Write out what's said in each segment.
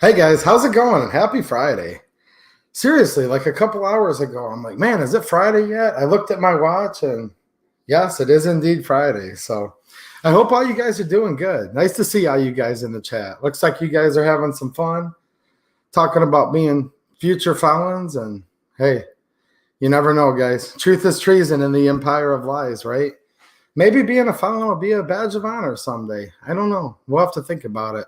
Hey guys, how's it going? Happy Friday. Seriously, like a couple hours ago, I'm like, man, is it Friday yet? I looked at my watch and yes, it is indeed Friday. So I hope all you guys are doing good. Nice to see all you guys in the chat. Looks like you guys are having some fun talking about being future felons. And hey, you never know, guys. Truth is treason in the empire of lies, right? Maybe being a felon will be a badge of honor someday. I don't know. We'll have to think about it.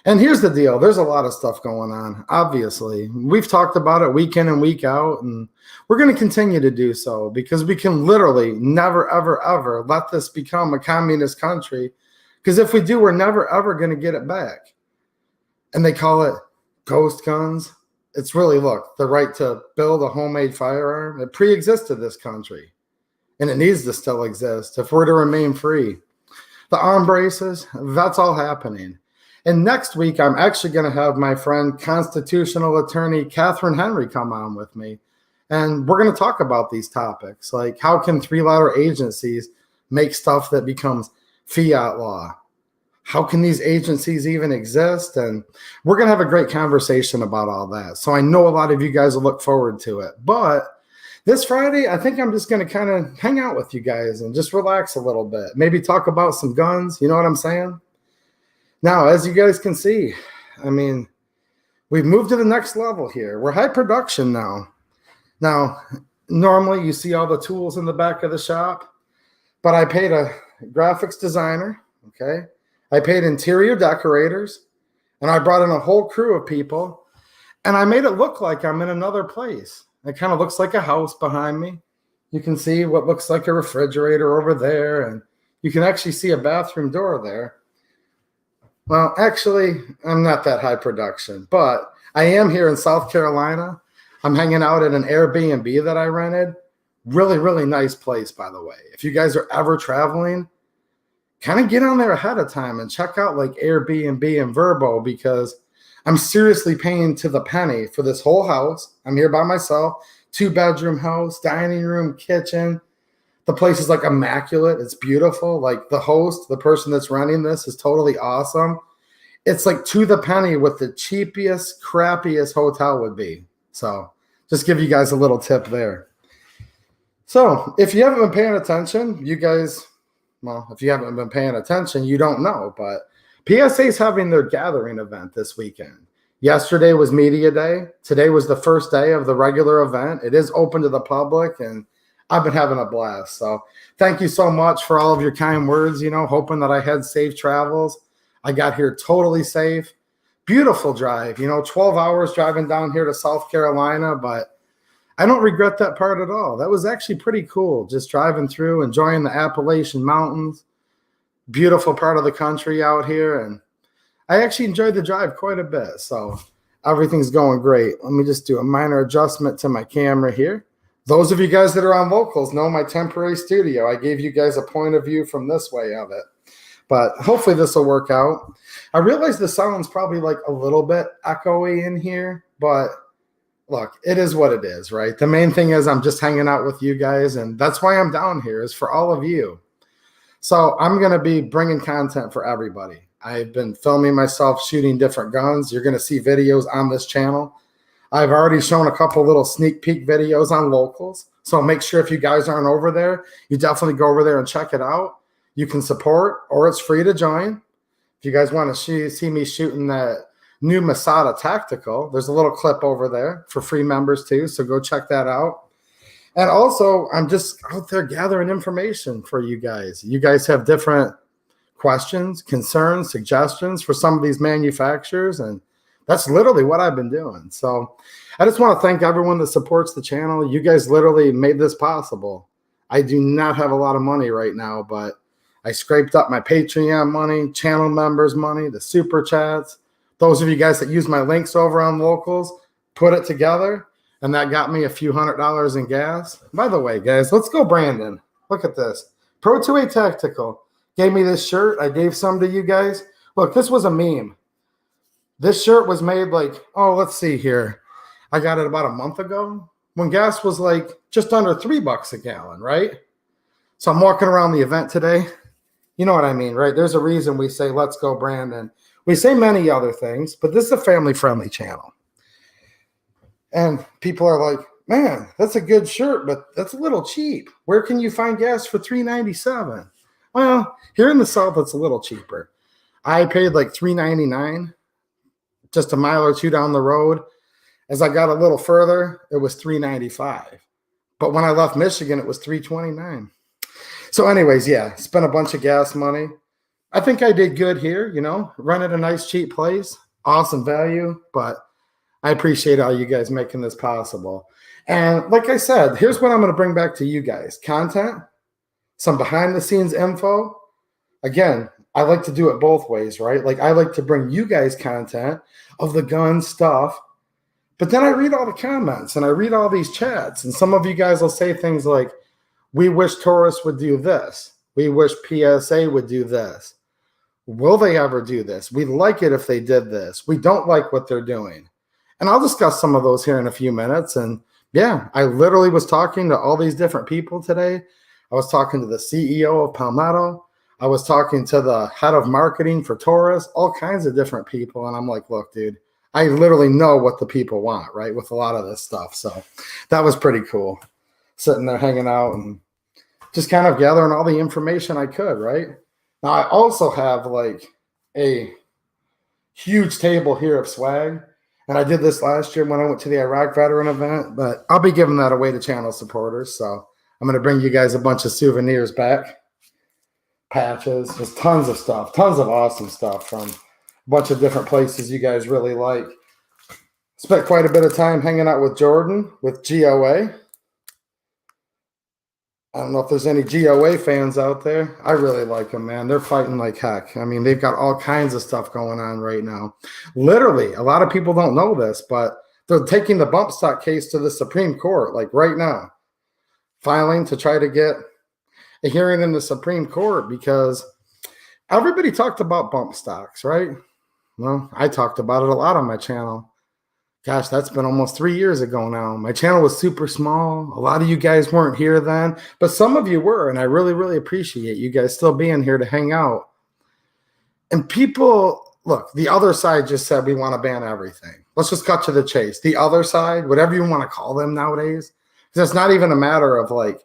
And here's the deal. There's a lot of stuff going on, obviously. We've talked about it week in and week out, and we're going to continue to do so because we can literally never, ever, ever let this become a communist country, because if we do, we're never, ever going to get it back. And they call it ghost guns. It's really, look, the right to build a homemade firearm. It pre-existed this country, and it needs to still exist if we're to remain free. The arm braces, that's all happening. And next week, I'm actually going to have my friend, constitutional attorney Catherine Henry, come on with me. And we're going to talk about these topics, like how can three-letter agencies make stuff that becomes fiat law? How can these agencies even exist? And we're going to have a great conversation about all that. So I know a lot of you guys will look forward to it. But this Friday, I think I'm just going to kind of hang out with you guys and just relax a little bit. Maybe talk about some guns. You know what I'm saying? Now, as you guys can see, I mean, we've moved to the next level here. We're high production now. Now, normally you see all the tools in the back of the shop, but I paid a graphics designer, okay? I paid interior decorators, and I brought in a whole crew of people, and I made it look like I'm in another place. It kind of looks like a house behind me. You can see what looks like a refrigerator over there, and you can actually see a bathroom door there. Well, actually, I'm not that high production, but I am here in South Carolina. I'm hanging out at an Airbnb that I rented. Really, really nice place, by the way. If you guys are ever traveling, kind of get on there ahead of time and check out like Airbnb and Vrbo, because I'm seriously paying to the penny for this whole house. I'm here by myself, 2-bedroom house, dining room, kitchen. The place is like immaculate. It's beautiful. Like the host, the person that's running this, is totally awesome. It's like to the penny what the cheapest, crappiest hotel would be. So just give you guys a little tip there. So if you haven't been paying attention, you guys, well, if you haven't been paying attention, you don't know. But PSA is having their gathering event this weekend. Yesterday was media day. Today was the first day of the regular event. It is open to the public, and I've been having a blast. So thank you so much for all of your kind words, hoping that I had safe travels. I got here totally safe. Beautiful drive, 12 hours driving down here to South Carolina, but I don't regret that part at all. That was actually pretty cool, just driving through, enjoying the Appalachian Mountains. Beautiful part of the country out here, and I actually enjoyed the drive quite a bit. So everything's going great. Let me just do a minor adjustment to my camera here. Those of you guys that are on locals know my temporary studio. I gave you guys a point of view from this way of it. But hopefully this will work out. I realize the sound's probably like a little bit echoey in here, but look, it is what it is, right? The main thing is I'm just hanging out with you guys, and that's why I'm down here, is for all of you. So I'm going to be bringing content for everybody. I've been filming myself shooting different guns. You're going to see videos on this channel. I've already shown a couple little sneak peek videos on locals. So make sure if you guys aren't over there, you definitely go over there and check it out. You can support, or it's free to join. If you guys want to see me shooting that new Masada Tactical, there's a little clip over there for free members too. So go check that out. And also, I'm just out there gathering information for you guys. You guys have different questions, concerns, suggestions for some of these manufacturers, and that's literally what I've been doing. So I just want to thank everyone that supports the channel. You guys literally made this possible. I do not have a lot of money right now, but I scraped up my Patreon money, channel members money, the super chats. Those of you guys that use my links over on locals, put it together, and that got me a few $100s in gas. By the way, guys, let's go Brandon. Look at this. Pro 2A Tactical gave me this shirt. I gave some to you guys. Look, this was a meme. This shirt was made like, let's see here. I got it about a month ago when gas was like just under $3 a gallon, right? So I'm walking around the event today. You know what I mean, right? There's a reason we say, let's go, Brandon. We say many other things, but this is a family-friendly channel. And people are like, man, that's a good shirt, but that's a little cheap. Where can you find gas for $3.97? Well, here in the South, it's a little cheaper. I paid like $3.99 just a mile or two down the road. As I got a little further, it was $3.95. But when I left Michigan, it was $3.29. So anyways, yeah, spent a bunch of gas money. I think I did good here, rented a nice cheap place, awesome value, but I appreciate all you guys making this possible. And like I said, here's what I'm going to bring back to you guys. Content, some behind the scenes info. Again, I like to do it both ways, right? Like I like to bring you guys content of the gun stuff, but then I read all the comments and I read all these chats, and some of you guys will say things like, we wish Taurus would do this. We wish PSA would do this. Will they ever do this? We'd like it if they did this. We don't like what they're doing. And I'll discuss some of those here in a few minutes. And yeah, I literally was talking to all these different people today. I was talking to the CEO of Palmetto. I was talking to the head of marketing for Taurus, all kinds of different people. And I'm like, look, dude, I literally know what the people want, right? With a lot of this stuff. So that was pretty cool. Sitting there hanging out and just kind of gathering all the information I could, right? Now, I also have like a huge table here of swag. And I did this last year when I went to the Iraq veteran event, but I'll be giving that away to channel supporters. So I'm going to bring you guys a bunch of souvenirs back, patches, just tons of stuff, tons of awesome stuff from a bunch of different places you guys really like. Spent quite a bit of time hanging out with Jordan with GOA. I don't know if there's any GOA fans out there. I really like them, man. They're fighting like heck. I mean, they've got all kinds of stuff going on right now. Literally, a lot of people don't know this, but they're taking the bump stock case to the Supreme Court, like right now, filing to try to get a hearing in the Supreme Court because everybody talked about bump stocks, right? Well, I talked about it a lot on my channel. Gosh, that's been almost 3 years ago now. My channel was super small. A lot of you guys weren't here then, but some of you were, and I really, really appreciate you guys still being here to hang out. And people, look, the other side just said we want to ban everything. Let's just cut to the chase. The other side, whatever you want to call them nowadays, because it's not even a matter of like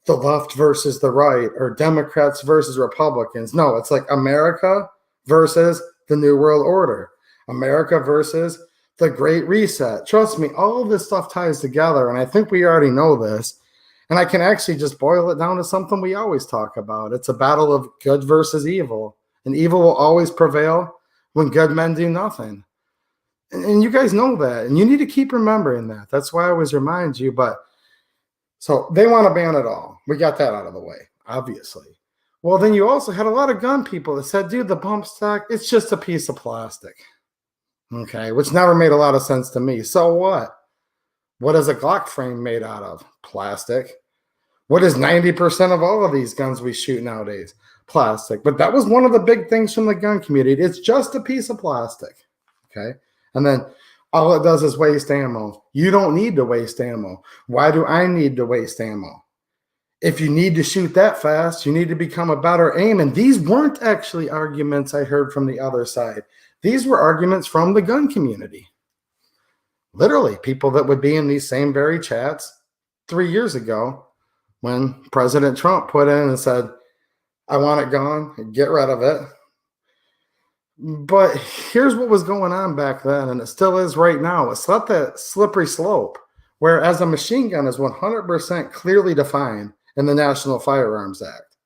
the left versus the right or Democrats versus Republicans. No, it's like America versus the New World Order. America versus the Great Reset. Trust me, all of this stuff ties together, and I think we already know this. And I can actually just boil it down to something we always talk about. It's a battle of good versus evil, and evil will always prevail when good men do nothing. And you guys know that, and you need to keep remembering that. That's why I always remind you. But so they want to ban it all. We got that out of the way, obviously. Well, then you also had a lot of gun people that said, dude, the bump stock, it's just a piece of plastic. Okay, which never made a lot of sense to me. So what? What is a Glock frame made out of? Plastic. What is 90% of all of these guns we shoot nowadays? Plastic. But that was one of the big things from the gun community. It's just a piece of plastic. Okay, and then all it does is waste ammo. You don't need to waste ammo. Why do I need to waste ammo? If you need to shoot that fast, you need to become a better aim. And these weren't actually arguments I heard from the other side. These were arguments from the gun community. Literally, people that would be in these same very chats 3 years ago when President Trump put in and said, I want it gone, get rid of it. But here's what was going on back then, and it still is right now. It's not that slippery slope, whereas a machine gun is 100% clearly defined in the National Firearms Act.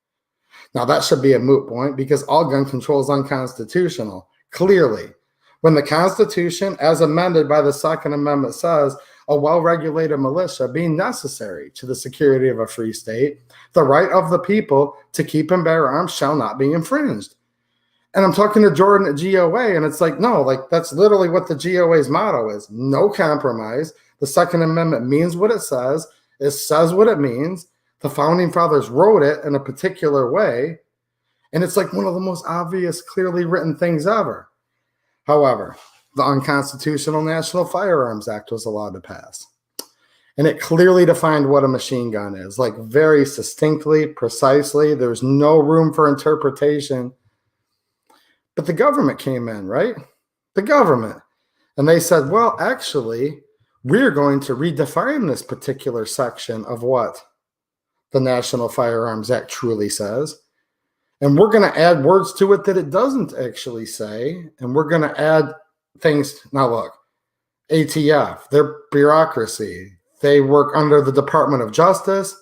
Now, that should be a moot point because all gun control is unconstitutional. Clearly, when the Constitution, as amended by the Second Amendment, says a well-regulated militia being necessary to the security of a free state, the right of the people to keep and bear arms shall not be infringed. And I'm talking to Jordan at GOA, and it's like, no, like that's literally what the GOA's motto is. No compromise. The Second Amendment means what it says. It says what it means. The Founding Fathers wrote it in a particular way. And it's like one of the most obvious, clearly written things ever. However, the unconstitutional National Firearms Act was allowed to pass. And it clearly defined what a machine gun is, like very succinctly, precisely. There's no room for interpretation. But the government came in, right? The government. And they said, well, actually, we're going to redefine this particular section of what the National Firearms Act truly says. And we're going to add words to it that it doesn't actually say. And we're going to add things. Now, look, ATF, their bureaucracy, they work under the Department of Justice,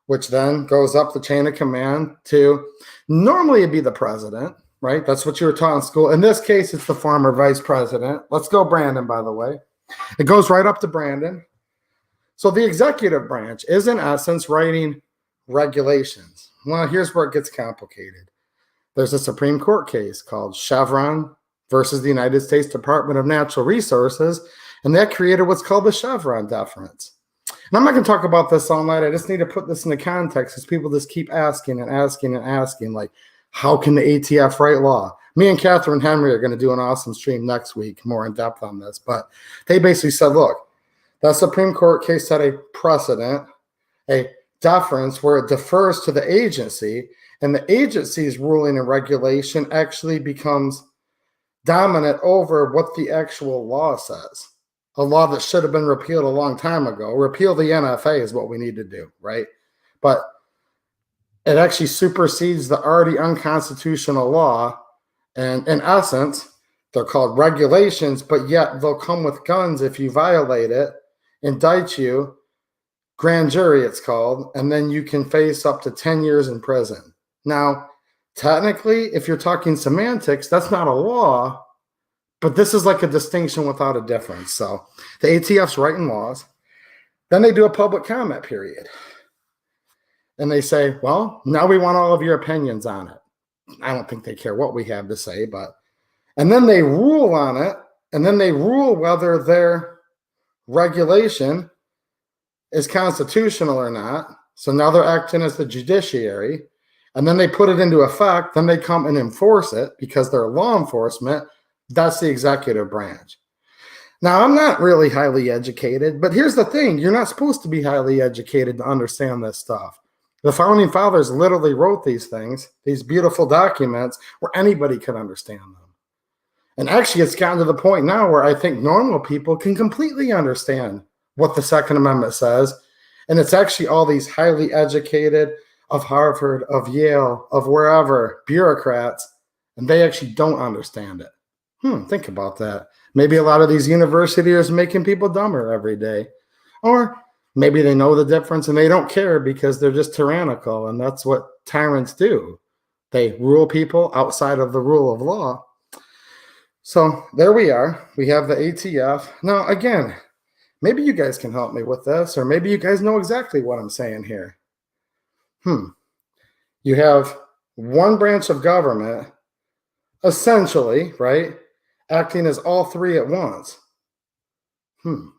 which then goes up the chain of command to, normally it'd be the president, right? That's what you were taught in school. In this case, it's the former vice president. Let's go Brandon, by the way. It goes right up to Brandon. So the executive branch is, in essence, writing regulations. Well, here's where it gets complicated. There's a Supreme Court case called Chevron versus the United States Department of Natural Resources, and that created what's called the Chevron deference. And I'm not going to talk about this all night. I just need to put this into context because people just keep asking and asking and asking, like, how can the ATF write law? Me and Catherine Henry are going to do an awesome stream next week, more in depth on this. But they basically said, look, that Supreme Court case set a precedent, a deference where it defers to the agency, and the agency's ruling and regulation actually becomes dominant over what the actual law says. A law that should have been repealed a long time ago. Repeal the NFA is what we need to do, right? But it actually supersedes the already unconstitutional law. And in essence, they're called regulations, but yet they'll come with guns if you violate it, indict you, grand jury it's called, and then you can face up to 10 years in prison. Now, technically, if you're talking semantics, that's not a law, but this is like a distinction without a difference. So the ATF's writing laws. Then they do a public comment period. And they say, well, now we want all of your opinions on it. I don't think they care what we have to say, and then they rule on it, and then they rule whether their regulation is constitutional or not. So now they're acting as the judiciary, and then they put it into effect. Then they come and enforce it because they're law enforcement. That's the executive branch. Now, I'm not really highly educated, but here's the thing. You're not supposed to be highly educated to understand this stuff. The founding fathers literally wrote these things, these beautiful documents, where anybody could understand them. And actually, it's gotten to the point now where I think normal people can completely understand what the Second Amendment says. And it's actually all these highly educated of Harvard, of Yale, of wherever, bureaucrats, and they actually don't understand it. Think about that. Maybe a lot of these universities are making people dumber every day. Or maybe they know the difference and they don't care because they're just tyrannical, and that's what tyrants do. They rule people outside of the rule of law. So there we are. We have the ATF. Now, again, maybe you guys can help me with this, or maybe you guys know exactly what I'm saying here. You have one branch of government, essentially, right, acting as all three at once.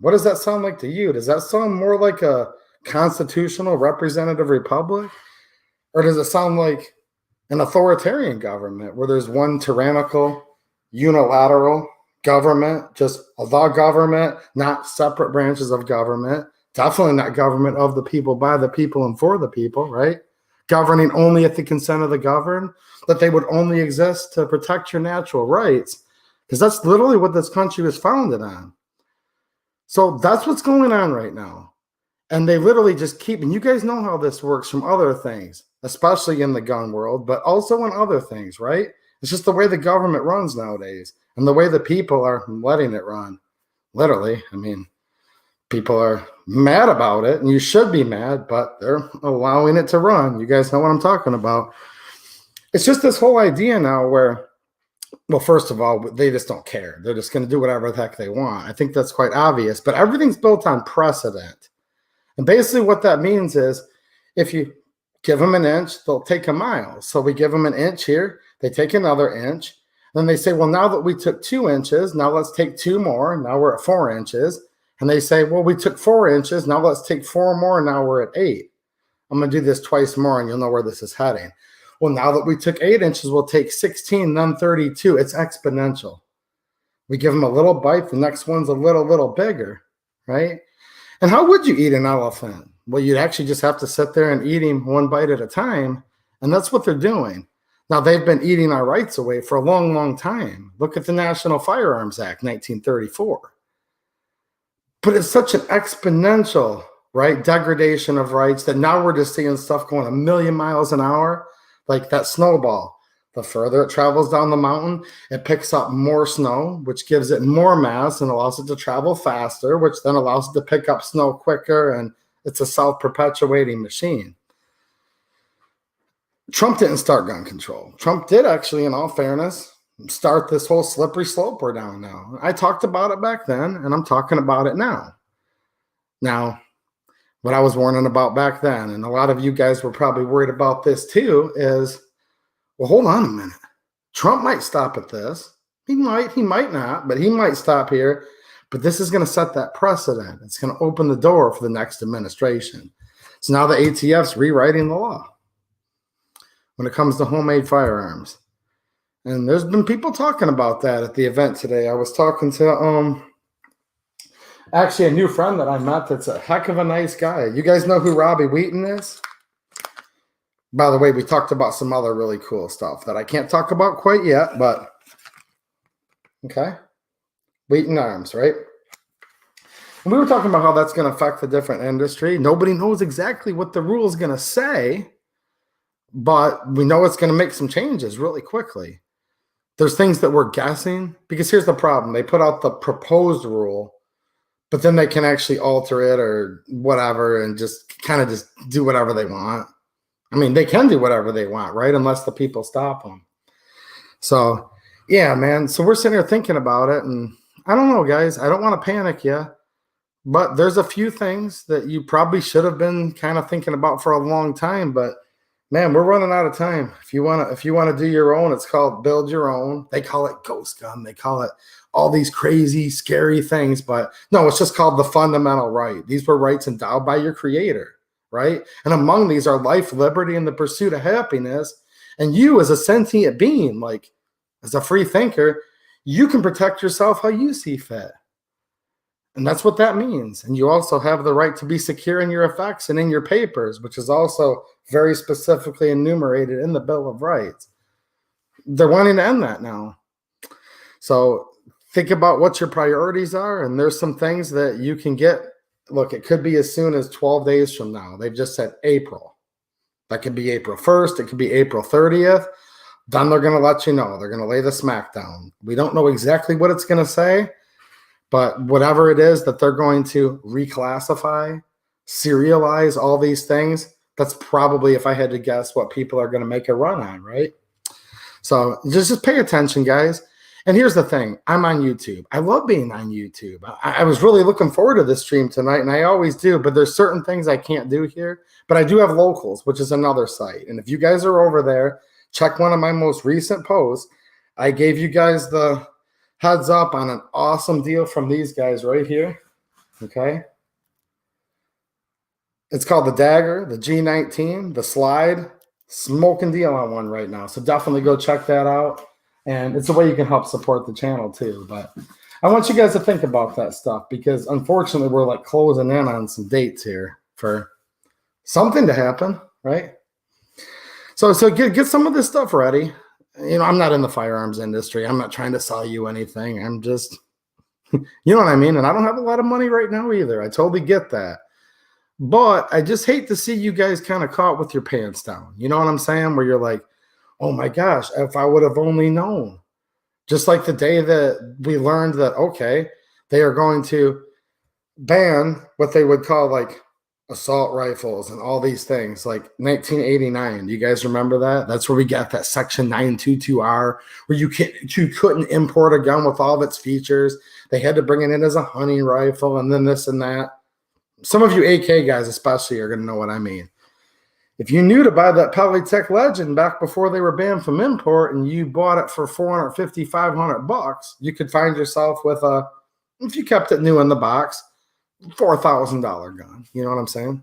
What does that sound like to you? Does that sound more like a constitutional representative republic? Or does it sound like an authoritarian government where there's one tyrannical, unilateral government, just the government, not separate branches of government, definitely not government of the people, by the people, and for the people, right? Governing only at the consent of the governed, that they would only exist to protect your natural rights, because that's literally what this country was founded on. So that's what's going on right now. And they literally just keep, and you guys know how this works from other things, especially in the gun world, but also in other things, right? It's just the way the government runs nowadays and the way the people are letting it run. Literally, I mean, people are mad about it, and you should be mad, but they're allowing it to run. You guys know what I'm talking about. It's just this whole idea now where, well, first of all, they just don't care. They're just going to do whatever the heck they want. I think that's quite obvious, but everything's built on precedent. And basically what that means is if you give them an inch, they'll take a mile. So we give them an inch here, they take another inch. Then they say, well, now that we took 2 inches, now let's take 2 more. Now we're at 4 inches. And they say, well, we took 4 inches. Now let's take 4 more. Now we're at 8. I'm going to do this twice more, and you'll know where this is heading. Well, now that we took 8 inches, we'll take 16, then 32. It's exponential. We give them a little bite. The next one's a little bigger, right? And how would you eat an elephant? Well, you'd actually just have to sit there and eat him one bite at a time. And that's what they're doing. Now, they've been eating our rights away for a long, long time. Look at the National Firearms Act, 1934. But it's such an exponential, right, degradation of rights that now we're just seeing stuff going a million miles an hour, like that snowball. The further it travels down the mountain, it picks up more snow, which gives it more mass and allows it to travel faster, which then allows it to pick up snow quicker, and it's a self-perpetuating machine. Trump didn't start gun control. Trump did actually, in all fairness, start this whole slippery slope we're down now. I talked about it back then, and I'm talking about it now. Now, what I was warning about back then, and a lot of you guys were probably worried about this too, is, well, hold on a minute. Trump might stop at this. He might not, but he might stop here. But this is going to set that precedent. It's going to open the door for the next administration. So now the ATF's rewriting the law when it comes to homemade firearms. And there's been people talking about that at the event today. I was talking to actually a new friend that I met that's a heck of a nice guy. You guys know who Robbie Wheaton is? By the way, we talked about some other really cool stuff that I can't talk about quite yet, but okay. Wheaton Arms, right? And we were talking about how that's going to affect the different industry. Nobody knows exactly what the rule is going to say, but we know it's going to make some changes really quickly. There's things that we're guessing, because here's the problem. They put out the proposed rule, but then they can actually alter it or whatever and just kind of just do whatever they want. I mean, they can do whatever they want, right? Unless the people stop them. So, yeah, man. So we're sitting here thinking about it, and I don't know, guys. I don't want to panic you, but there's a few things that you probably should have been kind of thinking about for a long time, but man, we're running out of time. If you want to do your own, it's called build your own. They call it ghost gun. They call it all these crazy, scary things, but no, it's just called the fundamental right. These were rights endowed by your creator, right? And among these are life, liberty, and the pursuit of happiness. And you as a sentient being, like as a free thinker, you can protect yourself how you see fit. And that's what that means. And you also have the right to be secure in your effects and in your papers, which is also very specifically enumerated in the Bill of Rights. They're wanting to end that now. So think about what your priorities are. And there's some things that you can get. Look, it could be as soon as 12 days from now. They've just said April. That could be April 1st. It could be April 30th. Then they're going to let you know. They're going to lay the smack down. We don't know exactly what it's going to say, but whatever it is that they're going to reclassify, serialize all these things, that's probably, if I had to guess, what people are going to make a run on, right? So just pay attention, guys. And here's the thing. I'm on YouTube. I love being on YouTube. I was really looking forward to this stream tonight, and I always do, but there's certain things I can't do here. But I do have Locals, which is another site. And if you guys are over there, check one of my most recent posts. I gave you guys the heads up on an awesome deal from these guys right here. Okay. It's called the Dagger, the G19, the Slide. Smoking deal on one right now. So definitely go check that out. And it's a way you can help support the channel too. But I want you guys to think about that stuff, because unfortunately we're like closing in on some dates here for something to happen, right? So get some of this stuff ready. You know, I'm not in the firearms industry. I'm not trying to sell you anything. I'm just, you know what I mean? And I don't have a lot of money right now either. I totally get that. But I just hate to see you guys kind of caught with your pants down. You know what I'm saying? Where you're like, oh my gosh, if I would have only known. Just like the day that we learned that, okay, they are going to ban what they would call like assault rifles and all these things, like 1989. Do you guys remember that? That's where we got that Section 922R, where you couldn't import a gun with all of its features. They had to bring it in as a hunting rifle and then this and that. Some of you AK guys especially are going to know what I mean. If you knew to buy that Polytech Legend back before they were banned from import and you bought it for $450, $500, you could find yourself with a, if you kept it new in the box, $4,000 gun. You know what I'm saying?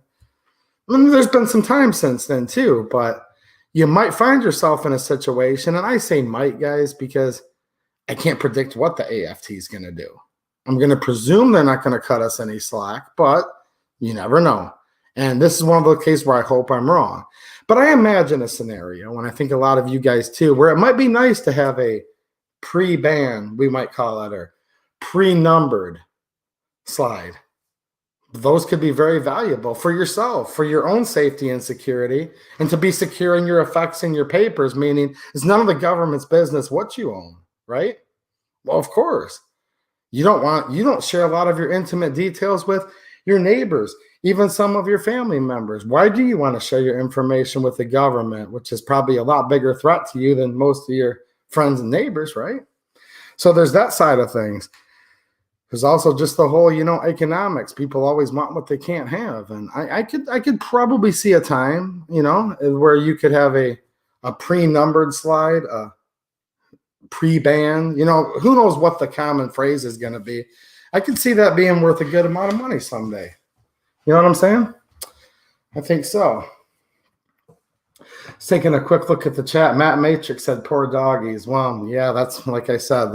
I mean, there's been some time since then too, but you might find yourself in a situation, and I say might, guys, because I can't predict what the AFT is going to do. I'm going to presume they're not going to cut us any slack, but you never know. And this is one of those cases where I hope I'm wrong. But I imagine a scenario, and I think a lot of you guys too, where it might be nice to have a pre-banned, we might call it, or pre-numbered slide. Those could be very valuable for yourself, for your own safety and security, and to be secure in your effects and your papers, meaning it's none of the government's business what you own, right? Well, of course. You don't share a lot of your intimate details with your neighbors, even some of your family members. Why do you want to share your information with the government, which is probably a lot bigger threat to you than most of your friends and neighbors, right? So there's that side of things. There's also just the whole, economics. People always want what they can't have. And I could probably see a time, where you could have a pre-numbered slide, a pre-ban, who knows what the common phrase is going to be. I could see that being worth a good amount of money someday. You know what I'm saying? I think so. Just taking a quick look at the chat. Matt Matrix said, poor doggies. Well, yeah, that's like I said,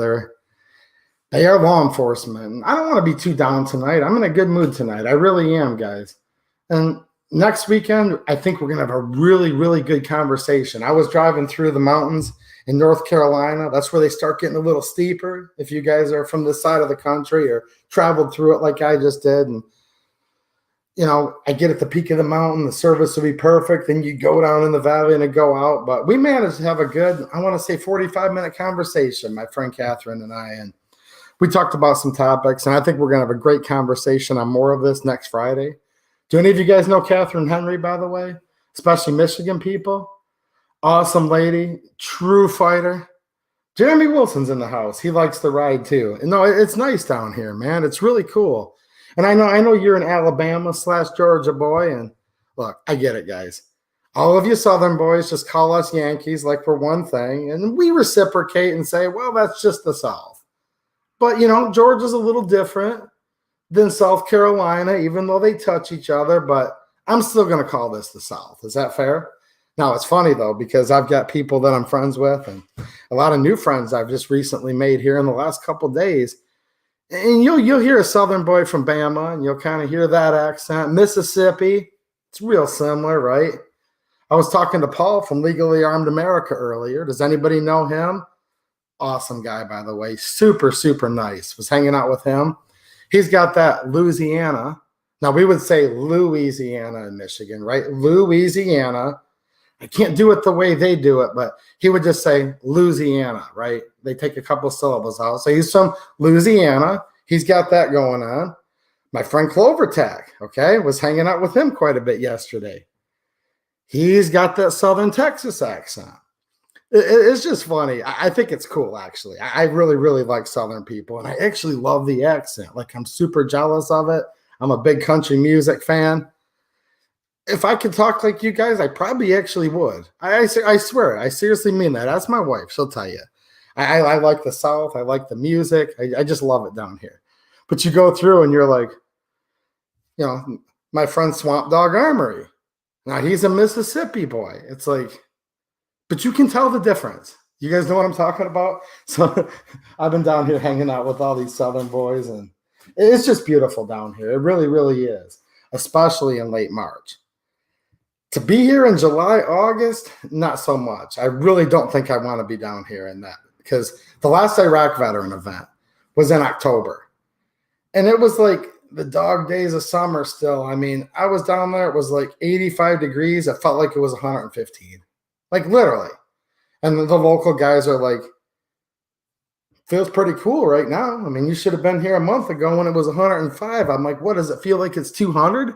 they are law enforcement. I don't want to be too down tonight. I'm in a good mood tonight. I really am, guys. And next weekend, I think we're going to have a really, really good conversation. I was driving through the mountains in North Carolina. That's where they start getting a little steeper. If you guys are from this side of the country or traveled through it like I just did. And, I get at the peak of the mountain, the service will be perfect. Then you go down in the valley and go out. But we managed to have a good, I want to say 45-minute conversation, my friend Catherine and I. And we talked about some topics, and I think we're going to have a great conversation on more of this next Friday. Do any of you guys know Catherine Henry, by the way? Especially Michigan people? Awesome lady, true fighter. Jeremy Wilson's in the house. He likes to ride too. And no, it's nice down here, man. It's really cool. And I know you're an Alabama/Georgia boy, and look, I get it, guys. All of you Southern boys just call us Yankees like we're one thing, and we reciprocate and say, well, that's just the South. But, Georgia's a little different than South Carolina, even though they touch each other. But I'm still going to call this the South. Is that fair? Now, it's funny, though, because I've got people that I'm friends with and a lot of new friends I've just recently made here in the last couple of days. And you'll hear a Southern boy from Bama, and you'll kind of hear that accent. Mississippi, it's real similar, right? I was talking to Paul from Legally Armed America earlier. Does anybody know him? Awesome guy, by the way. Super, super nice. Was hanging out with him. He's got that Louisiana. Now, we would say Louisiana in Michigan, right? Louisiana. I can't do it the way they do it, but he would just say Louisiana, right? They take a couple syllables out. So he's from Louisiana. He's got that going on. My friend Clovertack, okay, was hanging out with him quite a bit yesterday. He's got that Southern Texas accent. It's just funny. I think it's cool, actually. I really, really like Southern people, and I actually love the accent. Like, I'm super jealous of it. I'm a big country music fan. If I could talk like you guys, I probably actually would. I swear, I seriously mean that. That's my wife. She'll tell you. I like the South. I like the music. I just love it down here. But you go through and you're like, my friend Swamp Dog Armory. Now, he's a Mississippi boy. It's like, but you can tell the difference. You guys know what I'm talking about? So I've been down here hanging out with all these Southern boys, and it's just beautiful down here. It really, really is, especially in late March. To be here in July, August, not so much. I really don't think I want to be down here in that, because the last Iraq veteran event was in October. And it was like the dog days of summer still. I mean, I was down there. It was like 85 degrees. It felt like it was 115. Like, literally. And the local guys are like, feels pretty cool right now. I mean, you should have been here a month ago when it was 105. I'm like, what, does it feel like it's 200?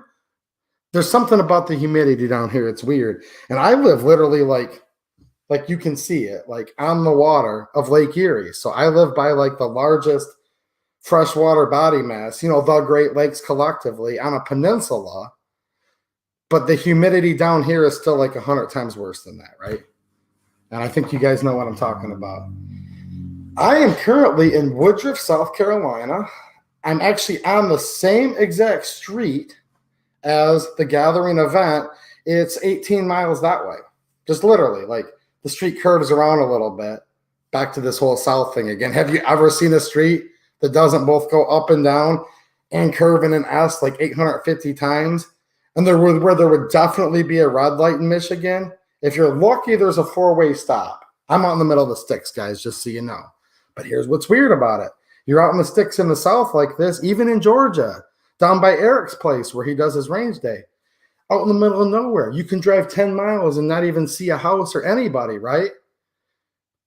There's something about the humidity down here. It's weird. And I live literally like you can see it, like on the water of Lake Erie. So I live by like the largest freshwater body mass, the Great Lakes collectively on a peninsula. But the humidity down here is still like 100 times worse than that, right? And I think you guys know what I'm talking about. I am currently in Woodruff, South Carolina. I'm actually on the same exact street as the gathering event. It's 18 miles that way. Just literally, like the street curves around a little bit. Back to this whole south thing again. Have you ever seen a street that doesn't both go up and down and curve in an S like 850 times? and where there would definitely be a red light in Michigan. If you're lucky, there's a four-way stop. I'm out in the middle of the sticks, guys, just so you know. But here's what's weird about it. You're out in the sticks in the south like this, even in Georgia, down by Eric's place where he does his range day. Out in the middle of nowhere. You can drive 10 miles and not even see a house or anybody, right?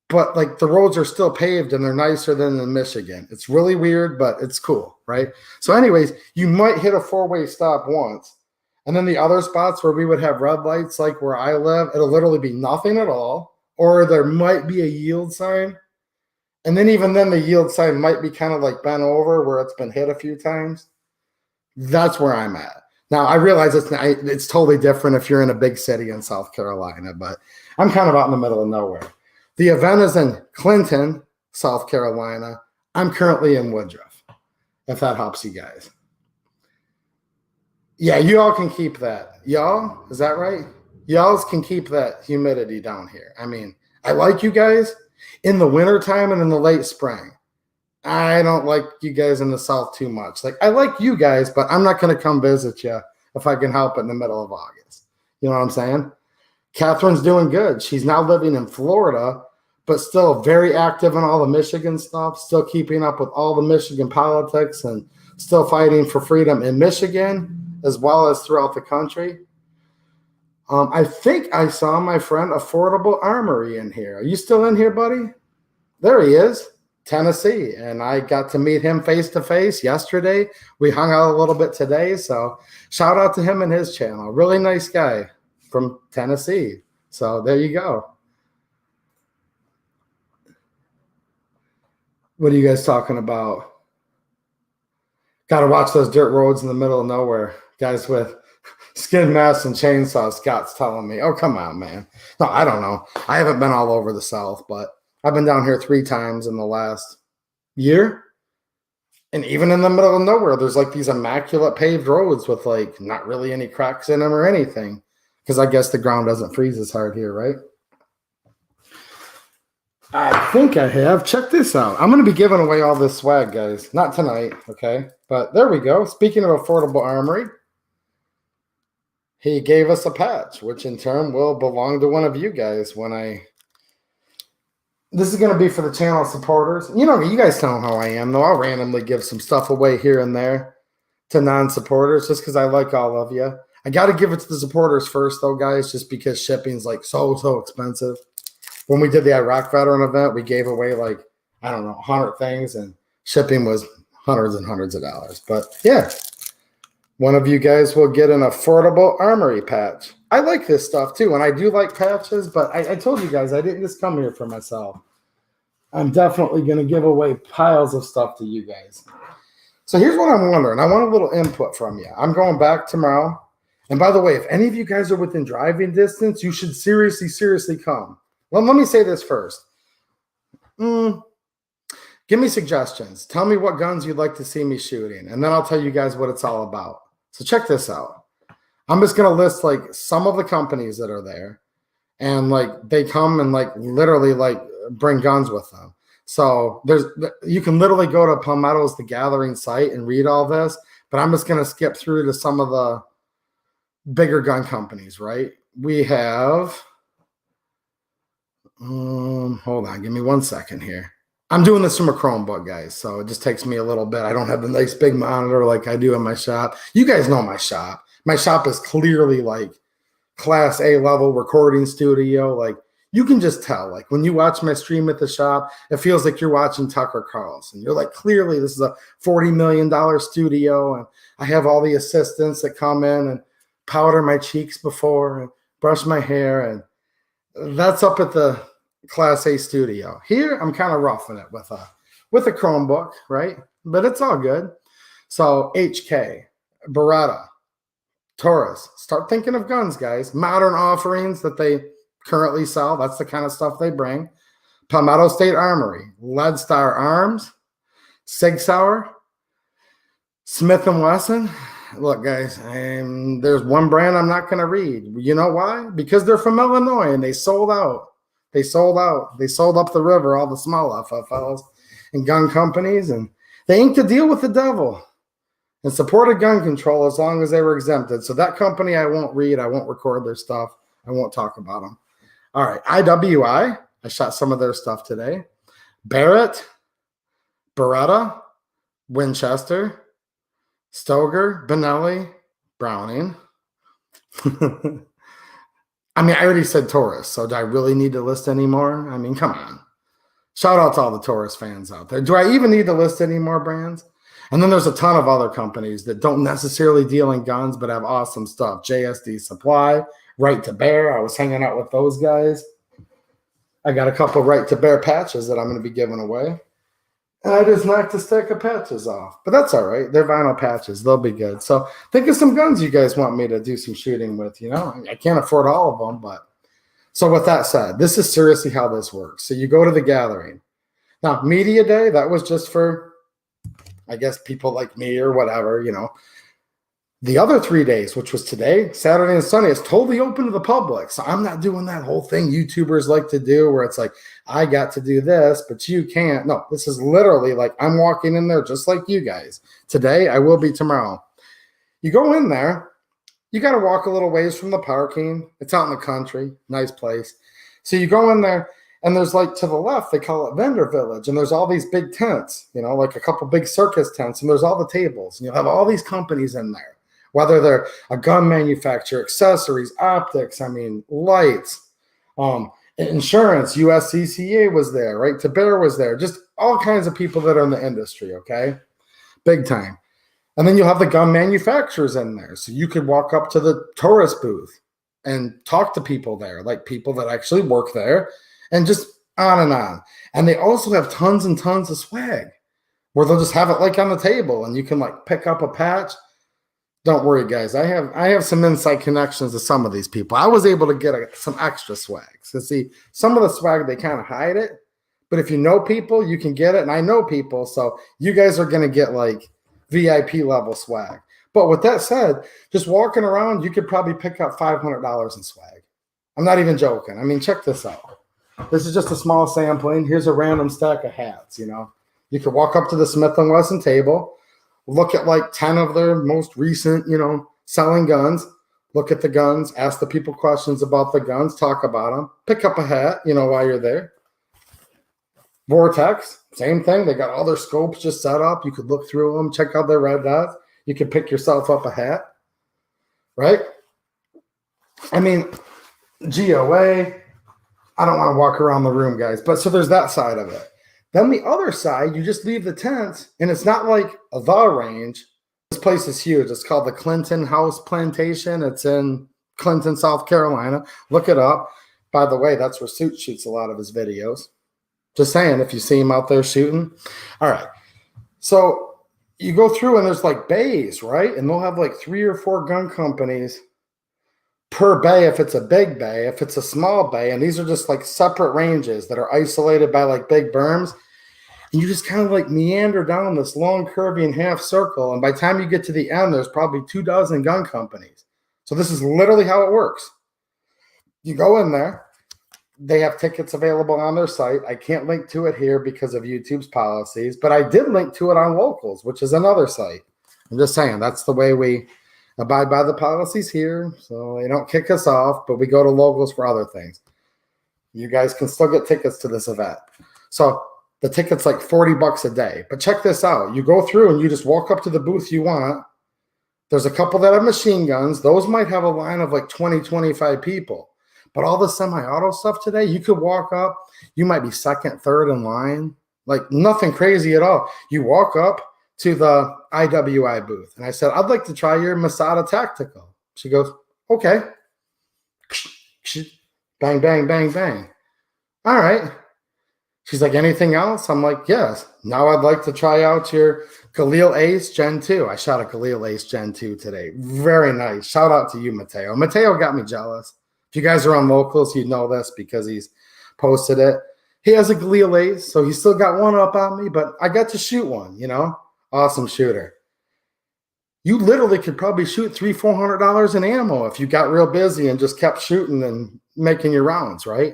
But like the roads are still paved and they're nicer than in Michigan. It's really weird, but it's cool, right? So anyways, you might hit a four-way stop once. And then the other spots where we would have red lights, like where I live, it'll literally be nothing at all. Or there might be a yield sign. And then even then the yield sign might be kind of like bent over where it's been hit a few times. That's where I'm at. Now, I realize it's totally different if you're in a big city in South Carolina, but I'm kind of out in the middle of nowhere. The event is in Clinton, South Carolina. I'm currently in Woodruff, if that helps you guys. Yeah, you all can keep that. Y'all, is that right? Y'all can keep that humidity down here. I mean, I like you guys in the wintertime and in the late spring. I don't like you guys in the south too much. Like, I like you guys, but I'm not going to come visit you if I can help it in the middle of August. You know what I'm saying? Catherine's doing good. She's now living in Florida, but still very active in all the Michigan stuff, still keeping up with all the Michigan politics and still fighting for freedom in Michigan as well as throughout the country. I think I saw my friend Affordable Armory in here. Are you still in here, buddy? There he is, Tennessee. And I got to meet him face-to-face yesterday. We hung out a little bit today. So shout out to him and his channel. Really nice guy from Tennessee. So there you go. What are you guys talking about? Got to watch those dirt roads in the middle of nowhere. Guys with skid masks and chainsaws, Scott's telling me. Oh, come on, man. No, I don't know. I haven't been all over the South, but I've been down here 3 times in the last year. And even in the middle of nowhere, there's like these immaculate paved roads with like not really any cracks in them or anything. Because I guess the ground doesn't freeze as hard here, right? I think I have. Check this out. I'm going to be giving away all this swag, guys. Not tonight, okay? But there we go. Speaking of Affordable Armory, he gave us a patch, which in turn will belong to one of you guys when this is going to be for the channel supporters. You know, you guys know how I am, though. I'll randomly give some stuff away here and there to non-supporters just because I like all of you. I got to give it to the supporters first, though, guys, just because shipping's like so expensive. When we did the Iraq veteran event, we gave away like, I don't know, 100 things, and shipping was hundreds and hundreds of dollars. But yeah, one of you guys will get an Affordable Armory patch. I like this stuff too, and I do like patches, but I told you guys I didn't just come here for myself. I'm definitely going to give away piles of stuff to you guys. So here's what I'm wondering. I want a little input from you. I'm going back tomorrow. And by the way, if any of you guys are within driving distance, you should seriously come. Well, let me say this first. Give me suggestions. Tell me what guns you'd like to see me shooting, and then I'll tell you guys what it's all about. So check this out. I'm just going to list like some of the companies that are there, and like they come and like literally like bring guns with them. So you can literally go to Palmetto's The Gathering site and read all this, but I'm just going to skip through to some of the bigger gun companies, right? We have... hold on, give me 1 second here. I'm doing this from a Chromebook, guys, so it just takes me a little bit. I don't have the nice big monitor like I do in my shop. You guys know my shop. My shop is clearly like Class A level recording studio. Like you can just tell, like when you watch my stream at the shop, it feels like you're watching Tucker Carlson. You're like, clearly this is a $40 million studio, and I have all the assistants that come in and powder my cheeks before and brush my hair, and that's up at the Class A studio. Here, I'm kind of roughing it with a Chromebook, right? But it's all good. So HK, Beretta, Taurus. Start thinking of guns, guys. Modern offerings that they currently sell. That's the kind of stuff they bring. Palmetto State Armory, Lead Star Arms, Sig Sauer, Smith & Wesson. Look, guys, there's one brand I'm not going to read. You know why? Because they're from Illinois, and they sold out. They sold out. They sold up the river, all the small FFLs and gun companies, and they inked a deal with the devil. and supported gun control as long as they were exempted. So that company I won't read. I won't record their stuff. I won't talk about them. All right, IWI. I shot some of their stuff today. Barrett, Beretta, Winchester, Stoeger, Benelli, Browning. I mean, I already said Taurus, so do I really need to list any more? I mean, come on. Shout out to all the Taurus fans out there. Do I even need to list any more brands? And then there's a ton of other companies that don't necessarily deal in guns, but have awesome stuff. JSD Supply, Right to Bear. I was hanging out with those guys. I got a couple Right to Bear patches that I'm going to be giving away. And I just knocked a stack of patches off. But that's all right. They're vinyl patches. They'll be good. So think of some guns you guys want me to do some shooting with. You know, I can't afford all of them. But so with that said, this is seriously how this works. So you go to the gathering. Now, media day, that was just for, I guess, people like me or whatever, you know. The other 3 days, which was today, Saturday and Sunday, is totally open to the public. So I'm not doing that whole thing YouTubers like to do where it's like, I got to do this, but you can't. No, this is literally like I'm walking in there just like you guys. Today, I will be tomorrow. You go in there, you got to walk a little ways from the parking. It's out in the country, nice place. So you go in there, and there's like to the left, they call it Vendor Village, and there's all these big tents, you know, like a couple big circus tents, and there's all the tables, and you'll have all these companies in there. Whether they're a gun manufacturer, accessories, optics, I mean, lights, insurance, USCCA was there, Right to Bear was there, just all kinds of people that are in the industry, okay? Big time. And then you'll have the gun manufacturers in there. So you could walk up to the Taurus booth and talk to people there, like people that actually work there, and just on and on. And they also have tons and tons of swag where they'll just have it like on the table and you can like pick up a patch. Don't worry, guys. I have some inside connections to some of these people. I was able to get some extra swag. So see, some of the swag, they kind of hide it. But if you know people, you can get it. And I know people. So you guys are going to get like VIP level swag. But with that said, just walking around, you could probably pick up $500 in swag. I'm not even joking. I mean, check this out. This is just a small sampling. Here's a random stack of hats, you know. You could walk up to the Smith & Wesson table, look at like 10 of their most recent, you know, selling guns, look at the guns, ask the people questions about the guns, talk about them, pick up a hat, you know, while you're there. Vortex, same thing. They got all their scopes just set up. You could look through them, check out their red dots. You could pick yourself up a hat, right? I mean, GOA, I don't want to walk around the room, guys, but so there's that side of it. Then the other side, you just leave the tents, and it's not like the range. This place is huge. It's called the Clinton House Plantation. It's in Clinton, South Carolina. Look it up. By the way, that's where Suit shoots a lot of his videos. Just saying, if you see him out there shooting. All right. So you go through, and there's like bays, right? And they'll have like 3 or 4 gun companies per bay if it's a big bay, if it's a small bay, and these are just like separate ranges that are isolated by like big berms, and you just kind of like meander down this long curving half circle, and by the time you get to the end, there's probably 24 gun companies. So this is literally how it works. You go in there, they have tickets available on their site. I can't link to it here because of YouTube's policies, but I did link to it on Locals, which is another site. I'm just saying, that's the way we abide by the policies here, so they don't kick us off, but we go to Locals for other things. You guys can still get tickets to this event. So the ticket's like $40 a day. But check this out. You go through and you just walk up to the booth you want. There's a couple that have machine guns. Those might have a line of like 20, 25 people. But all the semi-auto stuff today, you could walk up. You might be second, third in line. Like nothing crazy at all. You walk up to the IWI booth. And I said, I'd like to try your Masada Tactical. She goes, okay. Bang, bang, bang, bang. All right. She's like, anything else? I'm like, yes. Now I'd like to try out your Galil Ace Gen 2. I shot a Galil Ace Gen 2 today. Very nice. Shout out to you, Mateo. Mateo got me jealous. If you guys are on Locals, you know this because he's posted it. He has a Galil Ace, so he's still got one up on me, but I got to shoot one, you know? Awesome shooter. You literally could probably shoot $300-400 in ammo if you got real busy and just kept shooting and making your rounds, right?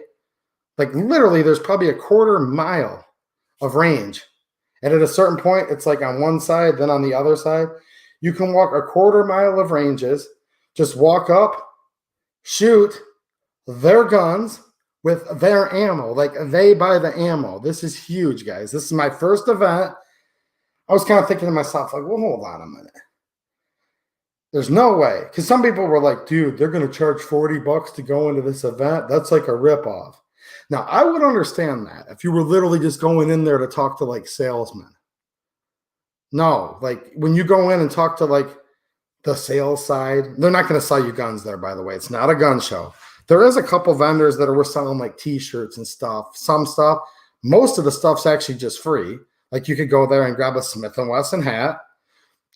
Like literally there's probably a quarter mile of range. And at a certain point, it's like on one side, then on the other side. You can walk a 1/4 mile of ranges, just walk up, shoot their guns with their ammo. Like, they buy the ammo. This is huge, guys. This is my first event. I was kind of thinking to myself, like, well, hold on a minute. There's no way. Because some people were like, dude, they're going to charge $40 to go into this event. That's like a ripoff. Now, I would understand that if you were literally just going in there to talk to like salesmen. No, like when you go in and talk to like the sales side, they're not going to sell you guns there, by the way. It's not a gun show. There is a couple vendors that are selling like t-shirts and stuff, some stuff. Most of the stuff's actually just free. Like you could go there and grab a Smith & Wesson hat,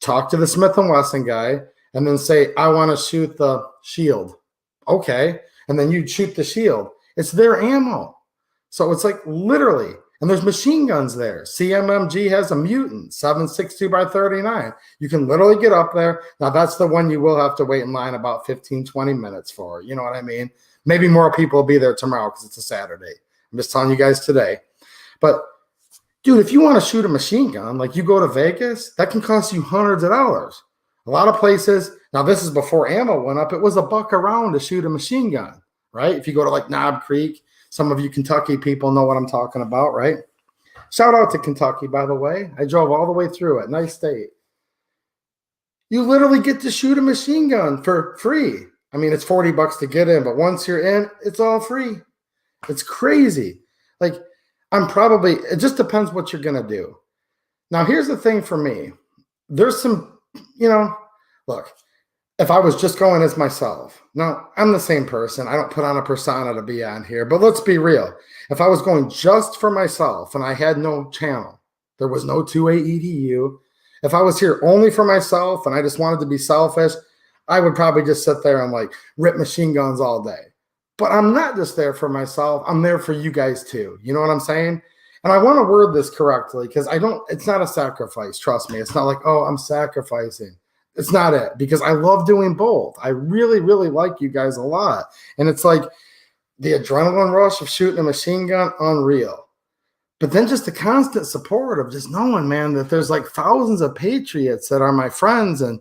talk to the Smith & Wesson guy, and then say, I want to shoot the shield. Okay. And then you'd shoot the shield. It's their ammo. So it's like literally, and there's machine guns there. CMMG has a Mutant 7.62 by 39. You can literally get up there. Now that's the one you will have to wait in line about 15, 20 minutes for. You know what I mean? Maybe more people will be there tomorrow because it's a Saturday. I'm just telling you guys today. But dude, if you want to shoot a machine gun, like you go to Vegas, that can cost you hundreds of dollars. A lot of places, now this is before ammo went up, it was $1 a round to shoot a machine gun, right? If you go to like Knob Creek, some of you Kentucky people know what I'm talking about, right? Shout out to Kentucky, by the way. I drove all the way through it. Nice state. You literally get to shoot a machine gun for free. I mean, it's $40 to get in, but once you're in, it's all free. It's crazy. Like, it just depends what you're going to do. Now, here's the thing for me. There's some, look, if I was just going as myself, no, I'm the same person. I don't put on a persona to be on here, but let's be real. If I was going just for myself and I had no channel, there was no 2A EDU. If I was here only for myself and I just wanted to be selfish, I would probably just sit there and like rip machine guns all day. But I'm not just there for myself. I'm there for you guys too. You know what I'm saying? And I want to word this correctly because it's not a sacrifice. Trust me. It's not like, oh, I'm sacrificing. It's not it, because I love doing both. I really, really like you guys a lot. And it's like the adrenaline rush of shooting a machine gun, unreal. But then just the constant support of just knowing, man, that there's like thousands of patriots that are my friends, and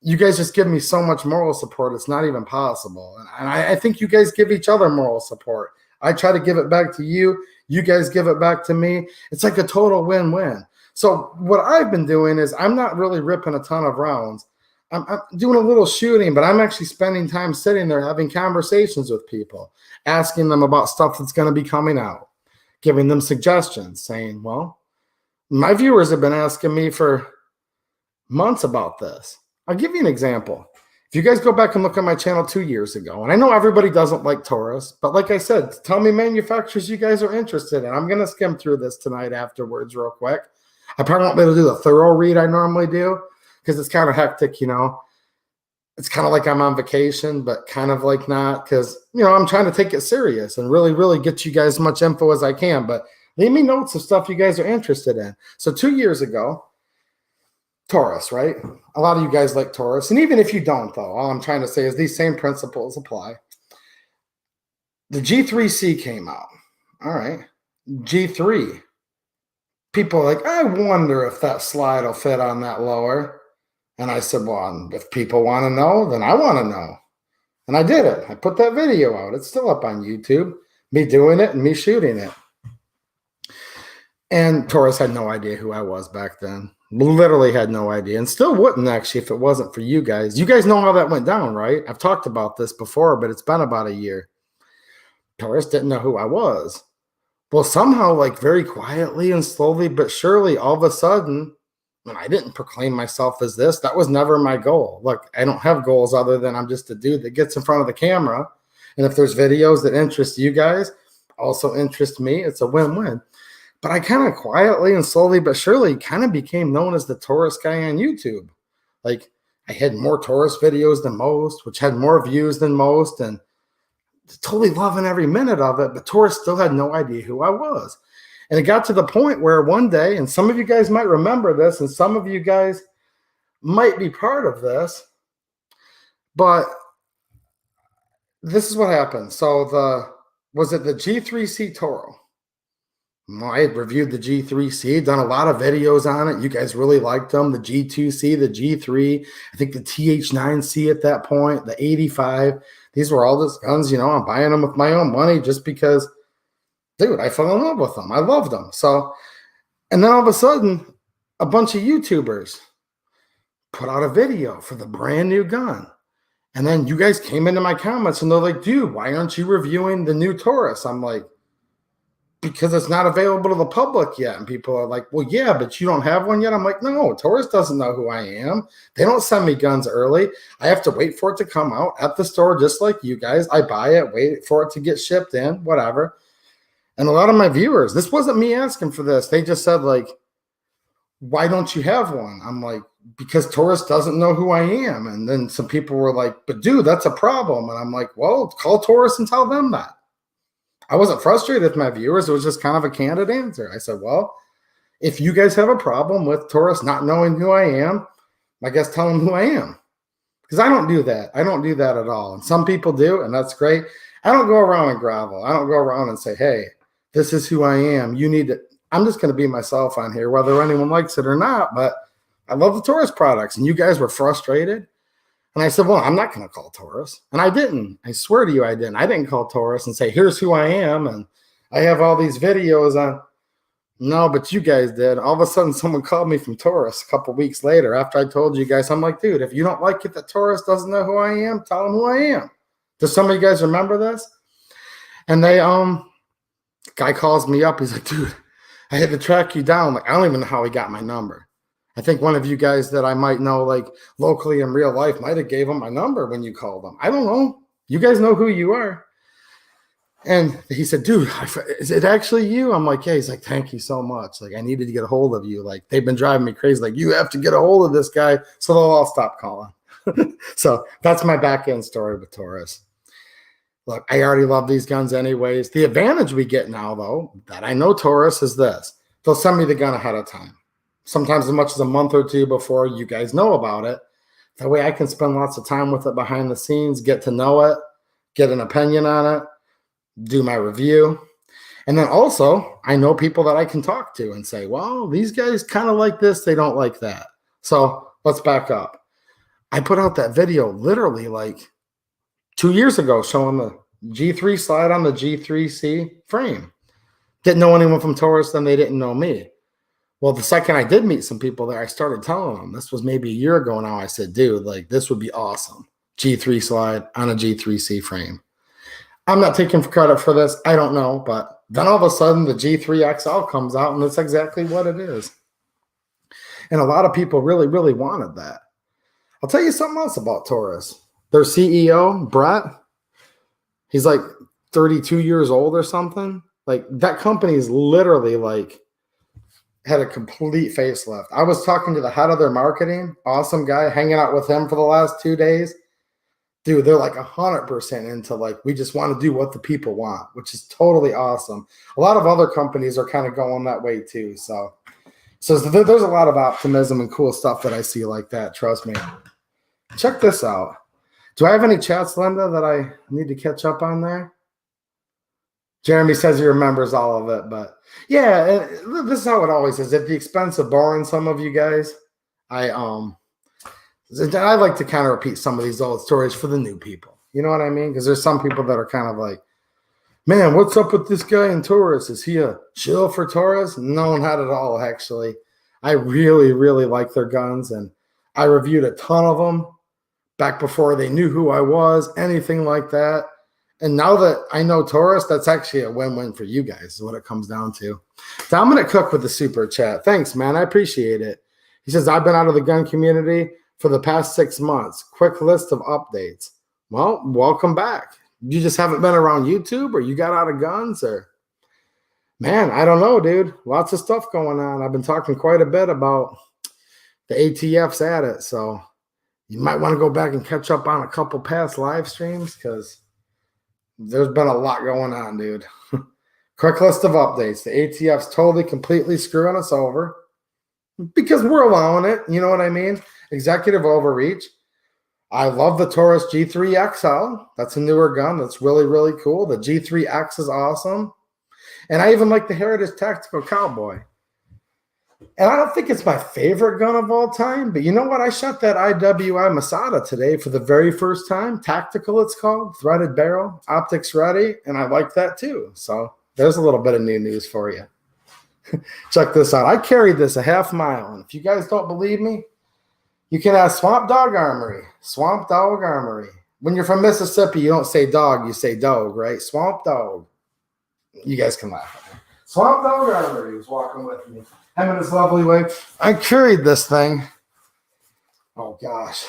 you guys just give me so much moral support. It's not even possible. And I think you guys give each other moral support. I try to give it back to you. You guys give it back to me. It's like a total win-win. So what I've been doing is I'm not really ripping a ton of rounds. I'm doing a little shooting, but I'm actually spending time sitting there having conversations with people, asking them about stuff that's going to be coming out, giving them suggestions, saying, well, my viewers have been asking me for months about this. I'll give you an example. If you guys go back and look at my channel 2 years ago, and I know everybody doesn't like Taurus, but like I said, tell me manufacturers you guys are interested in. I'm going to skim through this tonight afterwards real quick. I probably won't be able to do the thorough read I normally do because it's kind of hectic, It's kind of like I'm on vacation, but kind of like not, because, I'm trying to take it serious and really, really get you guys as much info as I can. But leave me notes of stuff you guys are interested in. So 2 years ago, Taurus, right? A lot of you guys like Taurus. And even if you don't, though, all I'm trying to say is these same principles apply. The G3C came out. All right. G3. People are like, I wonder if that slide will fit on that lower. And I said, well, if people want to know, then I want to know. And I did it. I put that video out. It's still up on YouTube. Me doing it and me shooting it. And Taurus had no idea who I was back then. Literally had no idea, and still wouldn't actually if it wasn't for you guys. You guys know how that went down, right? I've talked about this before, but it's been about a year. Taurus didn't know who I was. Well, somehow, like very quietly and slowly but surely, all of a sudden, when I didn't proclaim myself as this, that was never my goal. Look, I don't have goals other than I'm just a dude that gets in front of the camera. And if there's videos that interest you guys, also interest me, it's a win-win. But I kind of quietly and slowly but surely kind of became known as the Taurus guy on YouTube. Like I had more Taurus videos than most, which had more views than most, and totally loving every minute of it. But Taurus still had no idea who I was. And it got to the point where one day, and some of you guys might remember this, and some of you guys might be part of this, but this is what happened. So was it the G3C Toro? I reviewed the G3C, done a lot of videos on it. You guys really liked them. The G2C, the G3, I think the TH9C at that point, the 85. These were all those guns, I'm buying them with my own money just because, dude, I fell in love with them. I loved them. So, and then all of a sudden, a bunch of YouTubers put out a video for the brand new gun. And then you guys came into my comments and they're like, dude, why aren't you reviewing the new Taurus? I'm like, because it's not available to the public yet. And people are like, well, yeah, but you don't have one yet. I'm like, no, Taurus doesn't know who I am. They don't send me guns early. I have to wait for it to come out at the store, just like you guys. I buy it, wait for it to get shipped in, whatever. And a lot of my viewers, this wasn't me asking for this. They just said, like, why don't you have one? I'm like, because Taurus doesn't know who I am. And then some people were like, but dude, that's a problem. And I'm like, well, call Taurus and tell them that. I wasn't frustrated with my viewers. It was just kind of a candid answer. I said, well, if you guys have a problem with Taurus not knowing who I am, I guess tell them who I am. Because I don't do that. I don't do that at all. And some people do, and that's great. I don't go around and grovel. I don't go around and say, hey, this is who I am. You need to. I'm just going to be myself on here, whether anyone likes it or not. But I love the Taurus products, and you guys were frustrated. And I said, well, I'm not going to call Taurus. And I didn't. I swear to you, I didn't. I didn't call Taurus and say, here's who I am. And I have all these videos on. No, but you guys did. All of a sudden, someone called me from Taurus a couple weeks later after I told you guys. I'm like, dude, if you don't like it that Taurus doesn't know who I am, tell them who I am. Does some of you guys remember this? And they, guy calls me up. He's like, dude, I had to track you down. Like, I don't even know how he got my number. I think one of you guys that I might know, like locally in real life, might have gave him my number when you called him. I don't know. You guys know who you are. And he said, dude, is it actually you? I'm like, yeah. He's like, thank you so much. Like, I needed to get a hold of you. Like, they've been driving me crazy. Like, you have to get a hold of this guy so they'll all stop calling. So that's my back end story with Taurus. Look, I already love these guns anyways. The advantage we get now, though, that I know Taurus is this. They'll send me the gun ahead of time. Sometimes as much as a month or two before you guys know about it. That way I can spend lots of time with it behind the scenes, get to know it, get an opinion on it, do my review. And then also, I know people that I can talk to and say, well, these guys kind of like this, they don't like that. So let's back up. I put out that video literally like 2 years ago showing the G3 slide on the G3C frame. Didn't know anyone from Taurus, then they didn't know me. Well, the second I did meet some people there, I started telling them, this was maybe a year ago now, I said, dude, like this would be awesome. G3 slide on a G3C frame. I'm not taking credit for this. I don't know. But then all of a sudden the G3 XL comes out and that's exactly what it is. And a lot of people really, really wanted that. I'll tell you something else about Taurus. Their CEO, Brett, he's like 32 years old or something. Like that company is literally like had a complete facelift. I was talking to the head of their marketing, awesome guy, hanging out with him for the last 2 days. Dude, they're like 100% into like, we just want to do what the people want, which is totally awesome. A lot of other companies are kind of going that way too. So there's a lot of optimism and cool stuff that I see like that. Trust me. Check this out. Do I have any chats, Linda, that I need to catch up on there? Jeremy says he remembers all of it, but yeah, this is how it always is. At the expense of boring some of you guys, I like to kind of repeat some of these old stories for the new people. You know what I mean? Because there's some people that are kind of like, man, what's up with this guy in Taurus? Is he a shill for Taurus? No, not at all, actually. I really, really like their guns, and I reviewed a ton of them back before they knew who I was, anything like that. And now that I know Taurus, that's actually a win-win for you guys is what it comes down to. Dominic Cook with the super chat. Thanks, man. I appreciate it. He says, I've been out of the gun community for the past 6 months. Quick list of updates. Well, welcome back. You just haven't been around YouTube or you got out of guns or man, I don't know, dude. Lots of stuff going on. I've been talking quite a bit about the ATFs at it. So you might want to go back and catch up on a couple past live streams because there's been a lot going on, dude. Quick list of updates. The ATF's totally, completely screwing us over because we're allowing it. You know what I mean? Executive overreach. I love the Taurus G3 XL. That's a newer gun. That's really, really cool. The G3X is awesome. And I even like the Heritage Tactical Cowboy. And I don't think it's my favorite gun of all time, but you know what? I shot that IWI Masada today for the very first time. Tactical, it's called. Threaded barrel, optics ready, and I like that too. So there's a little bit of new news for you. Check this out. I carried this a half mile, and if you guys don't believe me, you can ask Swamp Dog Armory. Swamp Dog Armory. When you're from Mississippi, you don't say dog, you say dog, right? Swamp Dog. You guys can laugh at me. Swamp Dog Armory was walking with me. Him and his lovely wife. I carried this thing. Oh, gosh.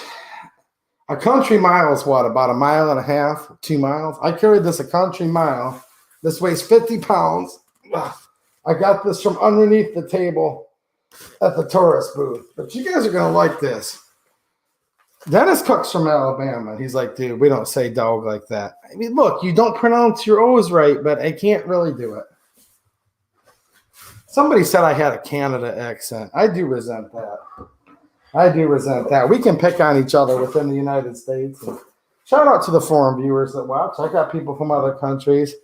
A country mile is what? About 1.5 miles, 2 miles? I carried this a country mile. This weighs 50 pounds. I got this from underneath the table at the Taurus booth. But you guys are going to like this. Dennis Cook's from Alabama. He's like, dude, we don't say dog like that. I mean, look, you don't pronounce your O's right, but I can't really do it. Somebody said I had a Canada accent. I do resent that. I do resent that. We can pick on each other within the United States. And shout out to the foreign viewers that watch. I got people from other countries.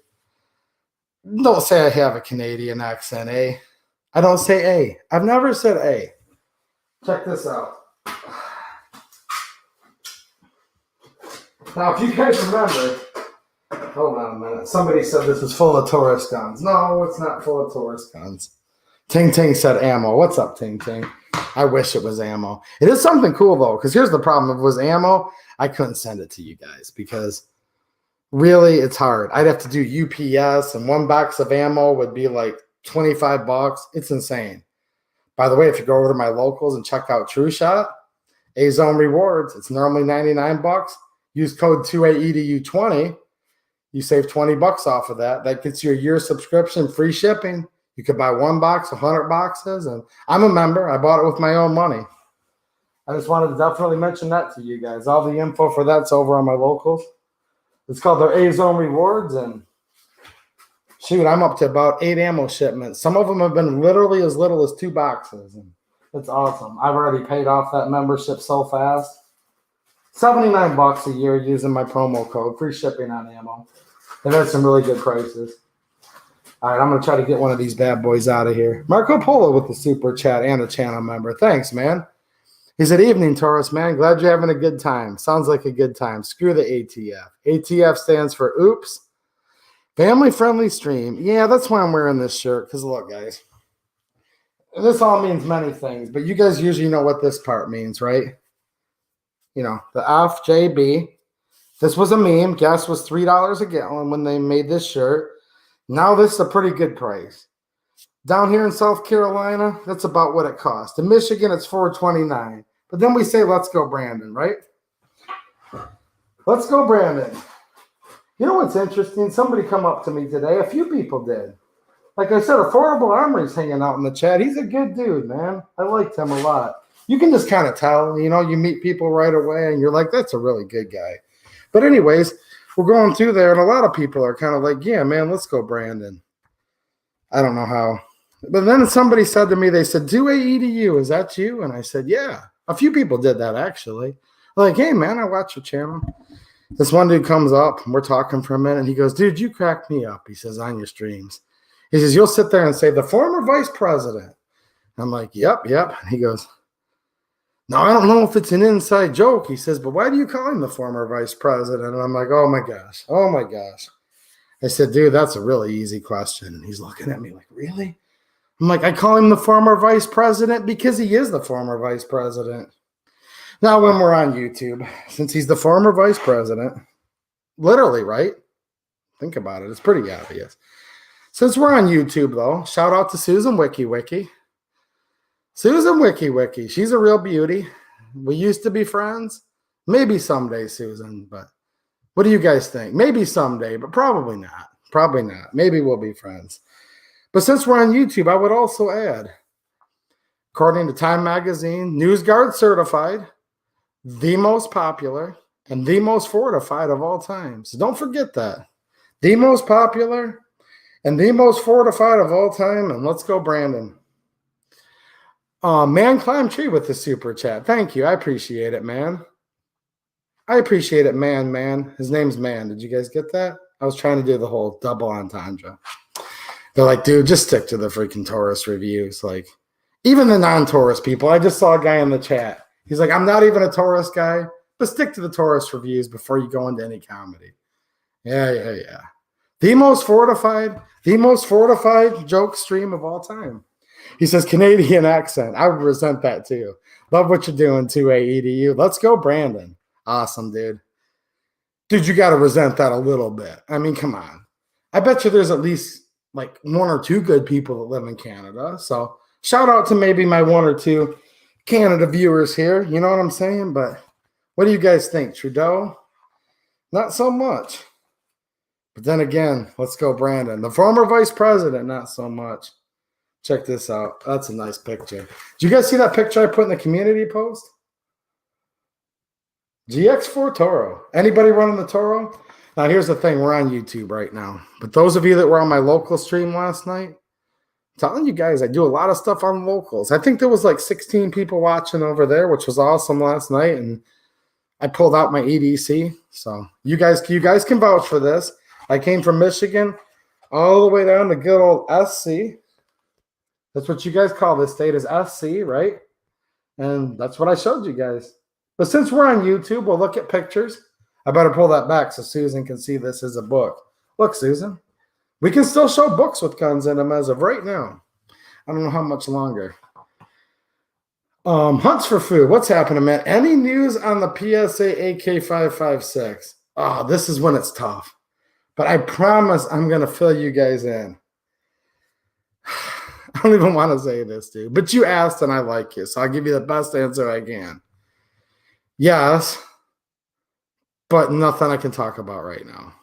Don't say I have a Canadian accent, eh? I don't say A. I've never said A. Check this out. Now, if you guys remember, hold on a minute. Somebody said this was full of Taurus guns. No, it's not full of Taurus guns. Ting Ting said ammo. What's up, Ting Ting? I wish it was ammo. It is something cool, though, because here's the problem. If it was ammo, I couldn't send it to you guys because really it's hard. I'd have to do UPS, and 1 box of ammo would be like $25. It's insane. By the way, if you go over to my locals and check out True Shot, A-Zone Rewards, it's normally $99. Use code 2AEDU20. You save $20 off of that. That gets you a year subscription, free shipping. You could buy 1 box, 100 boxes, and I'm a member. I bought it with my own money. I just wanted to definitely mention that to you guys. All the info for that's over on my locals. It's called their A-Zone Rewards, and shoot, I'm up to about 8 ammo shipments. Some of them have been literally as little as 2 boxes, and it's awesome. I've already paid off that membership so fast. $79 a year using my promo code, free shipping on ammo. They've had some really good prices. All right, I'm going to try to get one of these bad boys out of here. Marco Polo with the super chat and a channel member. Thanks, man. He said, evening, Taurus, man. Glad you're having a good time. Sounds like a good time. Screw the ATF. ATF stands for oops. Family-friendly stream. Yeah, that's why I'm wearing this shirt. Because look, guys. This all means many things. But you guys usually know what this part means, right? You know, the FJB. This was a meme. Gas was $3 a gallon when they made this shirt. Now this is a pretty good price. Down here in South Carolina, that's about what it costs. In Michigan, it's $4.29. But then we say, let's go, Brandon, right? Let's go, Brandon. You know what's interesting? Somebody come up to me today. A few people did. Like I said, Affordable Armory's hanging out in the chat. He's a good dude, man. I liked him a lot. You can just kind of tell, you know, you meet people right away and you're like, that's a really good guy. But anyways, we're going through there and a lot of people are kind of like, yeah, man, let's go, Brandon. I don't know how. But then somebody said to me, they said, do AEDU, is that you? And I said, yeah. A few people did that, actually. Like, hey, man, I watch your channel. This one dude comes up and we're talking for a minute and he goes, dude, you cracked me up. He says, on your streams. He says, you'll sit there and say, the former vice president. I'm like, yep. And he goes, now, I don't know if it's an inside joke. He says, but why do you call him the former vice president? And I'm like, oh, my gosh. I said, dude, that's a really easy question. And he's looking at me like, really? I'm like, I call him the former vice president because he is the former vice president. Now, when we're on YouTube, since he's the former vice president, literally, right? Think about it. It's pretty obvious. Since we're on YouTube, though, shout out to Susan WikiWiki. Susan WikiWiki, she's a real beauty. We used to be friends. Maybe someday, Susan, but what do you guys think? Maybe someday, but probably not. Probably not. Maybe we'll be friends. But since we're on YouTube, I would also add, according to Time Magazine, NewsGuard certified, the most popular and the most fortified of all time. So don't forget that. The most popular and the most fortified of all time. And let's go, Brandon. Man Climb Tree with the super chat. Thank you. I appreciate it, man. I appreciate it, man. His name's Man. Did you guys get that? I was trying to do the whole double entendre. They're like, dude, just stick to the freaking Taurus reviews. Like, even the non-Taurus people. I just saw a guy in the chat. He's like, I'm not even a Taurus guy, but stick to the Taurus reviews before you go into any comedy. Yeah. The most fortified joke stream of all time. He says, Canadian accent. I would resent that too. Love what you're doing, 2AEDU. Let's go, Brandon. Awesome, dude. Dude, you got to resent that a little bit. I mean, come on. I bet you there's at least like one or two good people that live in Canada. So shout out to maybe my one or two Canada viewers here. You know what I'm saying? But what do you guys think? Trudeau? Not so much. But then again, let's go, Brandon. The former vice president, not so much. Check this out. That's a nice picture. Did you guys see that picture I put in the community post? GX4 Toro. Anybody running the Toro? Now, here's the thing. We're on YouTube right now. But those of you that were on my local stream last night, I'm telling you guys, I do a lot of stuff on locals. I think there was like 16 people watching over there, which was awesome last night. And I pulled out my EDC. So you guys can vouch for this. I came from Michigan all the way down to good old SC. That's what you guys call this state, is SC, right? And that's what I showed you guys. But since we're on YouTube, we'll look at pictures. I better pull that back so Susan can see this as a book. Look, Susan, we can still show books with guns in them as of right now. I don't know how much longer. Hunts for food. What's happening, man? Any news on the PSA AK556? Oh, this is when it's tough. But I promise I'm going to fill you guys in. I don't even want to say this, dude. But you asked and I like you, so I'll give you the best answer I can. Yes, but nothing I can talk about right now.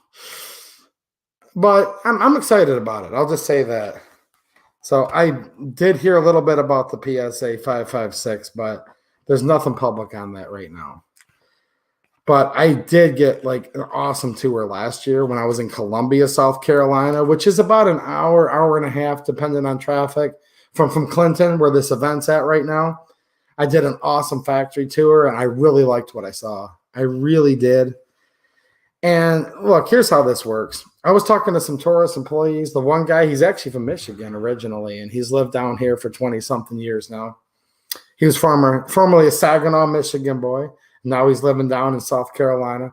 But I'm excited about it. I'll just say that. So I did hear a little bit about the PSA 556, but there's nothing public on that right now. But I did get like an awesome tour last year when I was in Columbia, South Carolina, which is about an hour and a half, depending on traffic, from Clinton, where this event's at right now. I did an awesome factory tour, and I really liked what I saw. I really did. And look, here's how this works. I was talking to some Taurus employees. The one guy, he's actually from Michigan originally, and he's lived down here for 20-something years now. He was formerly a Saginaw, Michigan boy. Now he's living down in South Carolina.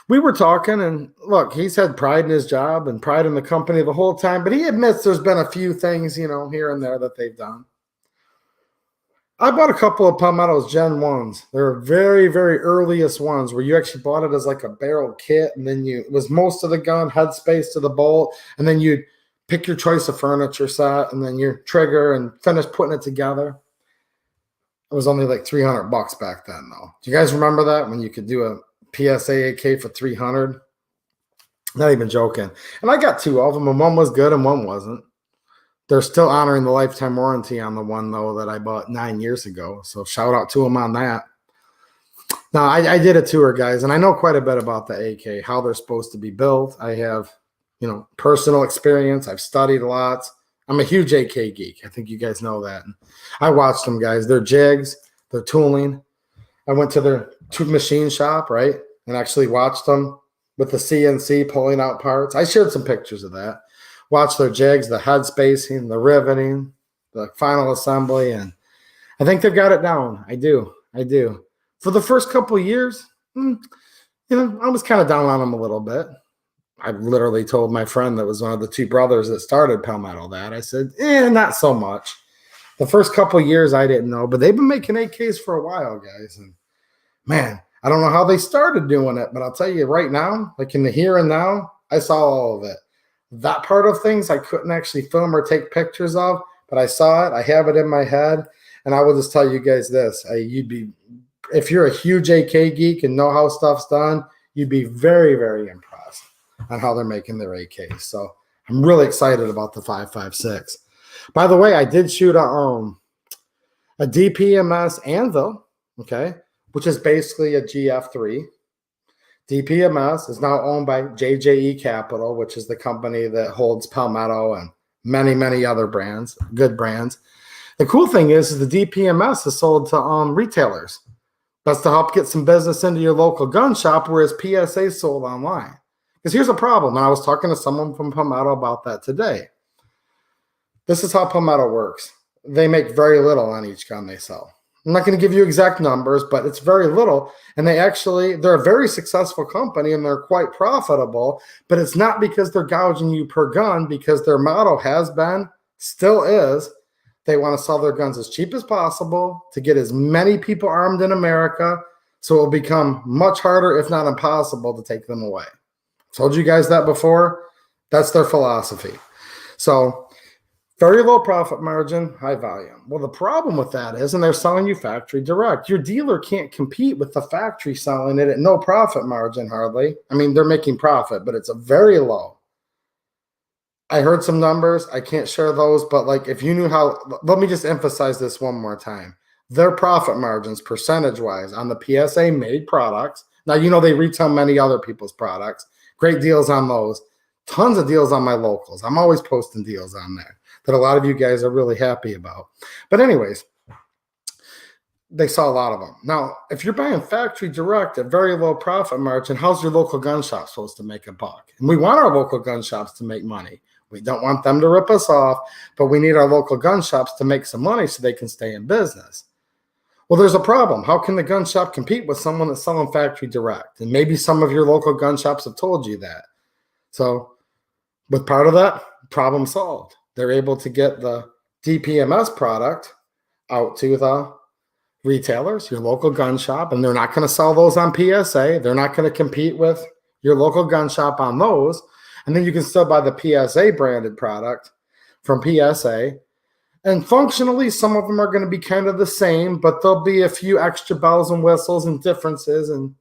We were talking, and look, he's had pride in his job and pride in the company the whole time, but he admits there's been a few things, here and there that they've done. I bought a couple of Palmetto's Gen 1s. They're very, very earliest ones where you actually bought it as like a barrel kit, and then it was most of the gun, headspace to the bolt, and then you'd pick your choice of furniture set, and then your trigger, and finish putting it together. It was only like $300 back then, though. Do you guys remember that, when you could do a PSA AK for $300? Not even joking. And I got two of them, and one was good and one wasn't. They're still honoring the lifetime warranty on the one, though, that I bought 9 years ago. So shout out to them on that. Now, I did a tour, guys, and I know quite a bit about the AK, how they're supposed to be built. I have, personal experience. I've studied a lot. I'm a huge AK geek. I think you guys know that. I watched them, guys. Their jigs, their tooling. I went to their machine shop, right, and actually watched them with the CNC pulling out parts. I shared some pictures of that. Watch their jigs, the head spacing, the riveting, the final assembly, and I think they've got it down. I do. For the first couple of years, I was kind of down on them a little bit. I literally told my friend that was one of the two brothers that started Palmetto that. I said, not so much. The first couple of years, I didn't know, but they've been making AKs for a while, guys. And man, I don't know how they started doing it, but I'll tell you right now, like in the here and now, I saw all of it. That part of things I couldn't actually film or take pictures of, but I saw it. I have it in my head. And I will just tell you guys this. If you're a huge AK geek and know how stuff's done, you'd be very, very impressed on how they're making their AKs. So I'm really excited about the 5.56. By the way, I did shoot a DPMS anvil, okay, which is basically a GF3. DPMS is now owned by JJE Capital, which is the company that holds Palmetto and many, many other brands, good brands. The cool thing is the DPMS is sold to retailers. That's to help get some business into your local gun shop, whereas PSA is sold online. Because here's a problem. And I was talking to someone from Palmetto about that today. This is how Palmetto works. They make very little on each gun they sell. I'm not going to give you exact numbers, but it's very little. And they're a very successful company and they're quite profitable, but it's not because they're gouging you per gun, because their motto has been, still is, they want to sell their guns as cheap as possible to get as many people armed in America, so it will become much harder, if not impossible, to take them away. Told you guys that before. That's their philosophy. So very low profit margin, high volume. Well, the problem with that is, and they're selling you factory direct, your dealer can't compete with the factory selling it at no profit margin hardly. I mean, they're making profit, but it's a very low. I heard some numbers. I can't share those, but like if you knew how, let me just emphasize this one more time. Their profit margins percentage-wise on the PSA made products. Now, you know, they retail many other people's products. Great deals on those. Tons of deals on my locals. I'm always posting deals on there that a lot of you guys are really happy about. But anyways, they saw a lot of them. Now, if you're buying factory direct at very low profit margin, how's your local gun shop supposed to make a buck? And we want our local gun shops to make money. We don't want them to rip us off, but we need our local gun shops to make some money so they can stay in business. Well, there's a problem. How can the gun shop compete with someone that's selling factory direct? And maybe some of your local gun shops have told you that. So with part of that, problem solved. They're able to get the DPMS product out to the retailers, your local gun shop, and they're not going to sell those on PSA. They're not going to compete with your local gun shop on those. And then you can still buy the PSA branded product from PSA. And functionally, some of them are going to be kind of the same, but there'll be a few extra bells and whistles and differences and,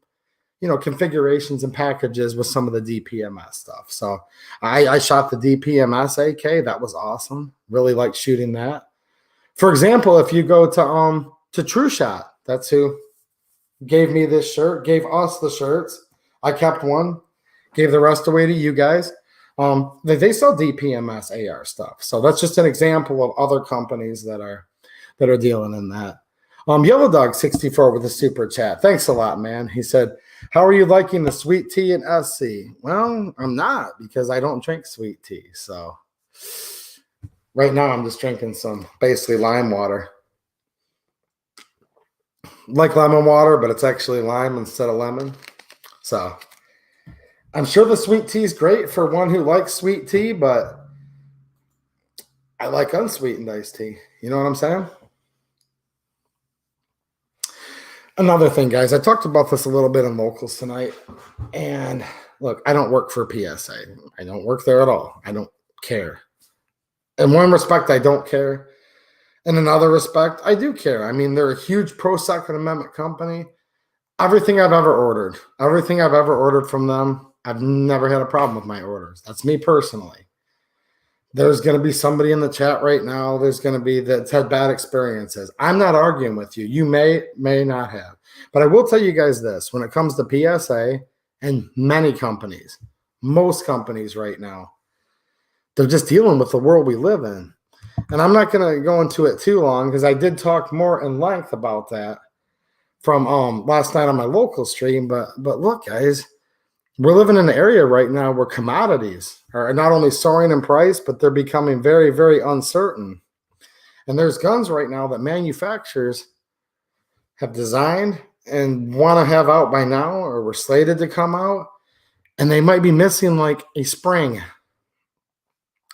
you know, configurations and packages with some of the DPMS stuff. So I shot the DPMS AK. That was awesome. Really liked shooting that. For example, if you go to True Shot, that's who gave me this shirt, gave us the shirts. I kept one, gave the rest away to you guys. They sell DPMS AR stuff. So that's just an example of other companies that are dealing in that. Yellow Dog 64 with a super chat. Thanks a lot, man. He said, how are you liking the sweet tea and SC? Well, I'm not, because I don't drink sweet tea. So right now I'm just drinking some basically lime water. Like lemon water, but it's actually lime instead of lemon. So I'm sure the sweet tea is great for one who likes sweet tea, but I like unsweetened iced tea. You know what I'm saying? Another thing, guys, I talked about this a little bit in locals tonight. And look, I don't work for PSA. I don't work there at all. I don't care. In one respect, I don't care. In another respect, I do care. I mean, they're a huge pro-Second Amendment company. Everything I've ever ordered from them, I've never had a problem with my orders. That's me personally. There's going to be somebody in the chat right now. There's going to be that's had bad experiences. I'm not arguing with you. You may not have. But I will tell you guys this. When it comes to PSA and many companies, most companies right now, they're just dealing with the world we live in. And I'm not going to go into it too long because I did talk more in length about that from last night on my local stream. But look, guys, we're living in an area right now where commodities are not only soaring in price, but they're becoming very, very uncertain. And there's guns right now that manufacturers have designed and want to have out by now or were slated to come out, and they might be missing like a spring.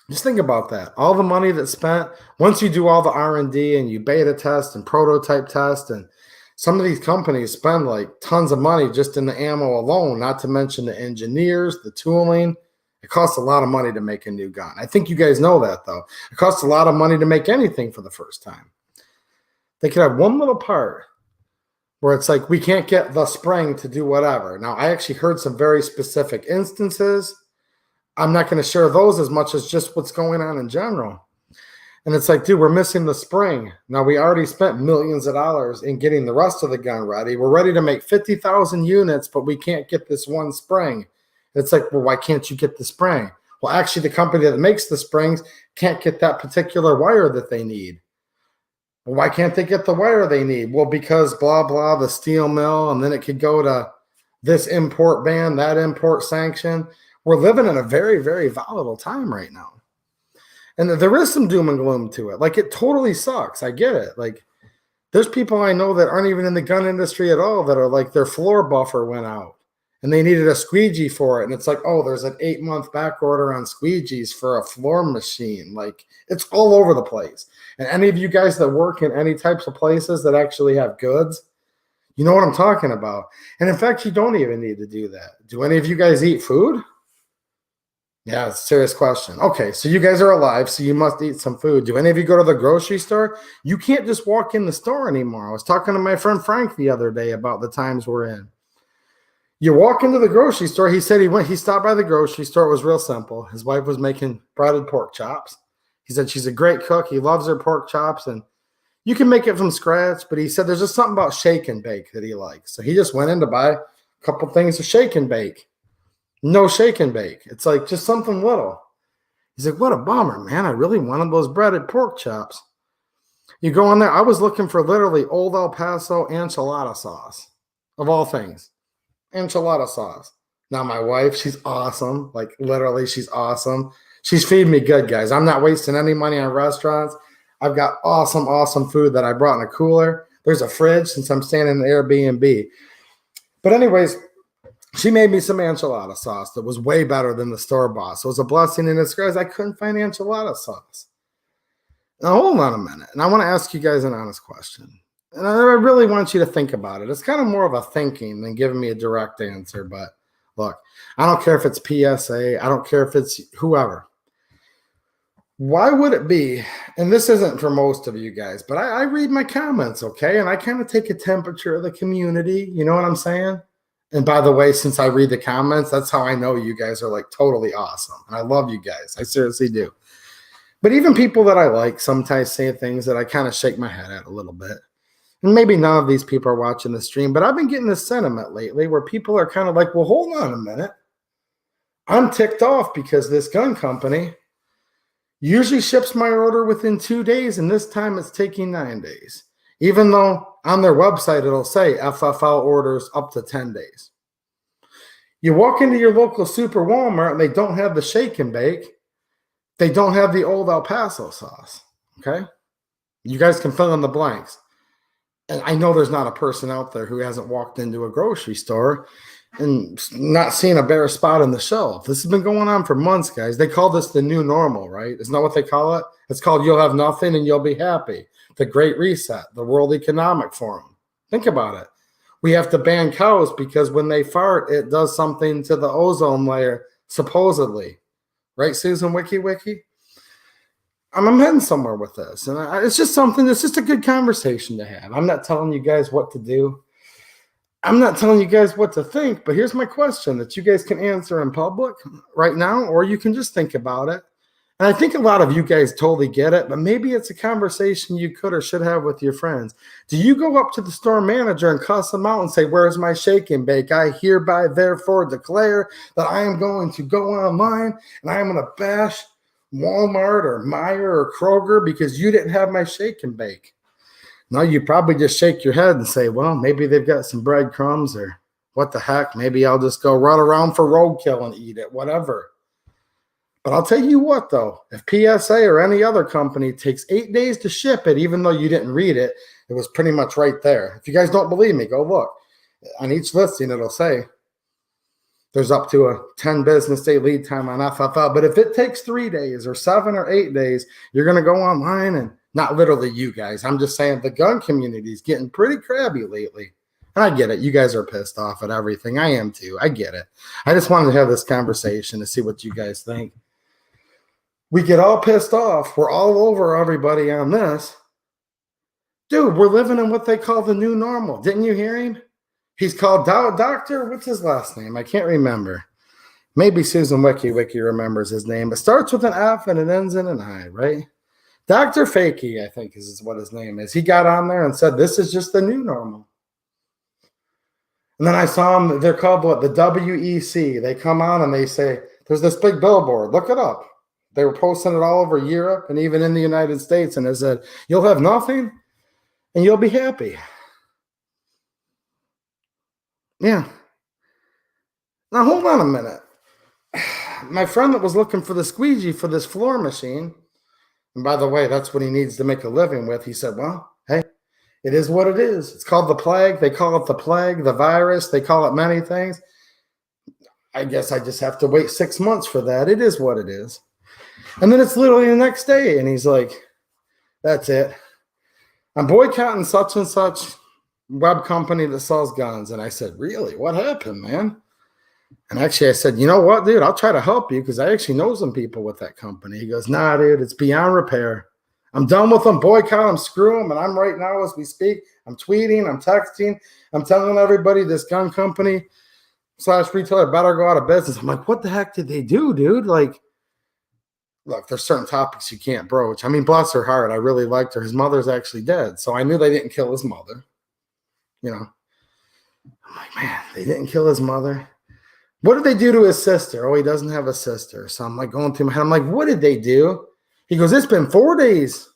Just think about that. All the money that's spent, once you do all the R&D and you beta test and prototype test, and some of these companies spend like tons of money just in the ammo alone, not to mention the engineers, the tooling. It costs a lot of money to make a new gun. I think you guys know that, though. It costs a lot of money to make anything for the first time. They could have one little part where it's like, we can't get the spring to do whatever. Now, I actually heard some very specific instances. I'm not going to share those as much as just what's going on in general. And it's like, dude, we're missing the spring. Now, we already spent millions of dollars in getting the rest of the gun ready. We're ready to make 50,000 units, but we can't get this one spring. It's like, well, why can't you get the spring? Well, actually, the company that makes the springs can't get that particular wire that they need. Well, why can't they get the wire they need? Well, because blah, blah, the steel mill, and then it could go to this import ban, that import sanction. we're living in a very, very volatile time right now. And there is some doom and gloom to it. Like, it totally sucks. I get it. Like, there's people I know that aren't even in the gun industry at all that are like, their floor buffer went out and they needed a squeegee for it. And it's like, oh, there's an 8-month back order on squeegees for a floor machine. Like, it's all over the place. And any of you guys that work in any types of places that actually have goods, you know what I'm talking about. And in fact, you don't even need to do that. Do any of you guys eat food? Yeah, it's a serious question. Okay, so you guys are alive, so you must eat some food. Do any of you go to the grocery store? You can't just walk in the store anymore. I was talking to my friend Frank the other day about the times we're in. You walk into the grocery store. He said he stopped by the grocery store. It was real simple. His wife was making breaded pork chops. He said she's a great cook. He loves her pork chops, and you can make it from scratch, but he said there's just something about shake and bake that he likes. So he just went in to buy a couple things of shake and bake. No shake and bake. It's like just something little. He's like, what a bummer, man. I really wanted those breaded pork chops. You go in there. I was looking for literally Old El Paso enchilada sauce, of all things. Enchilada sauce. Now, my wife, she's awesome. Like, literally, she's awesome. She's feeding me good, guys. I'm not wasting any money on restaurants. I've got awesome, awesome food that I brought in a cooler. There's a fridge since I'm staying in an Airbnb. But anyways, she made me some enchilada sauce that was way better than the store-bought. So it was a blessing in disguise. I couldn't find enchilada sauce. Now, hold on a minute. And I want to ask you guys an honest question. And I really want you to think about it. It's kind of more of a thinking than giving me a direct answer. But look, I don't care if it's PSA. I don't care if it's whoever. Why would it be, and this isn't for most of you guys, but I read my comments, okay? And I kind of take a temperature of the community. You know what I'm saying? And by the way, since I read the comments, that's how I know you guys are like totally awesome. And I love you guys. I seriously do. But even people that I like sometimes say things that I kind of shake my head at a little bit. And maybe none of these people are watching the stream, but I've been getting this sentiment lately where people are kind of like, well, hold on a minute. I'm ticked off because this gun company usually ships my order within 2 days, and this time it's taking 9 days. Even though on their website it'll say FFL orders up to 10 days. You walk into your local super Walmart and they don't have the shake and bake. They don't have the Old El Paso sauce, okay? You guys can fill in the blanks. And I know there's not a person out there who hasn't walked into a grocery store and not seen a bare spot on the shelf. This has been going on for months, guys. They call this the new normal, right? Isn't that what they call it? It's called you'll have nothing and you'll be happy. The Great Reset, the World Economic Forum. Think about it. We have to ban cows because when they fart, it does something to the ozone layer, supposedly. Right, Susan Wiki? I'm heading somewhere with this. And it's just something, it's just a good conversation to have. I'm not telling you guys what to do. I'm not telling you guys what to think, but here's my question that you guys can answer in public right now, or you can just think about it. And I think a lot of you guys totally get it, but maybe it's a conversation you could or should have with your friends. Do you go up to the store manager and cuss them out and say, where's my shake and bake? I hereby therefore declare that I am going to go online and I am going to bash Walmart or Meijer or Kroger because you didn't have my shake and bake. No, you probably just shake your head and say, well, maybe they've got some breadcrumbs or what the heck. Maybe I'll just go run around for roadkill and eat it, whatever. But I'll tell you what, though, if PSA or any other company takes 8 days to ship it, even though you didn't read it, it was pretty much right there. If you guys don't believe me, go look. On each listing, it'll say there's up to a 10 business day lead time on FFL. But if it takes 3 days or 7 or 8 days, you're going to go online and not literally you guys. I'm just saying the gun community is getting pretty crabby lately. And I get it. You guys are pissed off at everything. I am too. I get it. I just wanted to have this conversation to see what you guys think. We get all pissed off. We're all over everybody on this. Dude, we're living in what they call the new normal. Didn't you hear him? He's called Dr. What's his last name? I can't remember. Maybe Susan Wiki remembers his name. It starts with an F and it ends in an I, right? Dr. Fakey, I think is what his name is. He got on there and said, this is just the new normal. And then I saw them. They're called what? The WEC. They come on and they say, there's this big billboard. Look it up. They were posting it all over Europe and even in the United States. And it said, you'll have nothing and you'll be happy. Yeah. Now, hold on a minute. my friend that was looking for the squeegee for this floor machine, and by the way, that's what he needs to make a living with. He said, well, hey, it is what it is. It's called the plague. They call it the plague, the virus. They call it many things. I guess I just have to wait 6 months for that. It is what it is. And then it's literally the next day, and he's like, that's it. I'm boycotting such and such web company that sells guns. And I said, really? What happened, man? And actually I said, you know what, dude, I'll try to help you because I actually know some people with that company. He goes, nah, dude, it's beyond repair. I'm done with them, boycott them, screw them. And I'm right now as we speak, I'm tweeting, I'm texting, I'm telling everybody this gun company / retailer better go out of business. I'm like, what the heck did they do, dude? Like, look, there's certain topics you can't broach. I mean, bless her heart. I really liked her. His mother's actually dead. So I knew they didn't kill his mother. You know, I'm like, man, they didn't kill his mother. What did they do to his sister? Oh, he doesn't have a sister. So I'm like going through my head. I'm like, what did they do? He goes, it's been 4 days.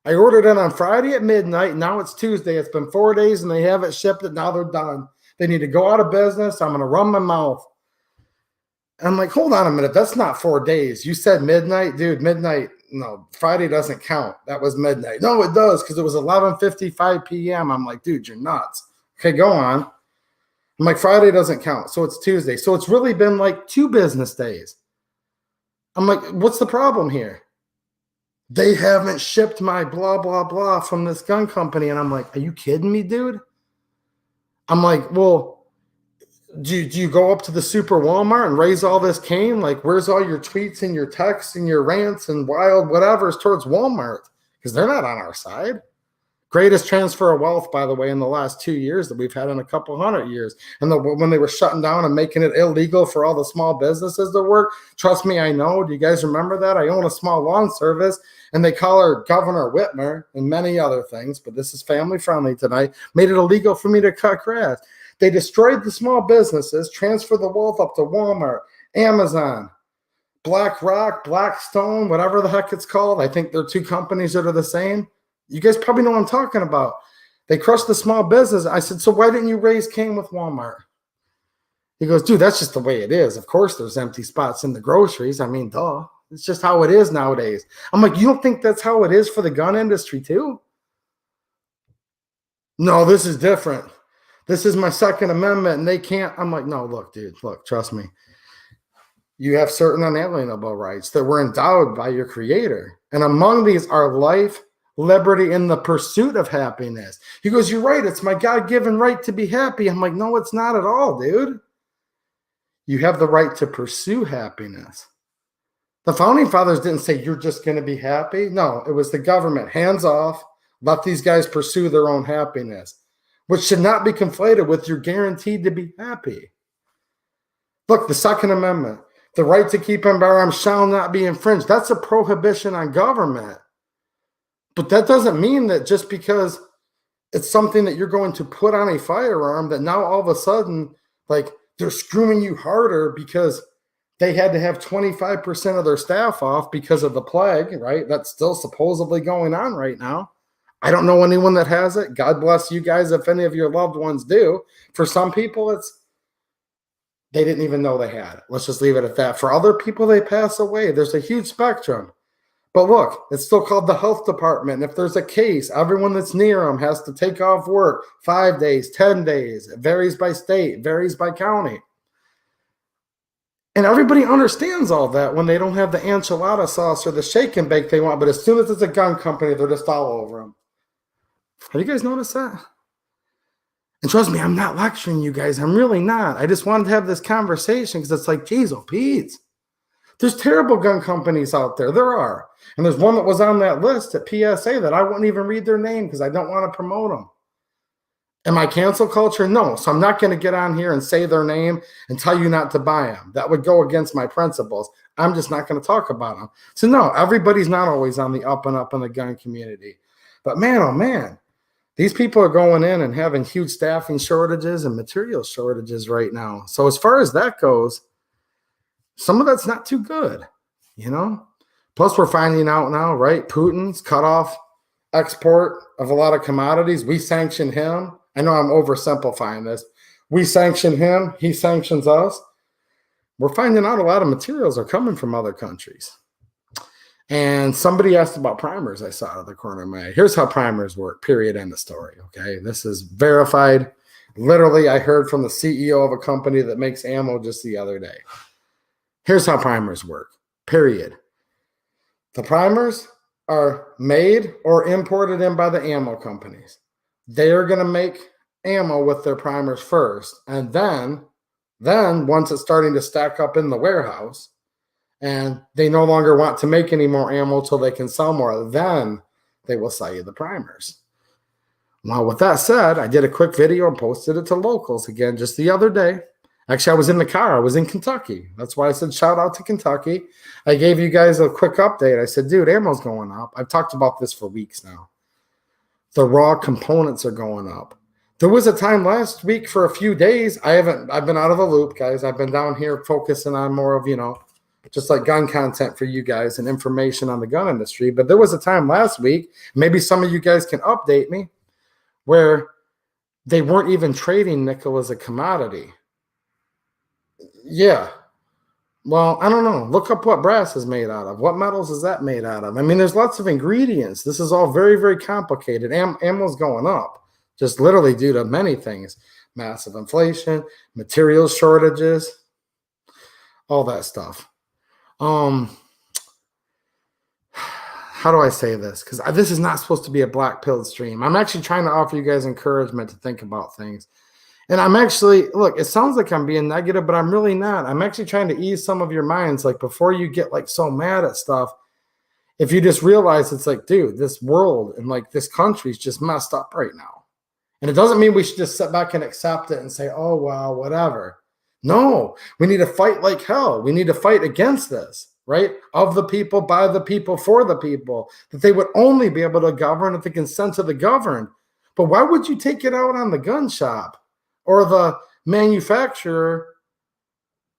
I ordered it on Friday at midnight. Now it's Tuesday. It's been 4 days and they haven't shipped it. Now they're done. They need to go out of business. I'm going to run my mouth. And I'm like, hold on a minute. That's not 4 days. You said midnight? Dude, midnight. No, Friday doesn't count. That was midnight. No, it does because it was 11:55 p.m. I'm like, dude, you're nuts. Okay, go on. I'm like, Friday doesn't count. So it's Tuesday. So it's really been like 2 business days. I'm like, what's the problem here? They haven't shipped my blah, blah, blah from this gun company. And I'm like, are you kidding me, dude? I'm like, well, do you go up to the super Walmart and raise all this cane? Like, where's all your tweets and your texts and your rants and wild whatever's towards Walmart? Because they're not on our side. Greatest transfer of wealth, by the way, in the last 2 years that we've had in a couple 100 years. And when they were shutting down and making it illegal for all the small businesses to work, trust me, I know. Do you guys remember that? I own a small lawn service, and they call her Governor Whitmer and many other things, but this is family friendly tonight, made it illegal for me to cut grass. They destroyed the small businesses, transferred the wealth up to Walmart, Amazon, BlackRock, Blackstone, whatever the heck it's called. I think they're 2 companies that are the same. You guys probably know what I'm talking about. They crushed the small business. I said, so why didn't you raise cane with Walmart? He goes, dude, that's just the way it is. Of course there's empty spots in the groceries. I mean, duh. It's just how it is nowadays. I'm like, you don't think that's how it is for the gun industry too? No, this is different. This is my Second Amendment, and they can't. I'm like, no, look, dude, look, trust me. You have certain unalienable rights that were endowed by your creator. And among these are life, liberty, and the pursuit of happiness. He goes, you're right. It's my God-given right to be happy. I'm like, no, it's not at all, dude. You have the right to pursue happiness. The founding fathers didn't say you're just going to be happy. No, it was the government. Hands off. Let these guys pursue their own happiness, which should not be conflated with you're guaranteed to be happy. Look, the Second Amendment, the right to keep and bear arms shall not be infringed. That's a prohibition on government. But that doesn't mean that just because it's something that you're going to put on a firearm that now all of a sudden, like, they're screwing you harder because they had to have 25% of their staff off because of the plague, right? That's still supposedly going on right now. I don't know anyone that has it. God bless you guys if any of your loved ones do. For some people, they didn't even know they had it. Let's just leave it at that. For other people, they pass away. There's a huge spectrum. But look, it's still called the health department. If there's a case, everyone that's near them has to take off work 5 days, 10 days. It varies by state, varies by county. And everybody understands all that when they don't have the enchilada sauce or the shake and bake they want. But as soon as it's a gun company, they're just all over them. Have you guys noticed that? And trust me, I'm not lecturing you guys. I'm really not. I just wanted to have this conversation because it's like, geez, oh, Pete. There's terrible gun companies out there. There are. And there's one that was on that list at PSA that I wouldn't even read their name because I don't want to promote them. Am I cancel culture? No. So I'm not going to get on here and say their name and tell you not to buy them. That would go against my principles. I'm just not going to talk about them. So no, everybody's not always on the up and up in the gun community. But man, oh man, these people are going in and having huge staffing shortages and material shortages right now. So as far as that goes, some of that's not too good, you know? Plus, we're finding out now, right? Putin's cut off export of a lot of commodities. We sanction him. I know I'm oversimplifying this. We sanction him. He sanctions us. we're finding out a lot of materials are coming from other countries. And somebody asked about primers. I saw out of the corner of my eye. Here's how primers work, period, end of story. Okay, this is verified. Literally, I heard from the CEO of a company that makes ammo just the other day. Here's how primers work, period. The primers are made or imported in by the ammo companies. They are going to make ammo with their primers first. And then once it's starting to stack up in the warehouse and they no longer want to make any more ammo till they can sell more, then they will sell you the primers. Now, with that said, I did a quick video and posted it to locals again just the other day. Actually, I was in the car. I was in Kentucky. That's why I said shout out to Kentucky. I gave you guys a quick update. I said, dude, ammo's going up. I've talked about this for weeks now. The raw components are going up. There was a time last week for a few days. I've been out of the loop, guys. I've been down here focusing on more of, just like gun content for you guys and information on the gun industry. But there was a time last week, maybe some of you guys can update me, where they weren't even trading nickel as a commodity. Yeah. Well, I don't know. Look up what brass is made out of. What metals is that made out of? I mean, there's lots of ingredients. This is all very, very complicated. Ammo's going up, just literally due to many things. Massive inflation, material shortages, all that stuff. How do I say this? Because this is not supposed to be a black-pilled stream. I'm actually trying to offer you guys encouragement to think about things. And I'm actually, look, it sounds like I'm being negative, but I'm really not. I'm actually trying to ease some of your minds. Like, before you get like so mad at stuff, if you just realize it's like, dude, this world and like this country's just messed up right now. And it doesn't mean we should just sit back and accept it and say, oh, well, whatever. No, we need to fight like hell. We need to fight against this, right? Of the people, by the people, for the people, that they would only be able to govern at the consent of the governed. But why would you take it out on the gun shop or the manufacturer?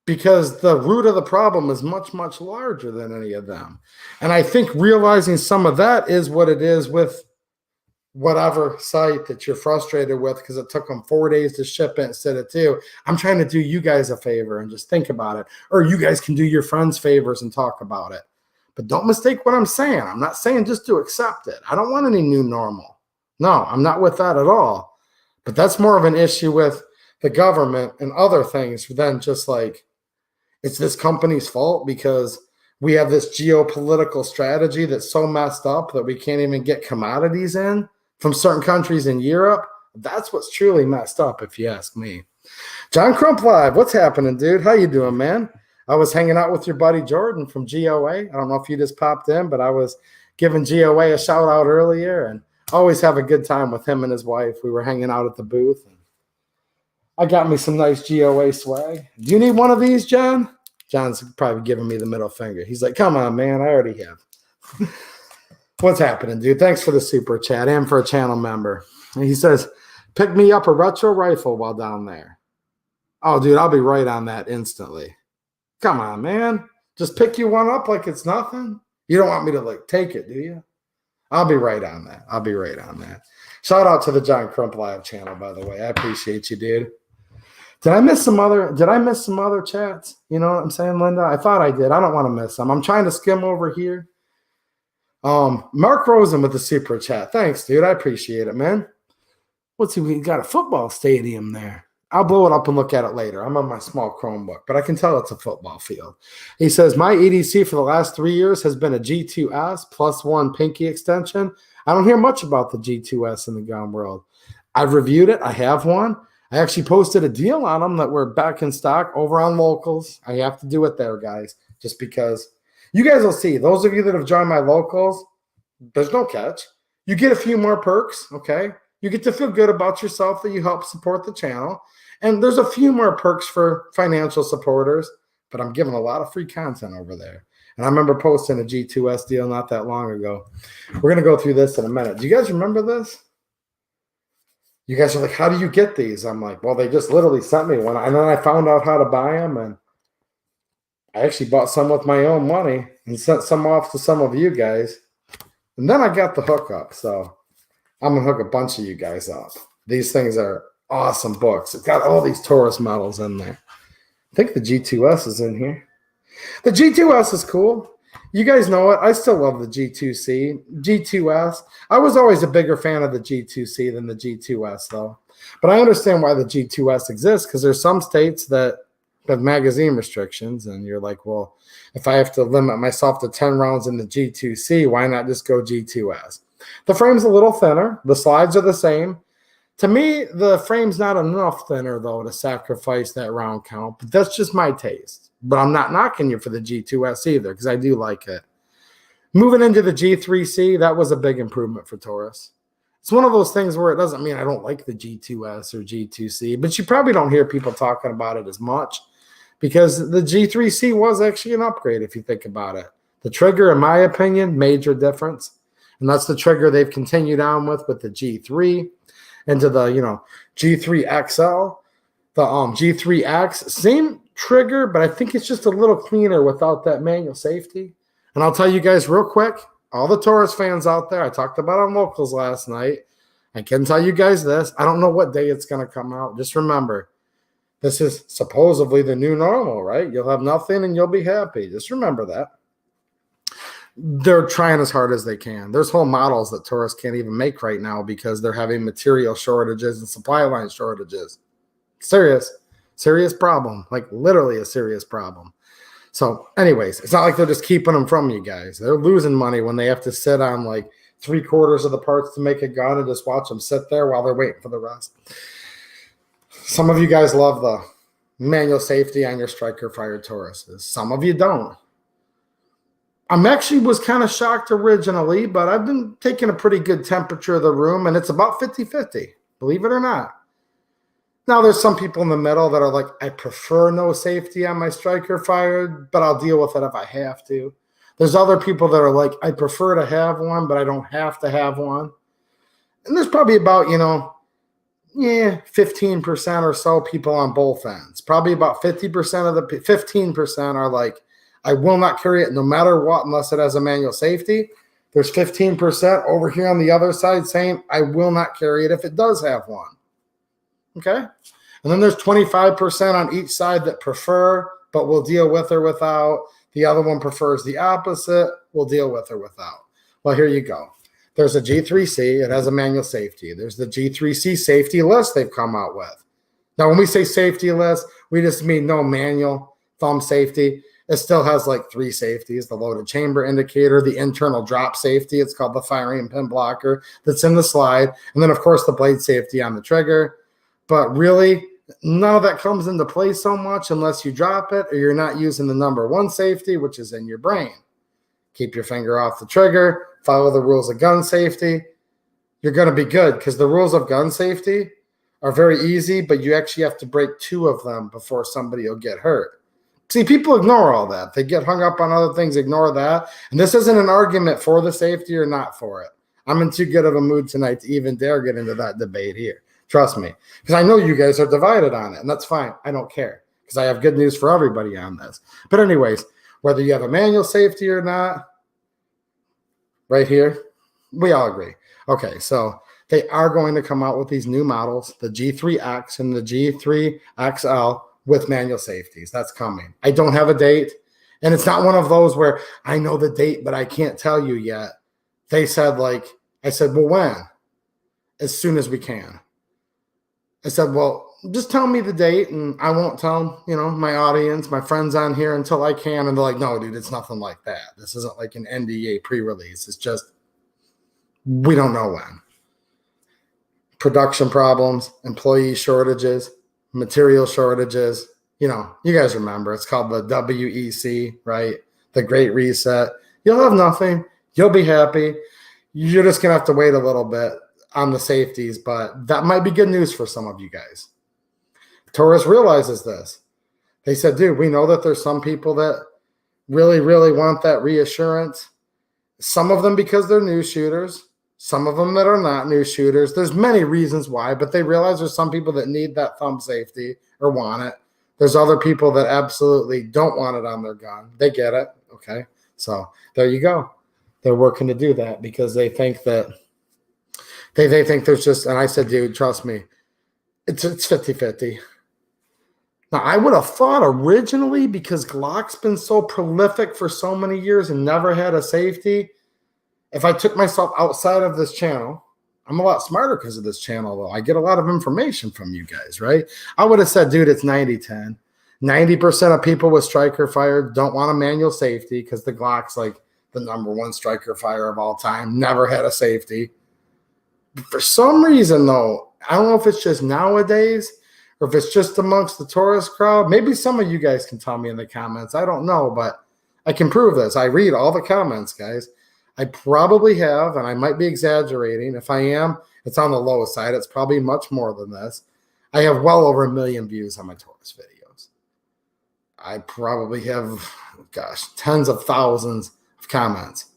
Because the root of the problem is much, much larger than any of them. And I think realizing some of that is what it is with whatever site that you're frustrated with because it took them 4 days to ship it instead of 2. I'm trying to do you guys a favor and just think about it. Or you guys can do your friends favors and talk about it. But don't mistake what I'm saying. I'm not saying just to accept it. I don't want any new normal. No, I'm not with that at all. But that's more of an issue with the government and other things than just like it's this company's fault because we have this geopolitical strategy that's so messed up that we can't even get commodities in from certain countries in Europe. That's what's truly messed up, if you ask me. John Crump Live, what's happening, dude? How you doing, man? I was hanging out with your buddy Jordan from GOA. I don't know if you just popped in, but I was giving GOA a shout out earlier, and always have a good time with him and his wife. We were hanging out at the booth, and I got me some nice GOA swag. Do you need one of these, John? John's probably giving me the middle finger. He's like, come on, man. I already have. What's happening, dude? Thanks for the super chat and for a channel member. And he says, pick me up a retro rifle while down there. Oh, dude, I'll be right on that instantly. Come on, man. Just pick you one up like it's nothing. You don't want me to like take it, do you? I'll be right on that. I'll be right on that. Shout out to the John Crump Live channel, by the way. I appreciate you, dude. Did I miss some other chats? You know what I'm saying, Linda? I thought I did. I don't want to miss them. I'm trying to skim over here. Mark Rosen with the super chat. Thanks, dude. I appreciate it, man. Let's see. We got a football stadium there. I'll blow it up and look at it later. I'm on my small Chromebook, but I can tell it's a football field. He says, my EDC for the last 3 years has been a G2S +1 pinky extension. I don't hear much about the G2S in the gun world. I've reviewed it. I have one. I actually posted a deal on them that were back in stock over on Locals. I have to do it there, guys, just because you guys will see. Those of you that have joined my Locals, there's no catch. You get a few more perks, okay? You get to feel good about yourself that you help support the channel. And there's a few more perks for financial supporters, but I'm giving a lot of free content over there. And I remember posting a G2S deal not that long ago. We're going to go through this in a minute. Do you guys remember this? You guys are like, how do you get these? I'm like, well, they just literally sent me one. And then I found out how to buy them. And I actually bought some with my own money and sent some off to some of you guys. And then I got the hookup. So I'm going to hook a bunch of you guys up. These things are awesome books. It's got all these Taurus models in there. I think the G2S is in here. The G2S is cool. You guys know it. I still love the G2C. G2S. I was always a bigger fan of the G2C than the G2S, though. But I understand why the G2S exists, because there's some states that have magazine restrictions, and you're like, well, if I have to limit myself to 10 rounds in the G2C, why not just go G2S? The frame's a little thinner. The slides are the same. To me, the frame's not enough thinner, though, to sacrifice that round count. But that's just my taste. But I'm not knocking you for the G2S either, because I do like it. Moving into the G3C, that was a big improvement for Taurus. It's one of those things where it doesn't mean I don't like the G2S or G2C, but you probably don't hear people talking about it as much, because the G3C was actually an upgrade if you think about it. The trigger, in my opinion, major difference. And that's the trigger they've continued on with the G3 into the, G3XL. The G3X, same trigger, but I think it's just a little cleaner without that manual safety. And I'll tell you guys real quick, all the Taurus fans out there, I talked about on locals last night. I can tell you guys this. I don't know what day it's going to come out. Just remember, this is supposedly the new normal, right? You'll have nothing and you'll be happy. Just remember that. They're trying as hard as they can. There's whole models that Taurus can't even make right now because they're having material shortages and supply line shortages. Serious problem, like literally a serious problem. So anyways, it's not like they're just keeping them from you guys. They're losing money when they have to sit on like 3/4 of the parts to make a gun and just watch them sit there while they're waiting for the rest. Some of you guys love the manual safety on your striker fire Tauruses. Some of you don't. I'm actually was kind of shocked originally, but I've been taking a pretty good temperature of the room, and it's about 50-50, believe it or not. Now, there's some people in the middle that are like, I prefer no safety on my striker fire, but I'll deal with it if I have to. There's other people that are like, I prefer to have one, but I don't have to have one. And there's probably about, 15% or so people on both ends. Probably about 15% are like, I will not carry it no matter what unless it has a manual safety. There's 15% over here on the other side saying, I will not carry it if it does have one. Okay? And then there's 25% on each side that prefer, but will deal with or without. The other one prefers the opposite, will deal with or without. Well, here you go. There's a G3C. It has a manual safety. There's the G3C safety list they've come out with. Now, when we say safety list, we just mean no manual thumb safety. It still has like 3 safeties, the loaded chamber indicator, the internal drop safety. It's called the firing pin blocker that's in the slide. And then, of course, the blade safety on the trigger. But really, none of that comes into play so much unless you drop it or you're not using the number 1 safety, which is in your brain. Keep your finger off the trigger. Follow the rules of gun safety. You're going to be good because the rules of gun safety are very easy, but you actually have to break 2 of them before somebody will get hurt. See, people ignore all that. They get hung up on other things, ignore that. And this isn't an argument for the safety or not for it. I'm in too good of a mood tonight to even dare get into that debate here. Trust me. Because I know you guys are divided on it, and that's fine. I don't care because I have good news for everybody on this. But anyways, whether you have a manual safety or not, right here, we all agree. Okay, so they are going to come out with these new models, the G3X and the G3XL, with manual safeties. That's coming. I don't have a date, and it's not one of those where I know the date, but I can't tell you yet. They said, I said, well, when? As soon as we can. I said, well, just tell me the date, and I won't tell, my audience, my friends on here until I can. And they're like, no, dude, it's nothing like that. This isn't like an NDA pre-release. It's just, we don't know when. Production problems, employee shortages, material shortages, you guys remember, it's called the WEC, right? The Great Reset. You'll have nothing. You'll be happy. You're just going to have to wait a little bit on the safeties, but that might be good news for some of you guys. Taurus realizes this. They said, dude, we know that there's some people that really, really want that reassurance. Some of them because they're new shooters. Some of them that are not new shooters. There's many reasons why, but they realize there's some people that need that thumb safety or want it. There's other people that absolutely don't want it on their gun. They get it, okay? So there you go. They're working to do that because they think that they think there's just, and I said, dude, trust me, it's 50-50. Now, I would have thought originally, because Glock's been so prolific for so many years and never had a safety, if I took myself outside of this channel, I'm a lot smarter because of this channel, though. I get a lot of information from you guys, right? I would have said, dude, it's 90-10. 90% of people with striker fire don't want a manual safety because the Glock's like the #1 striker fire of all time. Never had a safety. For some reason, though, I don't know if it's just nowadays or if it's just amongst the Taurus crowd. Maybe some of you guys can tell me in the comments. I don't know, but I can prove this. I read all the comments, guys. I probably have, and I might be exaggerating. If I am, it's on the low side. It's probably much more than this. I have well over 1 million views on my Taurus videos. I probably have, gosh, tens of thousands of comments.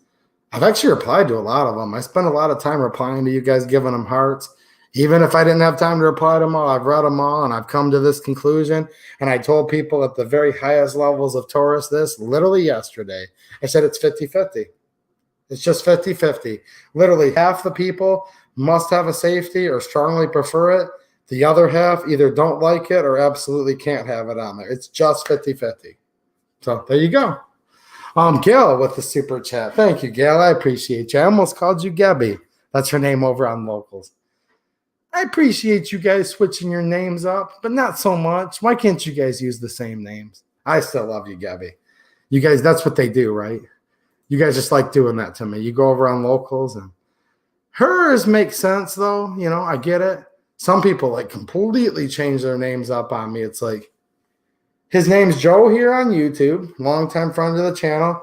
I've actually replied to a lot of them. I spend a lot of time replying to you guys, giving them hearts. Even if I didn't have time to reply to them all, I've read them all, and I've come to this conclusion. And I told people at the very highest levels of Taurus this literally yesterday. I said it's 50-50. It's just 50-50. Literally half the people must have a safety or strongly prefer it. The other half either don't like it or absolutely can't have it on there. It's just 50-50. So there you go. Gail with the super chat. Thank you, Gail. I appreciate you. I almost called you Gabby. That's her name over on Locals. I appreciate you guys switching your names up, but not so much. Why can't you guys use the same names? I still love you, Gabby. You guys, that's what they do, right? You guys just like doing that to me. You go over on Locals, and hers makes sense, though. You know, I get it. Some people like completely change their names up on me. It's like, his name's Joe here on YouTube, longtime friend of the channel.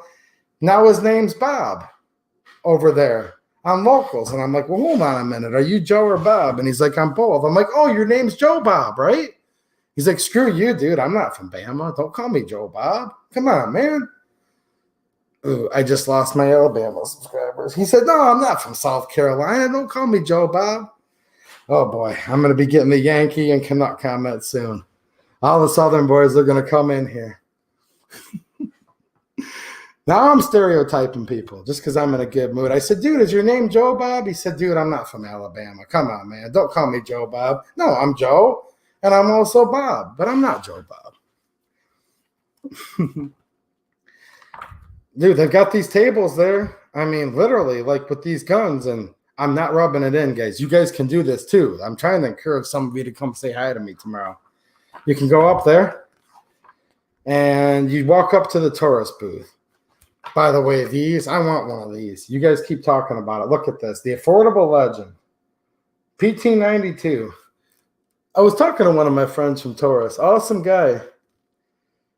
Now his name's Bob over there on Locals. And I'm like, well, hold on a minute. Are you Joe or Bob? And he's like, I'm both. I'm like, oh, your name's Joe Bob, right? He's like, screw you, dude. I'm not from Bama. Don't call me Joe Bob. Come on, man. Ooh, I just lost my Alabama subscribers. He said, no, I'm not from South Carolina. Don't call me Joe Bob. Oh, boy. I'm going to be getting the Yankee and Canuck comments soon. All the Southern boys are going to come in here. Now I'm stereotyping people just because I'm in a good mood. I said, dude, is your name Joe Bob? He said, dude, I'm not from Alabama. Come on, man. Don't call me Joe Bob. No, I'm Joe, and I'm also Bob, but I'm not Joe Bob. Dude, they've got these tables there. I mean, literally, like with these guns, and I'm not rubbing it in, guys. You guys can do this too. I'm trying to encourage some of you to come say hi to me tomorrow. You can go up there, and you walk up to the Taurus booth. By the way, these, I want one of these. You guys keep talking about it. Look at this. The Affordable Legend. PT92. I was talking to one of my friends from Taurus. Awesome guy.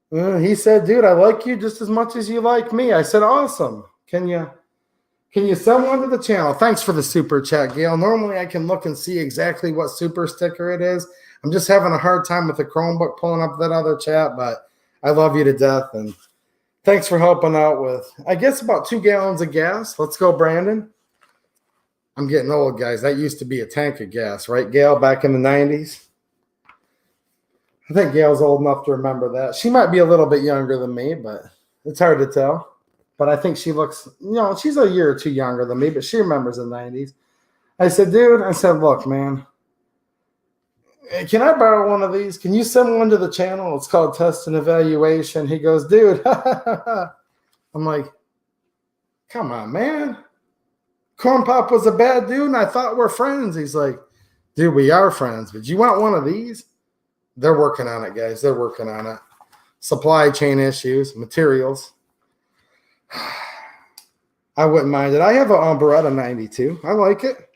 He said, dude, I like you just as much as you like me. I said, awesome. Can you send one to the channel? Thanks for the super chat, Gail. Normally I can look and see exactly what super sticker it is. I'm just having a hard time with the Chromebook pulling up that other chat, but I love you to death, and thanks for helping out with, I guess, about 2 gallons of gas. Let's go, Brandon. I'm getting old, guys. That used to be a tank of gas, right, Gail, back in the 90s? I think Gail's old enough to remember that. She might be a little bit younger than me, but it's hard to tell. But I think she looks, she's a year or two younger than me, but she remembers the 90s. I said, dude, look, man, can I borrow one of these? Can you send one to the channel? It's called Test and Evaluation. He goes, dude. I'm like, come on, man. Corn Pop was a bad dude, and I thought we're friends. He's like, dude, we are friends, but you want one of these? They're working on it, guys. They're working on it. Supply chain issues, materials. I wouldn't mind it. I have a Beretta 92. I like it.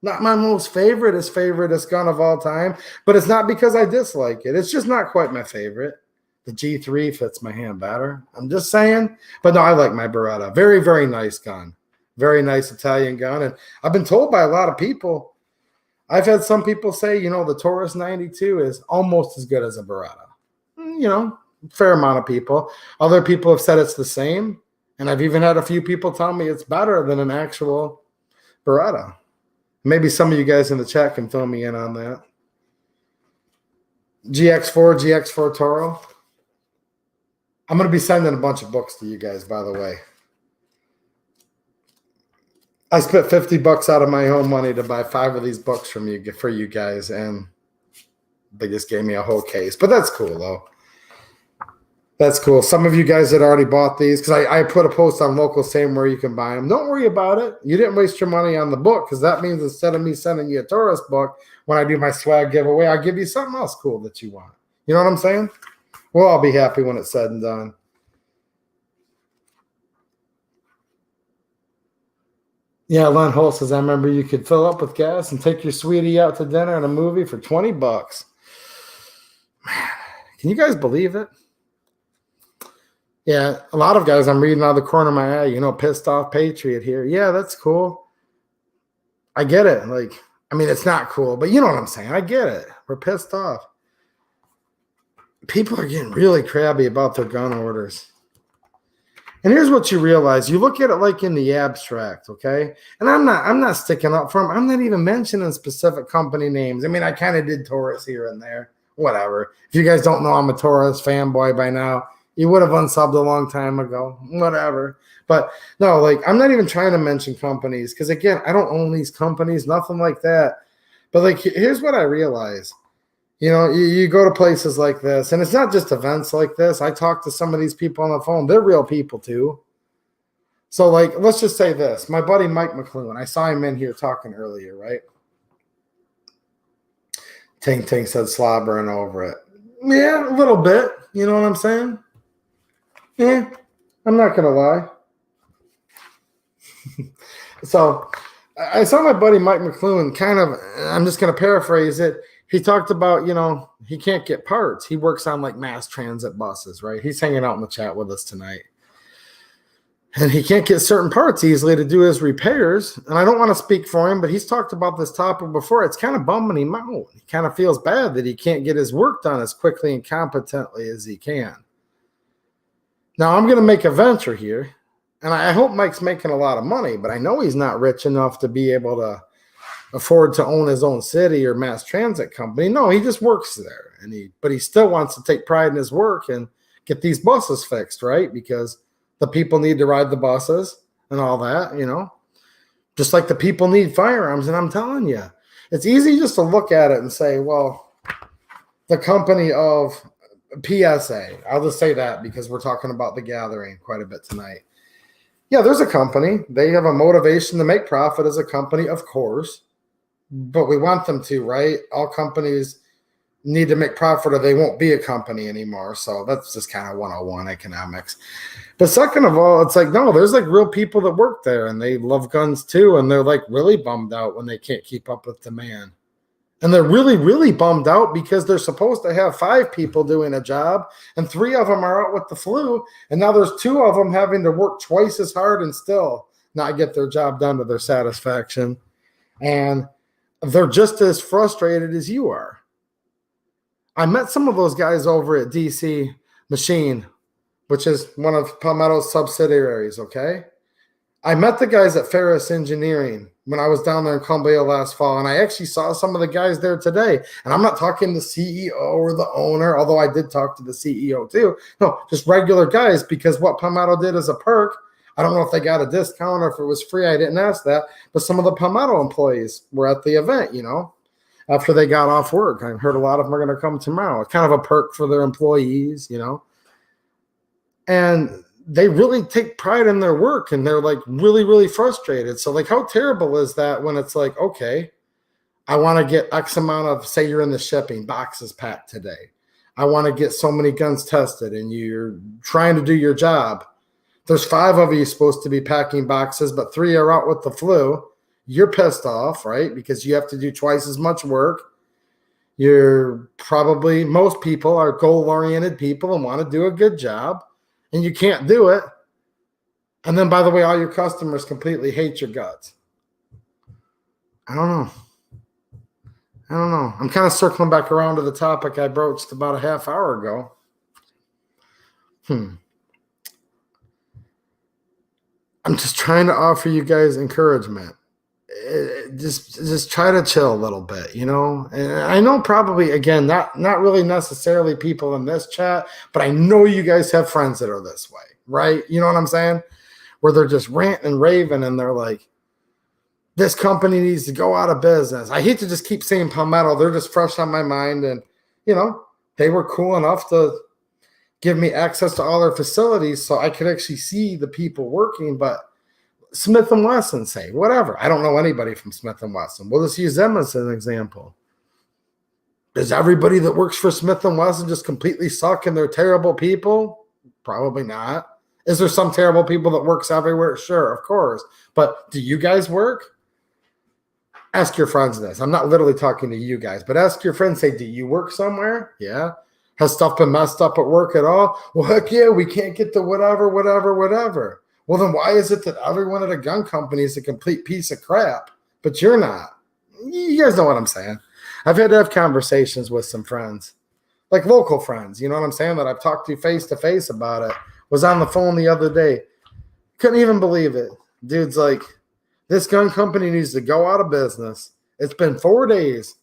Not my most favoriteest gun of all time, but it's not because I dislike it. It's just not quite my favorite. The G3 fits my hand better. I'm just saying. But no, I like my Beretta. Very, very nice gun. Very nice Italian gun. And I've been told by a lot of people, I've had some people say, the Taurus 92 is almost as good as a Beretta. Fair amount of people. Other people have said it's the same. And I've even had a few people tell me it's better than an actual Beretta. Maybe some of you guys in the chat can fill me in on that. GX4 Toro. I'm going to be sending a bunch of books to you guys, by the way. I spent $50 out of my own money to buy 5 of these books for you guys, and they just gave me a whole case. But that's cool, though. That's cool. Some of you guys had already bought these because I put a post on local saying where you can buy them. Don't worry about it. You didn't waste your money on the book because that means instead of me sending you a Taurus book, when I do my swag giveaway, I'll give you something else cool that you want. You know what I'm saying? We'll all be happy when it's said and done. Yeah, Len Holt says, I remember you could fill up with gas and take your sweetie out to dinner and a movie for $20. Man, can you guys believe it? Yeah, a lot of guys I'm reading out of the corner of my eye, pissed off patriot here. Yeah, that's cool. I get it. Like, I mean, it's not cool, but you know what I'm saying. I get it. We're pissed off. People are getting really crabby about their gun orders. And here's what you realize. You look at it like in the abstract, okay? And I'm not sticking up for them. I'm not even mentioning specific company names. I mean, I kind of did Taurus here and there. Whatever. If you guys don't know I'm a Taurus fanboy by now, you would have unsubbed a long time ago. Whatever. But no, like, I'm not even trying to mention companies because, again, I don't own these companies, nothing like that. But, like, here's what I realize. You go to places like this, and it's not just events like this. I talk to some of these people on the phone. They're real people, too. So, like, let's just say this. My buddy Mike McLuhan, I saw him in here talking earlier, right? Ting Ting said slobbering over it. Yeah, a little bit. You know what I'm saying? Yeah, I'm not going to lie. So, I saw my buddy Mike McLuhan kind of, I'm just going to paraphrase it. He talked about, he can't get parts. He works on like mass transit buses, right? He's hanging out in the chat with us tonight. And he can't get certain parts easily to do his repairs. And I don't want to speak for him, but he's talked about this topic before. It's kind of bumming him out. He kind of feels bad that he can't get his work done as quickly and competently as he can. Now, I'm going to make a venture here. And I hope Mike's making a lot of money, but I know he's not rich enough to be able to afford to own his own city or mass transit company. No, he just works there, but he still wants to take pride in his work and get these buses fixed, right? Because the people need to ride the buses and all that, just like the people need firearms. And I'm telling you, it's easy just to look at it and say, well, the company of PSA, I'll just say that because we're talking about the gathering quite a bit tonight. Yeah, there's a company. They have a motivation to make profit as a company, of course. But we want them to, right? All companies need to make profit or they won't be a company anymore. So that's just kind of 101 economics. But second of all, it's like, no, there's like real people that work there and they love guns too. And they're like really bummed out when they can't keep up with demand. And they're really, really bummed out because they're supposed to have 5 people doing a job and 3 of them are out with the flu. And now there's 2 of them having to work twice as hard and still not get their job done to their satisfaction. And they're just as frustrated as you are. I met some of those guys over at DC Machine, which is one of Palmetto's subsidiaries, okay? I met the guys at Ferris Engineering when I was down there in Columbia last fall, and I actually saw some of the guys there today. And I'm not talking the CEO or the owner, although I did talk to the CEO too. No, just regular guys, because what Palmetto did as a perk, I don't know if they got a discount or if it was free. I didn't ask that. But some of the Palmetto employees were at the event, after they got off work. I heard a lot of them are going to come tomorrow. It's kind of a perk for their employees, And they really take pride in their work and they're like really, really frustrated. So like how terrible is that when it's like, okay, I want to get X amount of, say you're in the shipping, boxes packed today. I want to get so many guns tested and you're trying to do your job. There's 5 of you supposed to be packing boxes, but 3 are out with the flu. You're pissed off, right? Because you have to do twice as much work. Most people are goal-oriented people and want to do a good job, and you can't do it. And then, by the way, all your customers completely hate your guts. I don't know. I'm kind of circling back around to the topic I broached about a half hour ago. I'm just trying to offer you guys encouragement. Just try to chill a little bit, And I know probably, again, not really necessarily people in this chat, but I know you guys have friends that are this way, right? You know what I'm saying? Where they're just ranting and raving and they're like, this company needs to go out of business. I hate to just keep saying Palmetto. They're just fresh on my mind. And you know, they were cool enough to give me access to all their facilities so I could actually see the people working. But Smith & Wesson, say, whatever. I don't know anybody from Smith & Wesson. We'll just use them as an example. Does everybody that works for Smith & Wesson just completely suck and they're terrible people? Probably not. Is there some terrible people that works everywhere? Sure, of course. But do you guys work? Ask your friends this. I'm not literally talking to you guys, but ask your friends, say, do you work somewhere? Yeah. Has stuff been messed up at work at all? Well, heck yeah, we can't get the whatever. Well, then why is it that everyone at a gun company is a complete piece of crap, but you're not? You guys know what I'm saying. I've had to have conversations with some friends, like local friends, you know what I'm saying, that I've talked to face about it. Was on the phone the other day. Couldn't even believe it. Dude's like, this gun company needs to go out of business. It's been 4 days,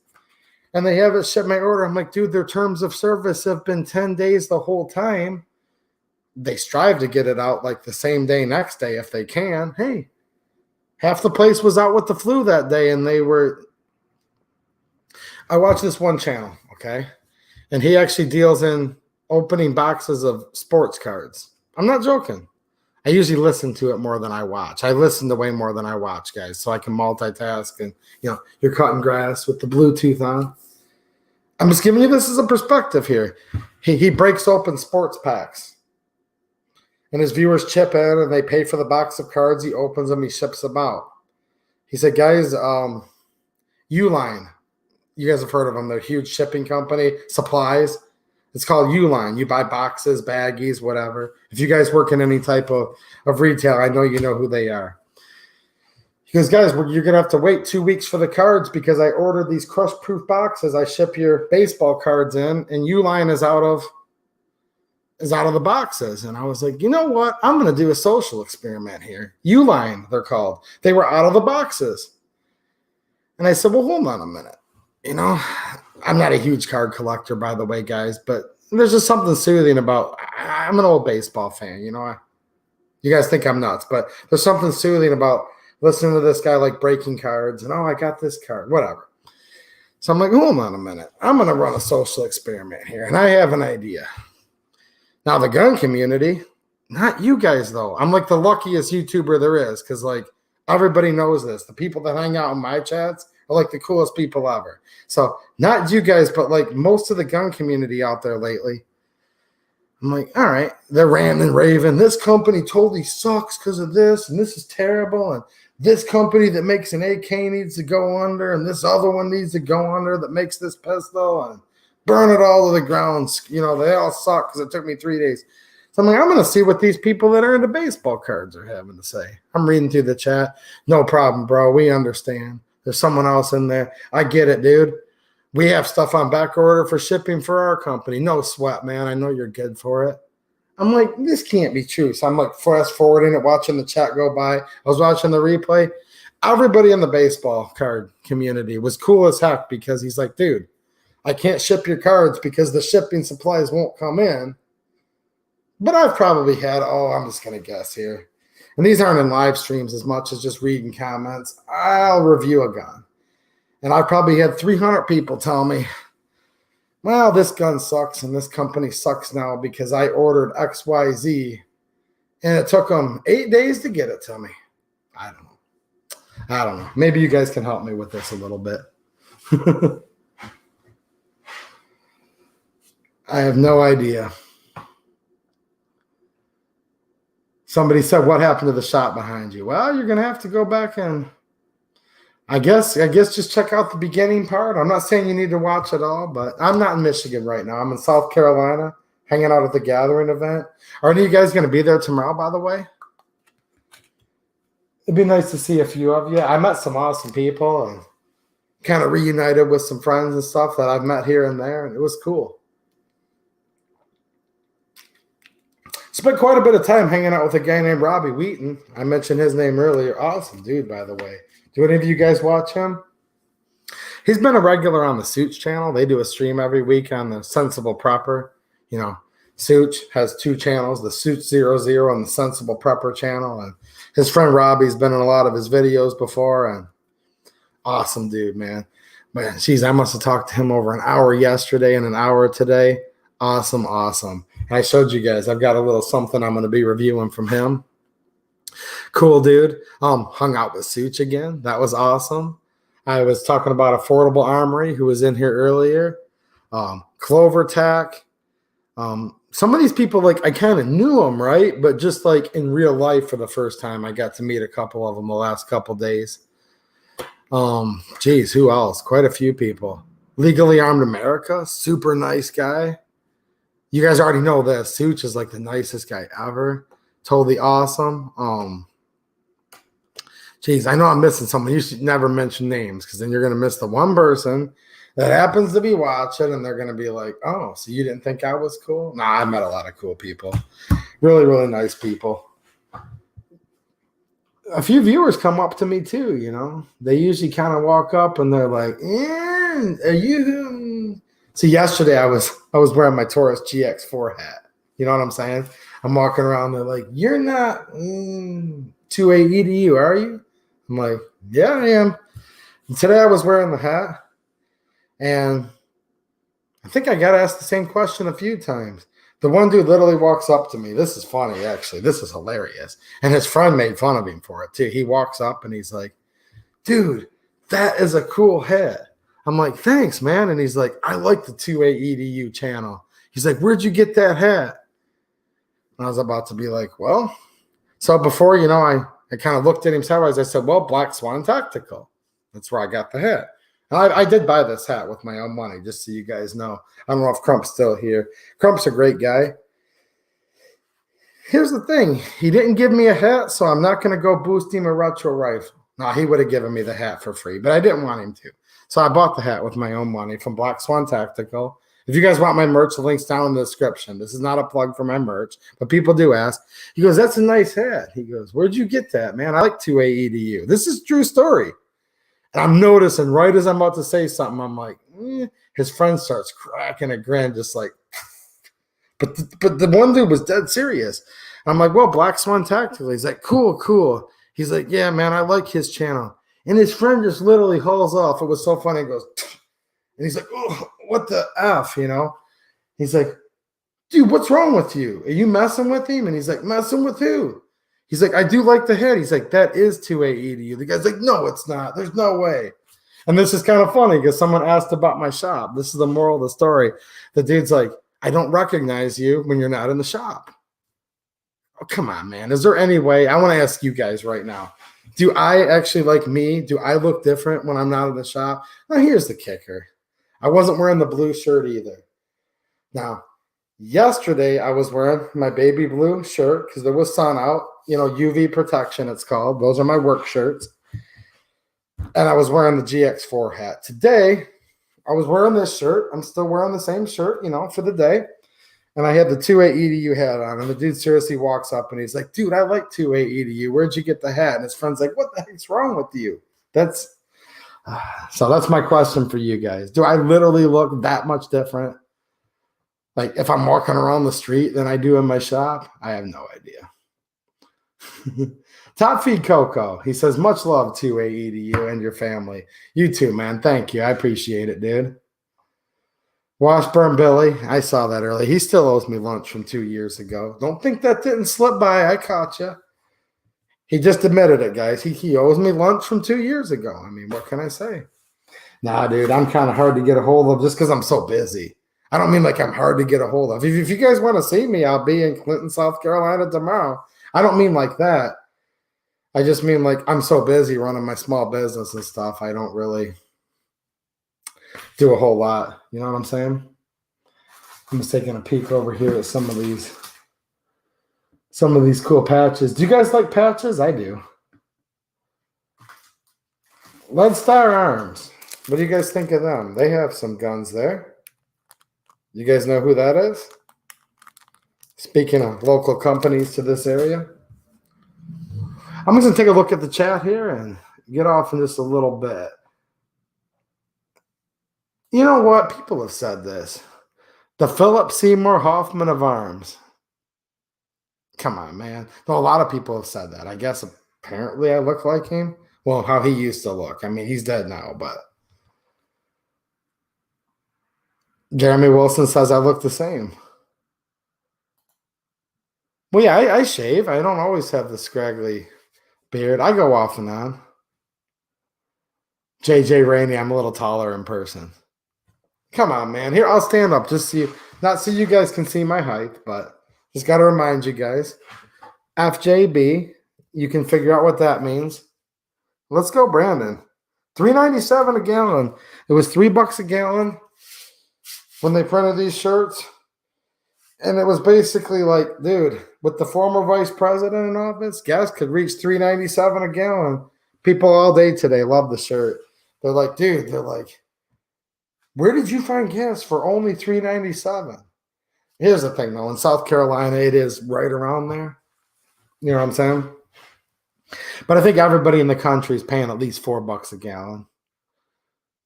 and they haven't shipped my order. I'm like, dude, their terms of service have been 10 days the whole time. They strive to get it out like the same day, next day if they can. Hey, half the place was out with the flu that day, and I watch this one channel, okay? And he actually deals in opening boxes of sports cards. I'm not joking. I usually listen to it more than I watch. I listen to way more than I watch, guys, so I can multitask. And, you're cutting grass with the Bluetooth on. I'm just giving you this as a perspective here. He breaks open sports packs. And his viewers chip in, and they pay for the box of cards. He opens them. He ships them out. He said, guys, Uline. You guys have heard of them. They're a huge shipping company, supplies. It's called Uline. You buy boxes, baggies, whatever. If you guys work in any type of retail, I know you know who they are. He goes, guys, you're going to have to wait 2 weeks for the cards because I ordered these crush-proof boxes. I ship your baseball cards in, and Uline is out of the boxes. And I was like, you know what? I'm going to do a social experiment here. Uline, they're called. They were out of the boxes. And I said, well, hold on a minute. I'm not a huge card collector, by the way, guys, but there's just something soothing about, I'm an old baseball fan, you guys think I'm nuts, but there's something soothing about listening to this guy like breaking cards and, I got this card, whatever. So I'm like, hold on a minute. I'm going to run a social experiment here, and I have an idea. Now, the gun community, not you guys, though. I'm like the luckiest YouTuber there is because, everybody knows this. The people that hang out in my chats are like the coolest people ever. So not you guys, but most of the gun community out there lately. I'm like, all right, they're ranting and raving. This company totally sucks because of this, and this is terrible. And this company that makes an AK needs to go under, and this other one needs to go under that makes this pistol, and burn it all to the ground. They all suck because it took me 3 days. So I'm like, I'm going to see what these people that are into baseball cards are having to say. I'm reading through the chat. No problem, bro. We understand. There's someone else in there. I get it, dude. We have stuff on back order for shipping for our company. No sweat, man. I know you're good for it. I'm like, this can't be true. So I'm like fast forwarding it, watching the chat go by. I was watching the replay. Everybody in the baseball card community was cool as heck because he's like, dude, I can't ship your cards because the shipping supplies won't come in. But I've probably had, I'm just going to guess here. And these aren't in live streams as much as just reading comments. I'll review a gun. And I probably had 300 people tell me, well, this gun sucks and this company sucks now because I ordered XYZ and it took them 8 days to get it to me. I don't know. Maybe you guys can help me with this a little bit. I have no idea. Somebody said, what happened to the shot behind you? Well, you're going to have to go back and I guess just check out the beginning part. I'm not saying you need to watch it all, but I'm not in Michigan right now. I'm in South Carolina hanging out at the Gathering event. Are any of you guys going to be there tomorrow, by the way? It'd be nice to see a few of you. I met some awesome people and kind of reunited with some friends and stuff that I've met here and there, and it was cool. Spent quite a bit of time hanging out with a guy named Robbie Wheaton. I mentioned his name earlier. Awesome dude, by the way. Do any of you guys watch him? He's been a regular on the Suits channel. They do a stream every week on the Sensible Prepper. Suits has 2 channels, the Suits 00 and the Sensible Prepper channel. And his friend Robbie's been in a lot of his videos before. And awesome dude, man. But geez, I must have talked to him over an hour yesterday and an hour today. Awesome, awesome. And I showed you guys, I've got a little something I'm going to be reviewing from him. Cool dude. Hung out with Such again. That was awesome. I was talking about Affordable Armory, who was in here earlier. Clover Tack. Some of these people, like, I kind of knew them, right? But just like in real life for the first time, I got to meet a couple of them the last couple days. Geez, who else? Quite a few people. Legally Armed America, super nice guy. You guys already know this. Such is like the nicest guy ever. Totally awesome. Geez, I know I'm missing someone. You should never mention names because then you're going to miss the one person that happens to be watching and they're going to be like, oh, so you didn't think I was cool? Nah, I met a lot of cool people. Really, really nice people. A few viewers come up to me too, you know. They usually kind of walk up and they're like, are you? So yesterday I was wearing my Taurus GX4 hat. You know what I'm saying? I'm walking around, they're like, you're not 2A EDU, are you? I'm like, yeah, I am. And today I was wearing the hat, and I think I got asked the same question a few times. The one dude literally walks up to me. This is funny, actually. This is hilarious. And his friend made fun of him for it, too. He walks up and he's like, dude, that is a cool hat. I'm like, thanks, man. And he's like, I like the 2A EDU channel. He's like, where'd you get that hat? And I was about to be like, well. So before, you know, I kind of looked at him sideways. I said, well, Black Swan Tactical. That's where I got the hat. I did buy this hat with my own money, just so you guys know. I don't know if Crump's still here. Crump's a great guy. Here's the thing. He didn't give me a hat, so I'm not going to go boost him a retro rifle. No, he would have given me the hat for free, but I didn't want him to. So I bought the hat with my own money from Black Swan Tactical. If you guys want my merch, the link's down in the description. This is not a plug for my merch, but people do ask. He goes, that's a nice hat. He goes, where'd you get that, man? I like 2A EDU. This is a true story. And I'm noticing right as I'm about to say something, I'm like, his friend starts cracking a grin, just like, but the one dude was dead serious. I'm like, well, Black Swan Tactical. He's like, cool. He's like, yeah, man, I like his channel. And his friend just literally hauls off. It was so funny. He goes, and he's like, oh, what the F, you know? He's like, dude, what's wrong with you? Are you messing with him? And he's like, messing with who? He's like, I do like the head. He's like, that is 2A EDU. The guy's like, no, it's not. There's no way. And this is kind of funny because someone asked about my shop. This is the moral of the story. The dude's like, I don't recognize you when you're not in the shop. Oh, come on, man. Is there any way? I want to ask you guys right now. Do I actually like me? Do I look different when I'm not in the shop? Now, here's the kicker. I wasn't wearing the blue shirt either. Now, yesterday I was wearing my baby blue shirt because there was sun out. You know, UV protection, it's called. Those are my work shirts. And I was wearing the GX4 hat. Today, I was wearing this shirt. I'm still wearing the same shirt, you know, for the day. And I had the 2A EDU hat on. And the dude seriously walks up and he's like, dude, I like 2A EDU. Where'd you get the hat? And his friend's like, what the heck's wrong with you? So that's my question for you guys. Do I literally look that much different? Like if I'm walking around the street than I do in my shop? I have no idea. Top Feed Coco. He says, much love to AE to you and your family. You too, man. Thank you. I appreciate it, dude. Washburn Billy. I saw that earlier. He still owes me lunch from 2 years ago. Don't think that didn't slip by. I caught you. He just admitted it, guys. He owes me lunch from 2 years ago. I mean, what can I say? Nah, dude, I'm kind of hard to get a hold of just because I'm so busy. I don't mean like I'm hard to get a hold of. If you guys want to see me, I'll be in Clinton, South Carolina tomorrow. I don't mean like that. I just mean like I'm so busy running my small business and stuff. I don't really do a whole lot. You know what I'm saying? I'm just taking a peek over here at some of these cool patches. Do you guys like patches? I do. Lead Star Arms. What do you guys think of them? They have some guns there. You guys know who that is? Speaking of local companies to this area. I'm just going to take a look at the chat here and get off in just a little bit. You know what? People have said this. The Philip Seymour Hoffman of arms. Come on, man. No, a lot of people have said that. I guess apparently I look like him. Well, how he used to look. I mean, he's dead now, but Jeremy Wilson says I look the same. Well, yeah, I shave. I don't always have the scraggly beard. I go off and on. JJ Rainey, I'm a little taller in person. Come on, man. Here, I'll stand up just so you, not so you guys can see my height, but just got to remind you guys. FJB, you can figure out what that means. Let's go, Brandon. $3.97 a gallon. It was $3 a gallon when they printed these shirts. And it was basically like, dude, with the former vice president in office, gas could reach $3.97 a gallon. People all day today love the shirt. They're like, dude, they're like, where did you find gas for only $3.97? Here's the thing, though. In South Carolina, it is right around there. You know what I'm saying? But I think everybody in the country is paying at least $4 a gallon.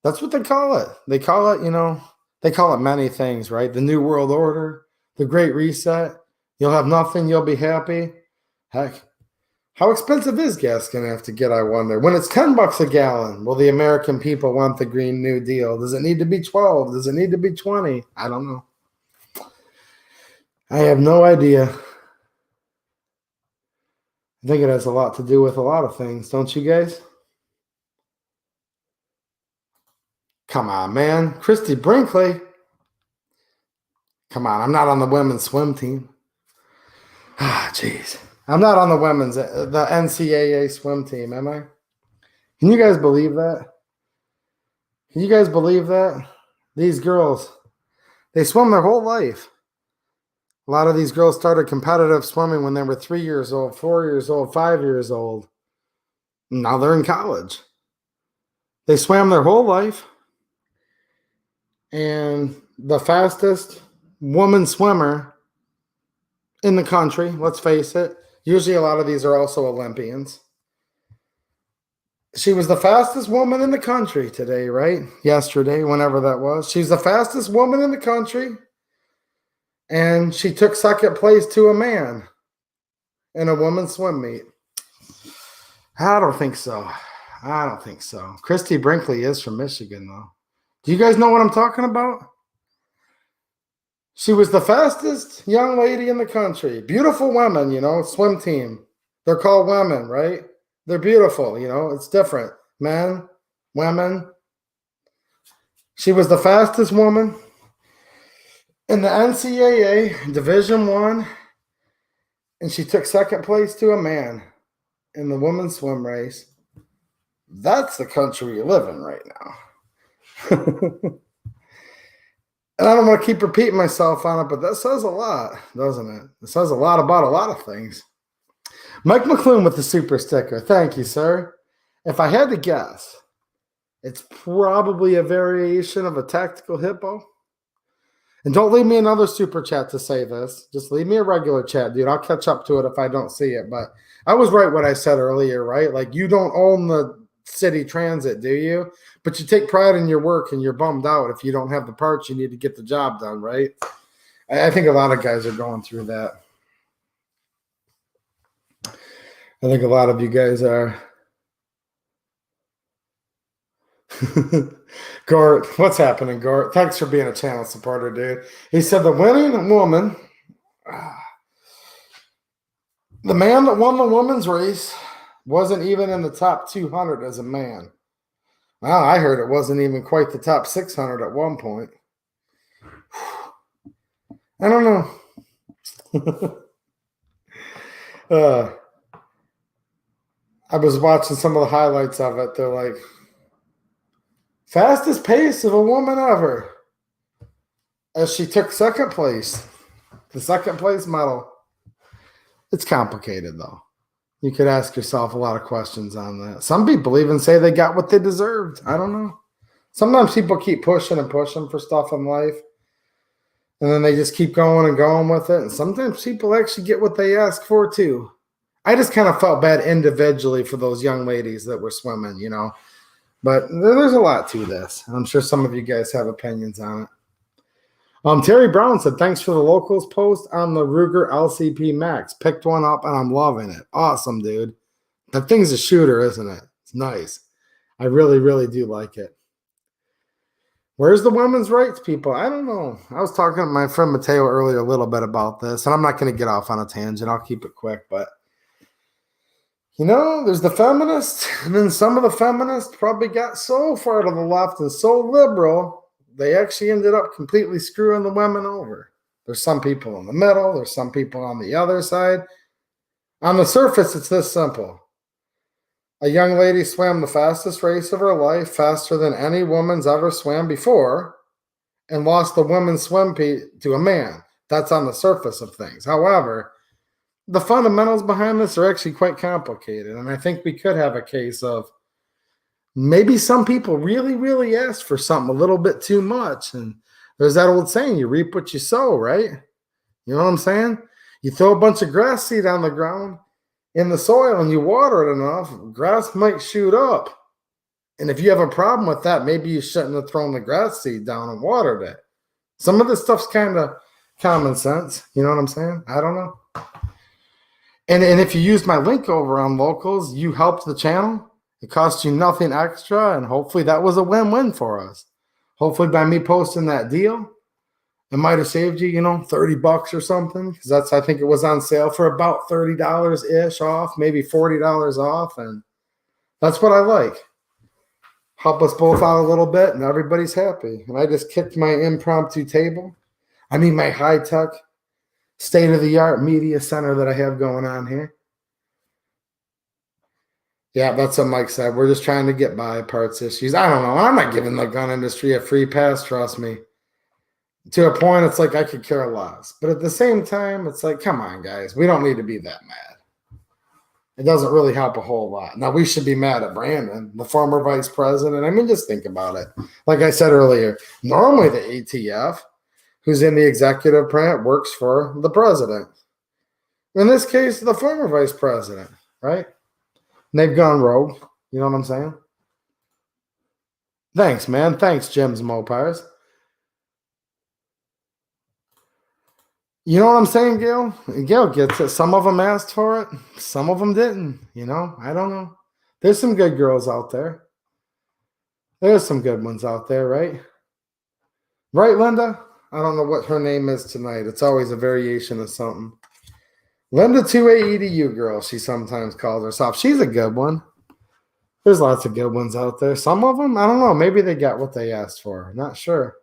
That's what they call it. They call it, they call it many things, right? The New World Order, the Great Reset. You'll have nothing, you'll be happy. Heck, how expensive is gas going to have to get, I wonder? When it's $10 a gallon, will the American people want the Green New Deal? Does it need to be 12? Does it need to be 20? I don't know. I have no idea. I think it has a lot to do with a lot of things, don't you guys? Come on, man. Christy Brinkley. Come on, I'm not on the women's swim team. Ah, jeez. I'm not on the NCAA swim team, am I? Can you guys believe that? Can you guys believe that? These girls, they swim their whole life. A lot of these girls started competitive swimming when they were 3 years old, 4 years old, 5 years old. Now they're in college. They swam their whole life. And the fastest woman swimmer in the country, let's face it, usually a lot of these are also Olympians. She was the fastest woman in the country today, right? Yesterday, whenever that was. She's the fastest woman in the country. And she took second place to a man in a women's swim meet. I don't think so. I don't think so. Christy Brinkley is from Michigan, though. Do you guys know what I'm talking about? She was the fastest young lady in the country. Beautiful women, swim team. They're called women, right? They're beautiful, it's different. Men, women. She was the fastest woman in the NCAA Division I, and she took second place to a man in the women's swim race. That's the country we live in right now. And I don't want to keep repeating myself on it, but that says a lot, doesn't it? It says a lot about a lot of things. Mike McClune with the super sticker. Thank you, sir. If I had to guess, it's probably a variation of a tactical hippo. And don't leave me another super chat to say this. Just leave me a regular chat, dude. I'll catch up to it if I don't see it. But I was right what I said earlier, right? Like, you don't own the city transit, do you? But you take pride in your work and you're bummed out if you don't have the parts you need to get the job done, right? I think a lot of guys are going through that. I think a lot of you guys are. Gort, what's happening, Gort? Thanks for being a channel supporter, dude. He said the winning woman, the man that won the women's race wasn't even in the top 200 as a man. Well, I heard it wasn't even quite the top 600 at one point. I don't know. I was watching some of the highlights of it. They're like, fastest pace of a woman ever. As she took second place. The second place medal. It's complicated, though. You could ask yourself a lot of questions on that. Some people even say they got what they deserved. I don't know. Sometimes people keep pushing and pushing for stuff in life. And then they just keep going and going with it. And sometimes people actually get what they ask for, too. I just kind of felt bad individually for those young ladies that were swimming, But there's a lot to this. I'm sure some of you guys have opinions on it. Terry Brown said, thanks for the locals post on the Ruger LCP Max. Picked one up, and I'm loving it. Awesome, dude. That thing's a shooter, isn't it? It's nice. I really, really do like it. Where's the women's rights people? I don't know. I was talking to my friend Mateo earlier a little bit about this, and I'm not going to get off on a tangent. I'll keep it quick, but there's the feminists, and then some of the feminists probably got so far to the left and so liberal, they actually ended up completely screwing the women over. There's some people in the middle. There's some people on the other side. On the surface, it's this simple. A young lady swam the fastest race of her life, faster than any woman's ever swam before, and lost the women's swim to a man. That's on the surface of things. However, the fundamentals behind this are actually quite complicated, and I think we could have a case of maybe some people really, really asked for something a little bit too much, and there's that old saying, you reap what you sow, right? You know what I'm saying? You throw a bunch of grass seed on the ground in the soil and you water it enough, grass might shoot up. And if you have a problem with that, maybe you shouldn't have thrown the grass seed down and watered it. Some of this stuff's kind of common sense. You know what I'm saying? I don't know. And if you use my link over on Locals, you helped the channel. It cost you nothing extra, and hopefully that was a win-win for us. Hopefully by me posting that deal, it might have saved you, $30 or something, because I think it was on sale for about $30-ish off, maybe $40 off, and that's what I like. Help us both out a little bit, and everybody's happy. And I just kicked my impromptu table. My high-tech, state-of-the-art media center that I have going on here. Yeah, that's what Mike said. We're just trying to get by parts issues. I don't know. I'm not giving the gun industry a free pass, trust me. To a point, it's like I could care less. But at the same time, it's like, come on, guys. We don't need to be that mad. It doesn't really help a whole lot. Now, we should be mad at Brandon, the former vice president. Just think about it. Like I said earlier, normally the ATF, who's in the executive branch, works for the president. In this case, the former vice president, right? And they've gone rogue. You know what I'm saying? Thanks, man. Thanks, Jim's Mopars. You know what I'm saying, Gail? Gail gets it. Some of them asked for it. Some of them didn't. I don't know. There's some good girls out there. There's some good ones out there, right? Right, Linda? I don't know what her name is tonight. It's always a variation of something. Linda 2A EDU girl, she sometimes calls herself. She's a good one. There's lots of good ones out there. Some of them, I don't know. Maybe they got what they asked for. Not sure.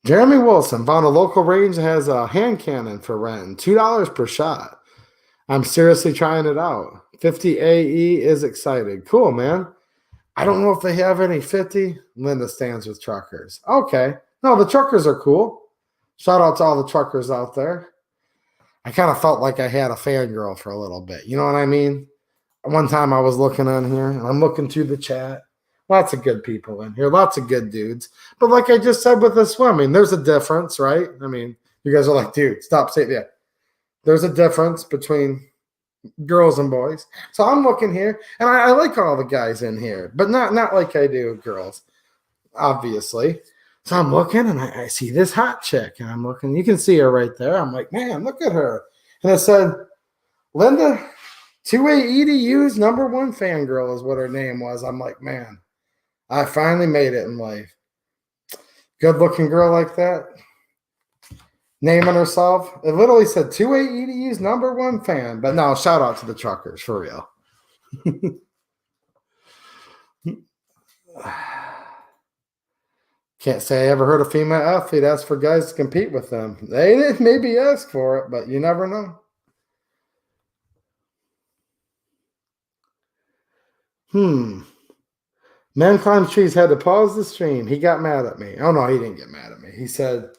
Jeremy Wilson found a local range that has a hand cannon for rent, $2 per shot. I'm seriously trying it out. 50 AE is excited. Cool, man. I don't know if they have any 50. Linda stands with truckers. Okay. No, the truckers are cool. Shout out to all the truckers out there. I kind of felt like I had a fangirl for a little bit. You know what I mean? One time I was looking on here, and I'm looking through the chat. Lots of good people in here. Lots of good dudes. But like I just said with the swimming, there's a difference, right? You guys are like, dude, stop saying that. There's a difference between girls and boys. So I'm looking here, and I like all the guys in here, but not like I do girls, obviously. So I'm looking, and I see this hot chick, and I'm looking. You can see her right there. I'm like, man, look at her. And it said, Linda, 2A EDU's #1 fangirl is what her name was. I'm like, man, I finally made it in life. Good-looking girl like that, naming herself. It literally said 2A EDU's #1 fan. But no, shout out to the truckers, for real. Can't say I ever heard a female athlete ask for guys to compete with them. They didn't maybe ask for it, but you never know. Man Climbs Trees had to pause the stream. He got mad at me. Oh, no, he didn't get mad at me. He said,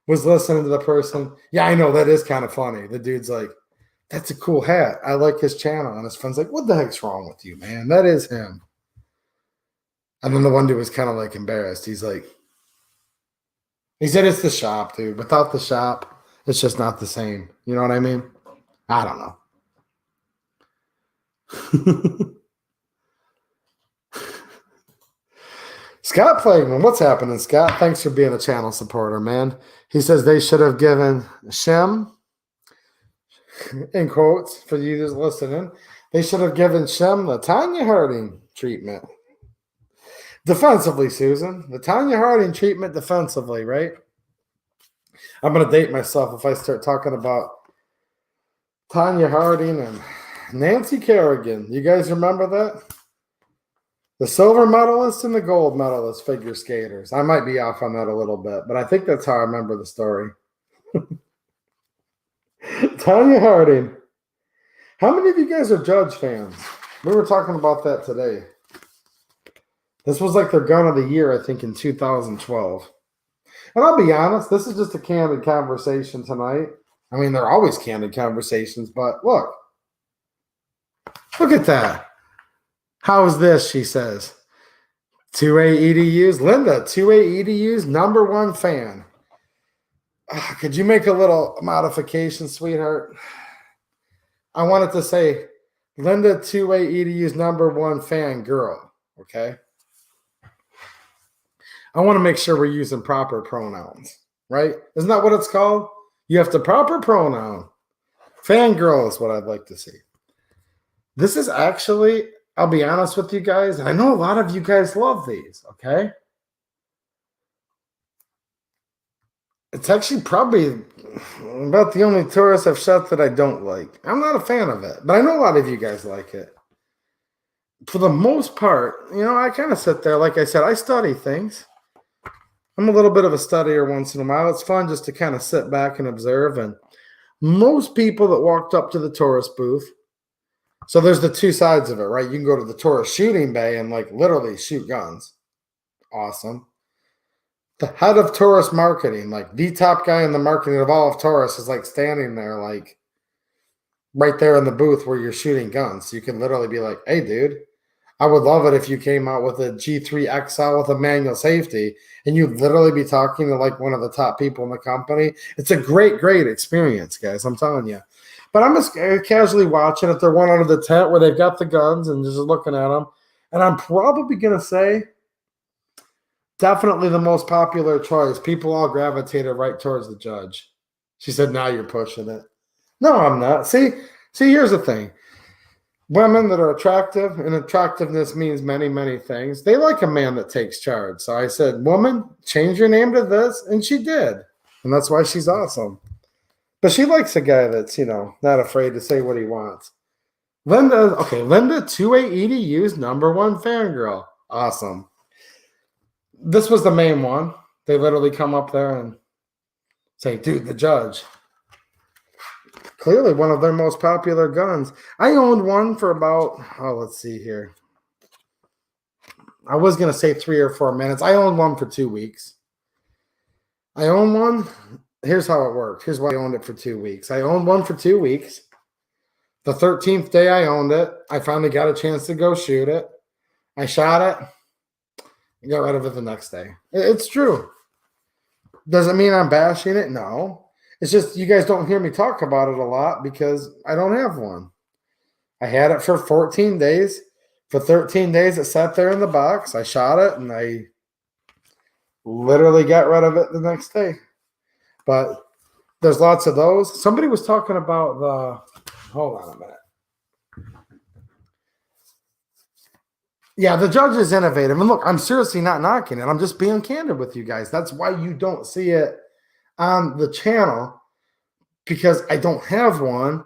was listening to the person. Yeah, I know, that is kind of funny. The dude's like, that's a cool hat. I like his channel. And his friend's like, what the heck's wrong with you, man? That is him. And then the one dude was kind of like embarrassed. He said, it's the shop, dude. Without the shop, it's just not the same. You know what I mean? I don't know. Scott Flagman, what's happening, Scott? Thanks for being a channel supporter, man. He says they should have given Shem, in quotes, for you just listening, they should have given Shem the Tanya Harding treatment. Defensively, Susan. The Tanya Harding treatment defensively, right? I'm going to date myself if I start talking about Tanya Harding and Nancy Kerrigan. You guys remember that? The silver medalist and the gold medalist figure skaters. I might be off on that a little bit, but I think that's how I remember the story. Tanya Harding. How many of you guys are Judge fans? We were talking about that today. This was like their gun of the year, I think, in 2012. And I'll be honest, this is just a candid conversation tonight. I mean, they're always candid conversations, but look. Look at that. How is this, she says. 2A EDUs. Linda, 2A EDUs, #1 fan. Could you make a little modification, sweetheart? I wanted to say, Linda, 2A EDU's #1 fan girl, okay? I want to make sure we're using proper pronouns, right? Isn't that what it's called? You have the proper pronoun. Fangirl is what I'd like to see. This is actually, I'll be honest with you guys, and I know a lot of you guys love these, okay? It's actually probably about the only Taurus I've shot that I don't like. I'm not a fan of it, but I know a lot of you guys like it. For the most part, you know, I kind of sit there, like I said, I study things. I'm a little bit of a studier once in a while. It's fun just to kind of sit back and observe. And most people that walked up to the Taurus booth, so there's the two sides of it, right? You can go to the Taurus shooting bay and like literally shoot guns. Awesome. The head of Taurus marketing, like the top guy in the marketing of all of Taurus, is like standing there like right there in the booth where you're shooting guns. So you can literally be like, hey, dude, I would love it if you came out with a G3 XL with a manual safety and you'd literally be talking to like one of the top people in the company. It's a great, great experience, guys. I'm telling you. But I'm just casually watching if they're one under the tent where they've got the guns and just looking at them. And I'm probably going to say definitely the most popular choice. People all gravitated right towards the Judge. She said, now you're pushing it. No, I'm not. See, here's the thing. Women that are attractive, and attractiveness means many, many things. They like a man that takes charge. So I said, woman, change your name to this. And she did. And that's why she's awesome. But she likes a guy that's, you know, not afraid to say what he wants. Linda, 2A EDU's #1 fangirl. Awesome. This was the main one. They literally come up there and say, dude, the Judge. Clearly one of their most popular guns. I owned one for about, let's see here. I was going to say 3 or 4 minutes. I owned one for 2 weeks. I owned one. Here's how it worked. Here's why I owned it for 2 weeks. I owned one for 2 weeks. The 13th day I owned it, I finally got a chance to go shoot it. I shot it and got rid of it the next day. It's true. Does it mean I'm bashing it? No. It's just you guys don't hear me talk about it a lot because I don't have one. I had it for 14 days. For 13 days, it sat there in the box. I shot it, and I literally got rid of it the next day. But there's lots of those. Somebody was talking about the – hold on a minute. Yeah, the Judge is innovative. And look, I'm seriously not knocking it. I'm just being candid with you guys. That's why you don't see it on the channel, because I don't have one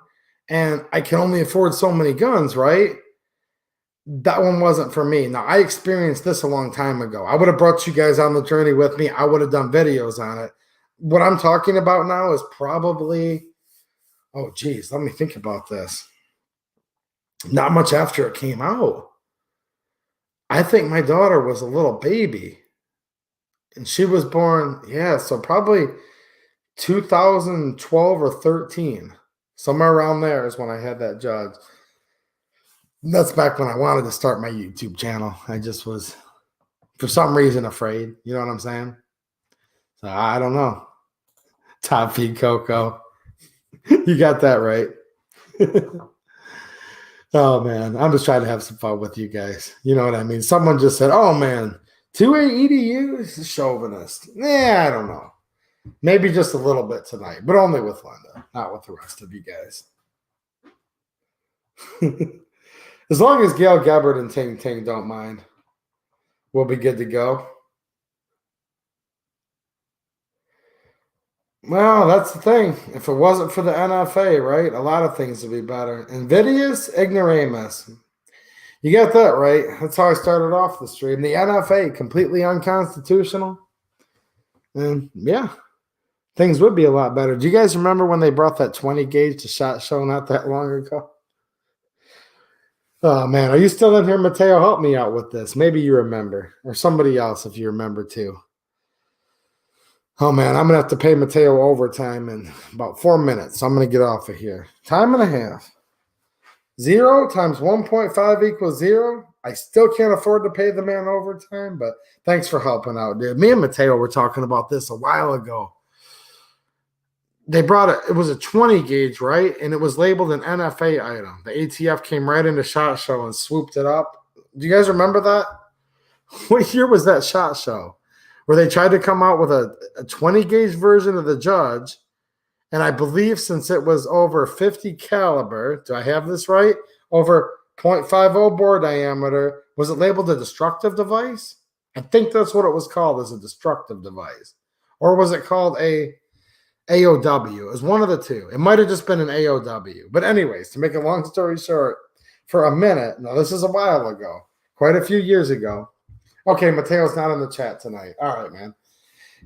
and I can only afford so many guns, right? That one wasn't for me. Now, I experienced this a long time ago. I would have brought you guys on the journey with me. I would have done videos on it. What I'm talking about now is probably, oh, geez, let me think about this. Not much after it came out. I think my daughter was a little baby. And she was born, so probably 2012 or 13. Somewhere around there is when I had that Judge. That's back when I wanted to start my YouTube channel. I just was, for some reason, afraid. You know what I'm saying? So I don't know. Top feed Coco. You got that right. Oh, man. I'm just trying to have some fun with you guys. You know what I mean? Someone just said, oh, man, 2A EDU is a chauvinist. I don't know. Maybe just a little bit tonight, but only with Linda, not with the rest of you guys. As long as Gail Gabbard and Ting Ting don't mind, we'll be good to go. Well, that's the thing. If it wasn't for the NFA, right, a lot of things would be better. Invidious ignoramus. You got that right. That's how I started off the stream. The NFA, completely unconstitutional. And yeah, things would be a lot better. Do you guys remember when they brought that 20 gauge to SHOT Show not that long ago? Oh, man. Are you still in here, Mateo? Help me out with this. Maybe you remember. Or somebody else if you remember too. Oh, man. I'm going to have to pay Mateo overtime in about 4 minutes. So I'm going to get off of here. Time and a half. 0 times 1.5 equals 0. I still can't afford to pay the man overtime, but thanks for helping out, dude. Me and Mateo were talking about this a while ago. They brought it was a 20 gauge, right? And it was labeled an NFA item. The ATF came right into SHOT Show and swooped it up. Do you guys remember that? What year was that SHOT Show? Where they tried to come out with a 20 gauge version of the Judge. And I believe since it was over 50 caliber, do I have this right? Over 0.50 bore diameter, was it labeled a destructive device? I think that's what it was called, as a destructive device. Or was it called a AOW? It was one of the two. It might have just been an AOW. But anyways, to make a long story short, for a minute, now this is a while ago, quite a few years ago. Okay, Mateo's not in the chat tonight. All right, man.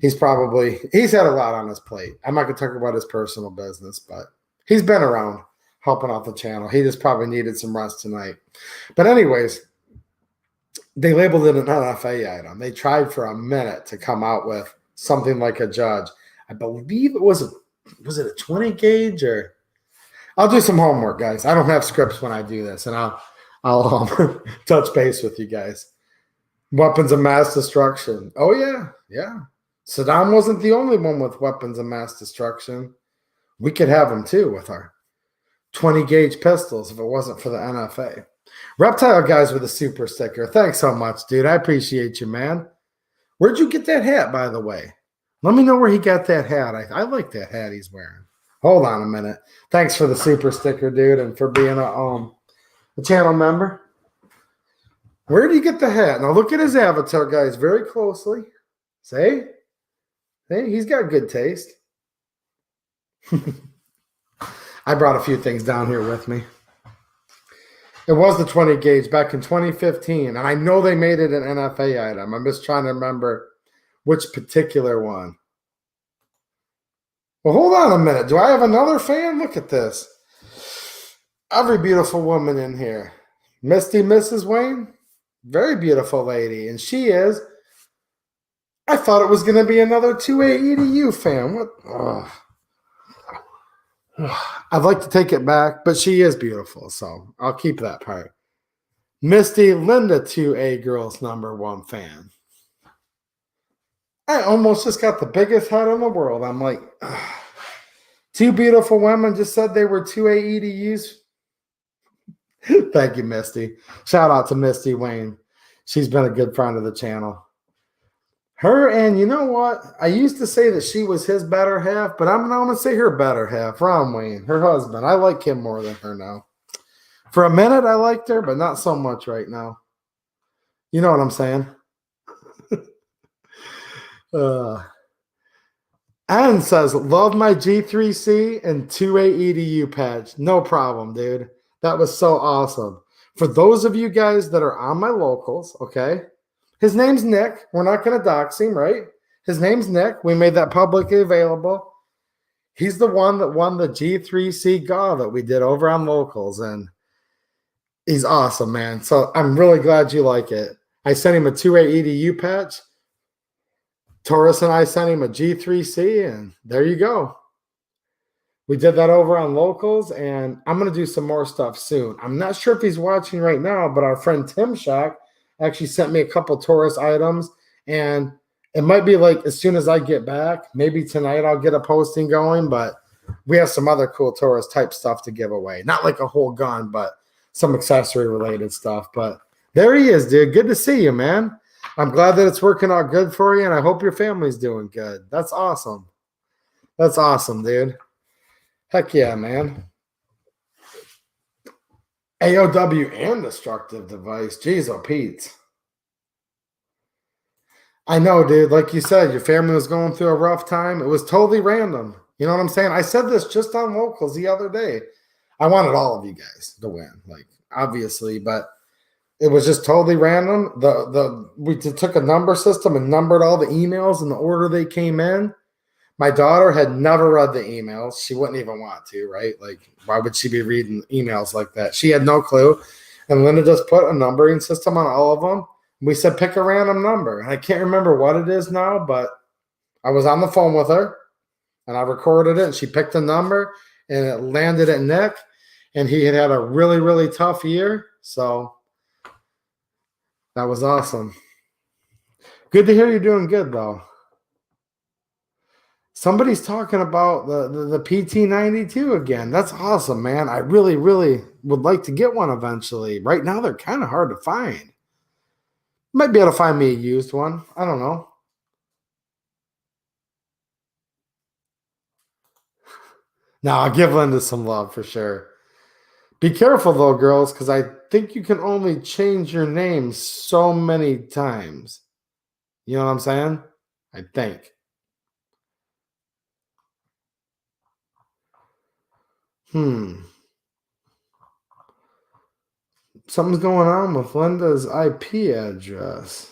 He's had a lot on his plate. I'm not going to talk about his personal business, but he's been around helping out the channel. He just probably needed some rest tonight. But anyways, they labeled it an NFA item. They tried for a minute to come out with something like a Judge. I believe it was it a 20 gauge or I'll do some homework, guys. I don't have scripts when I do this, and I'll touch base with you guys. Weapons of mass destruction. Oh, yeah. Saddam wasn't the only one with weapons of mass destruction. We could have them too with our 20 gauge pistols if it wasn't for the NFA. Reptile guys with a super sticker. Thanks so much, dude. I appreciate you, man. Where'd you get that hat, by the way? Let me know where he got that hat. I like that hat he's wearing. Hold on a minute. Thanks for the super sticker, dude, and for being a channel member. Where did you get the hat? Now look at his avatar, guys, very closely. Say, hey, he's got good taste. I brought a few things down here with me. It was the 20 gauge back in 2015, and I know they made it an NFA item. I'm just trying to remember which particular one. Well, hold on a minute. Do I have another fan? Look at this. Every beautiful woman in here. Misty Mrs. Wayne, very beautiful lady, and she is. I thought it was going to be another 2A EDU fan. What? I'd like to take it back, but she is beautiful, so I'll keep that part. Misty Linda 2A Girls #1 fan. I almost just got the biggest head in the world. I'm like, two beautiful women just said they were 2A EDUs. Thank you, Misty. Shout out to Misty Wayne. She's been a good friend of the channel. Her, and you know what? I used to say that she was his better half, but I'm going to say her better half. Ron Wayne, her husband. I like him more than her now. For a minute, I liked her, but not so much right now. You know what I'm saying? Ann says, love my G3C and 2A EDU patch. No problem, dude. That was so awesome. For those of you guys that are on my locals, okay? His name's Nick. We're not going to dox him, right? His name's Nick. We made that publicly available. He's the one that won the G3C GAW that we did over on locals, and he's awesome, man. So I'm really glad you like it. I sent him a 2A EDU patch. Taurus and I sent him a G3C, and there you go. We did that over on locals, and I'm going to do some more stuff soon. I'm not sure if he's watching right now, but our friend Tim Shack actually sent me a couple Taurus items, and it might be like as soon as I get back, maybe tonight I'll get a posting going, but we have some other cool Taurus type stuff to give away. Not like a whole gun, but some accessory related stuff. But there he is, dude. Good to see you, man. I'm glad that it's working out good for you, and I hope your family's doing good. That's awesome. That's awesome, dude. Heck yeah, man. AOW and destructive device. Jeez, oh Pete. I know, dude. Like you said, your family was going through a rough time. It was totally random. You know what I'm saying? I said this just on Locals the other day. I wanted all of you guys to win, like obviously, but it was just totally random. We took a number system and numbered all the emails in the order they came in. My daughter had never read the emails. She wouldn't even want to, right? Like, why would she be reading emails like that? She had no clue. And Linda just put a numbering system on all of them. We said, pick a random number. And I can't remember what it is now, but I was on the phone with her and I recorded it. And she picked a number and it landed at Nick. And he had a really, really tough year. So that was awesome. Good to hear you're doing good, though. Somebody's talking about the PT92 again. That's awesome, man. I really, really would like to get one eventually. Right now, they're kind of hard to find. Might be able to find me a used one. I don't know. No, I'll give Linda some love for sure. Be careful, though, girls, because I think you can only change your name so many times. You know what I'm saying? I think. Something's going on with Linda's IP address.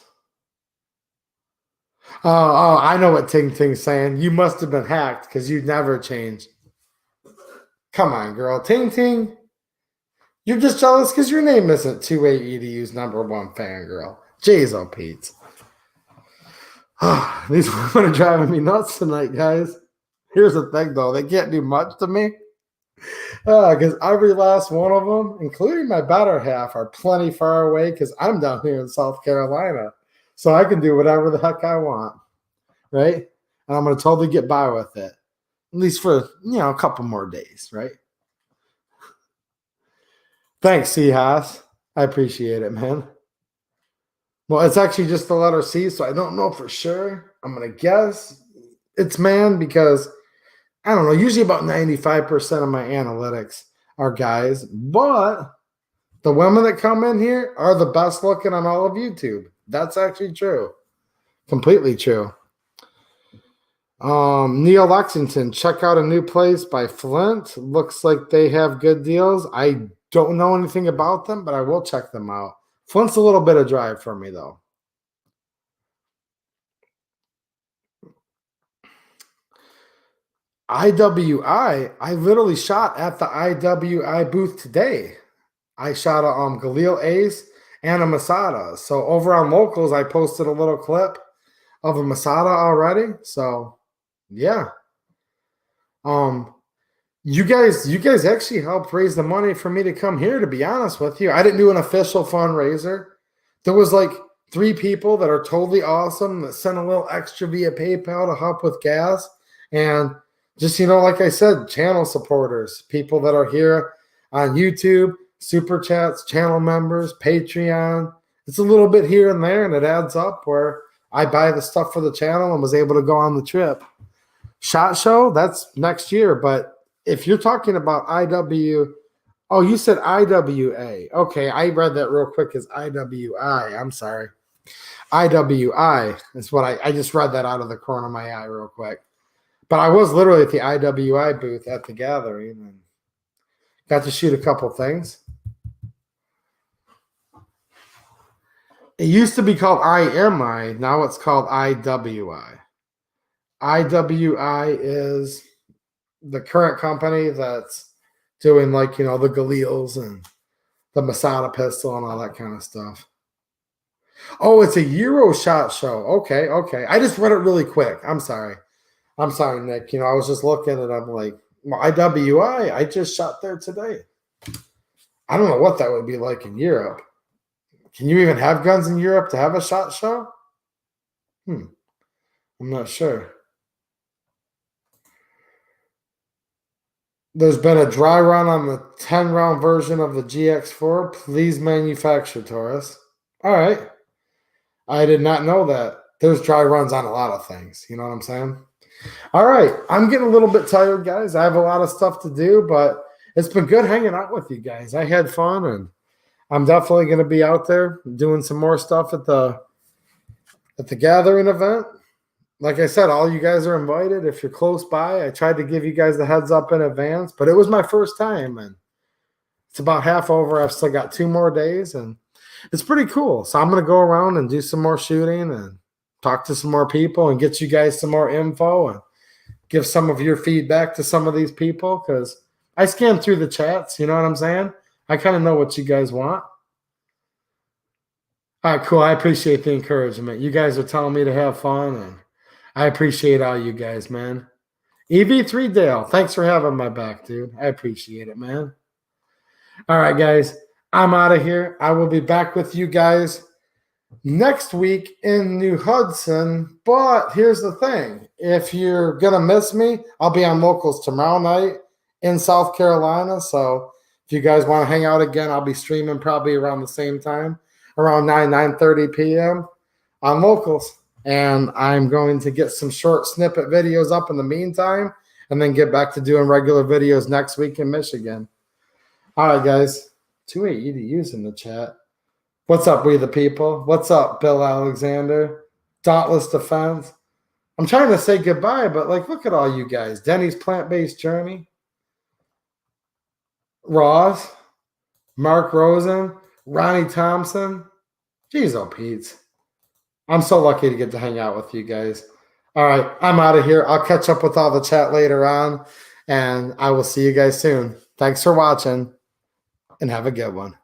Oh, I know what Ting Ting's saying. You must have been hacked because you never changed. Come on, girl. Ting Ting, you're just jealous because your name isn't 28EDU's #1 fangirl. Jeez, oh Pete. These women are driving me nuts tonight, guys. Here's the thing, though. They can't do much to me. Because every last one of them, including my better half, are plenty far away because I'm down here in South Carolina. So I can do whatever the heck I want, right? And I'm going to totally get by with it, at least for, a couple more days, right? Thanks, Seahas. I appreciate it, man. Well, it's actually just the letter C, so I don't know for sure. I'm going to guess it's man because, I don't know, usually about 95% of my analytics are guys, but the women that come in here are the best looking on all of YouTube. That's actually true. Completely true. Neil Lexington, check out a new place by Flint. Looks like they have good deals. I don't know anything about them, but I will check them out. Flint's a little bit of drive for me, though. IWI, I literally shot at the IWI booth today. I shot a Galil Ace and a Masada. So over on Locals, I posted a little clip of a Masada already. So yeah. You guys actually helped raise the money for me to come here, to be honest with you. I didn't do an official fundraiser. There was like 3 people that are totally awesome that sent a little extra via PayPal to help with gas. And just, like I said, channel supporters, people that are here on YouTube, Super Chats, channel members, Patreon. It's a little bit here and there, and it adds up where I buy the stuff for the channel and was able to go on the trip. SHOT Show, that's next year. But if you're talking about IW, oh, you said IWA. Okay, I read that real quick as IWI. I'm sorry. IWI is what I just read that out of the corner of my eye real quick. But I was literally at the IWI booth at the gathering and got to shoot a couple things. It used to be called IMI. Now it's called IWI. IWI is the current company that's doing the Galils and the Masada pistol and all that kind of stuff. Oh, it's a Euro SHOT Show. Okay. I just read it really quick. I'm sorry, Nick. I was just looking and I'm like, well, IWI, I just shot there today. I don't know what that would be like in Europe. Can you even have guns in Europe to have a SHOT Show? I'm not sure. There's been a dry run on the 10-round version of the GX4. Please manufacture, Taurus. All right. I did not know that. There's dry runs on a lot of things. You know what I'm saying? All right. I'm getting a little bit tired, guys. I have a lot of stuff to do, but it's been good hanging out with you guys. I had fun, and I'm definitely going to be out there doing some more stuff at the gathering event. Like I said, all you guys are invited if you're close by. I tried to give you guys the heads up in advance, but it was my first time, and it's about half over. I've still got 2 more days, and it's pretty cool. So I'm going to go around and do some more shooting and talk to some more people and get you guys some more info and give some of your feedback to some of these people, because I scan through the chats. You know what I'm saying? I kind of know what you guys want. All right, cool. I appreciate the encouragement. You guys are telling me to have fun, and I appreciate all you guys, man. EV3 Dale, thanks for having my back, dude. I appreciate it, man. All right, guys, I'm out of here. I will be back with you guys next week in New Hudson. But here's the thing. If you're going to miss me, I'll be on locals tomorrow night in South Carolina. So if you guys want to hang out again, I'll be streaming probably around the same time, around 9:30 p.m. on locals. And I'm going to get some short snippet videos up in the meantime, and then get back to doing regular videos next week in Michigan. All right, guys. 28 EDUs in the chat. What's up, we the people? What's up, Bill Alexander? Dauntless Defense. I'm trying to say goodbye, but like, look at all you guys. Denny's Plant-Based Journey. Ross. Mark Rosen. Ronnie Thompson. Jeez, oh, Pete. I'm so lucky to get to hang out with you guys. All right, I'm out of here. I'll catch up with all the chat later on, and I will see you guys soon. Thanks for watching, and have a good one.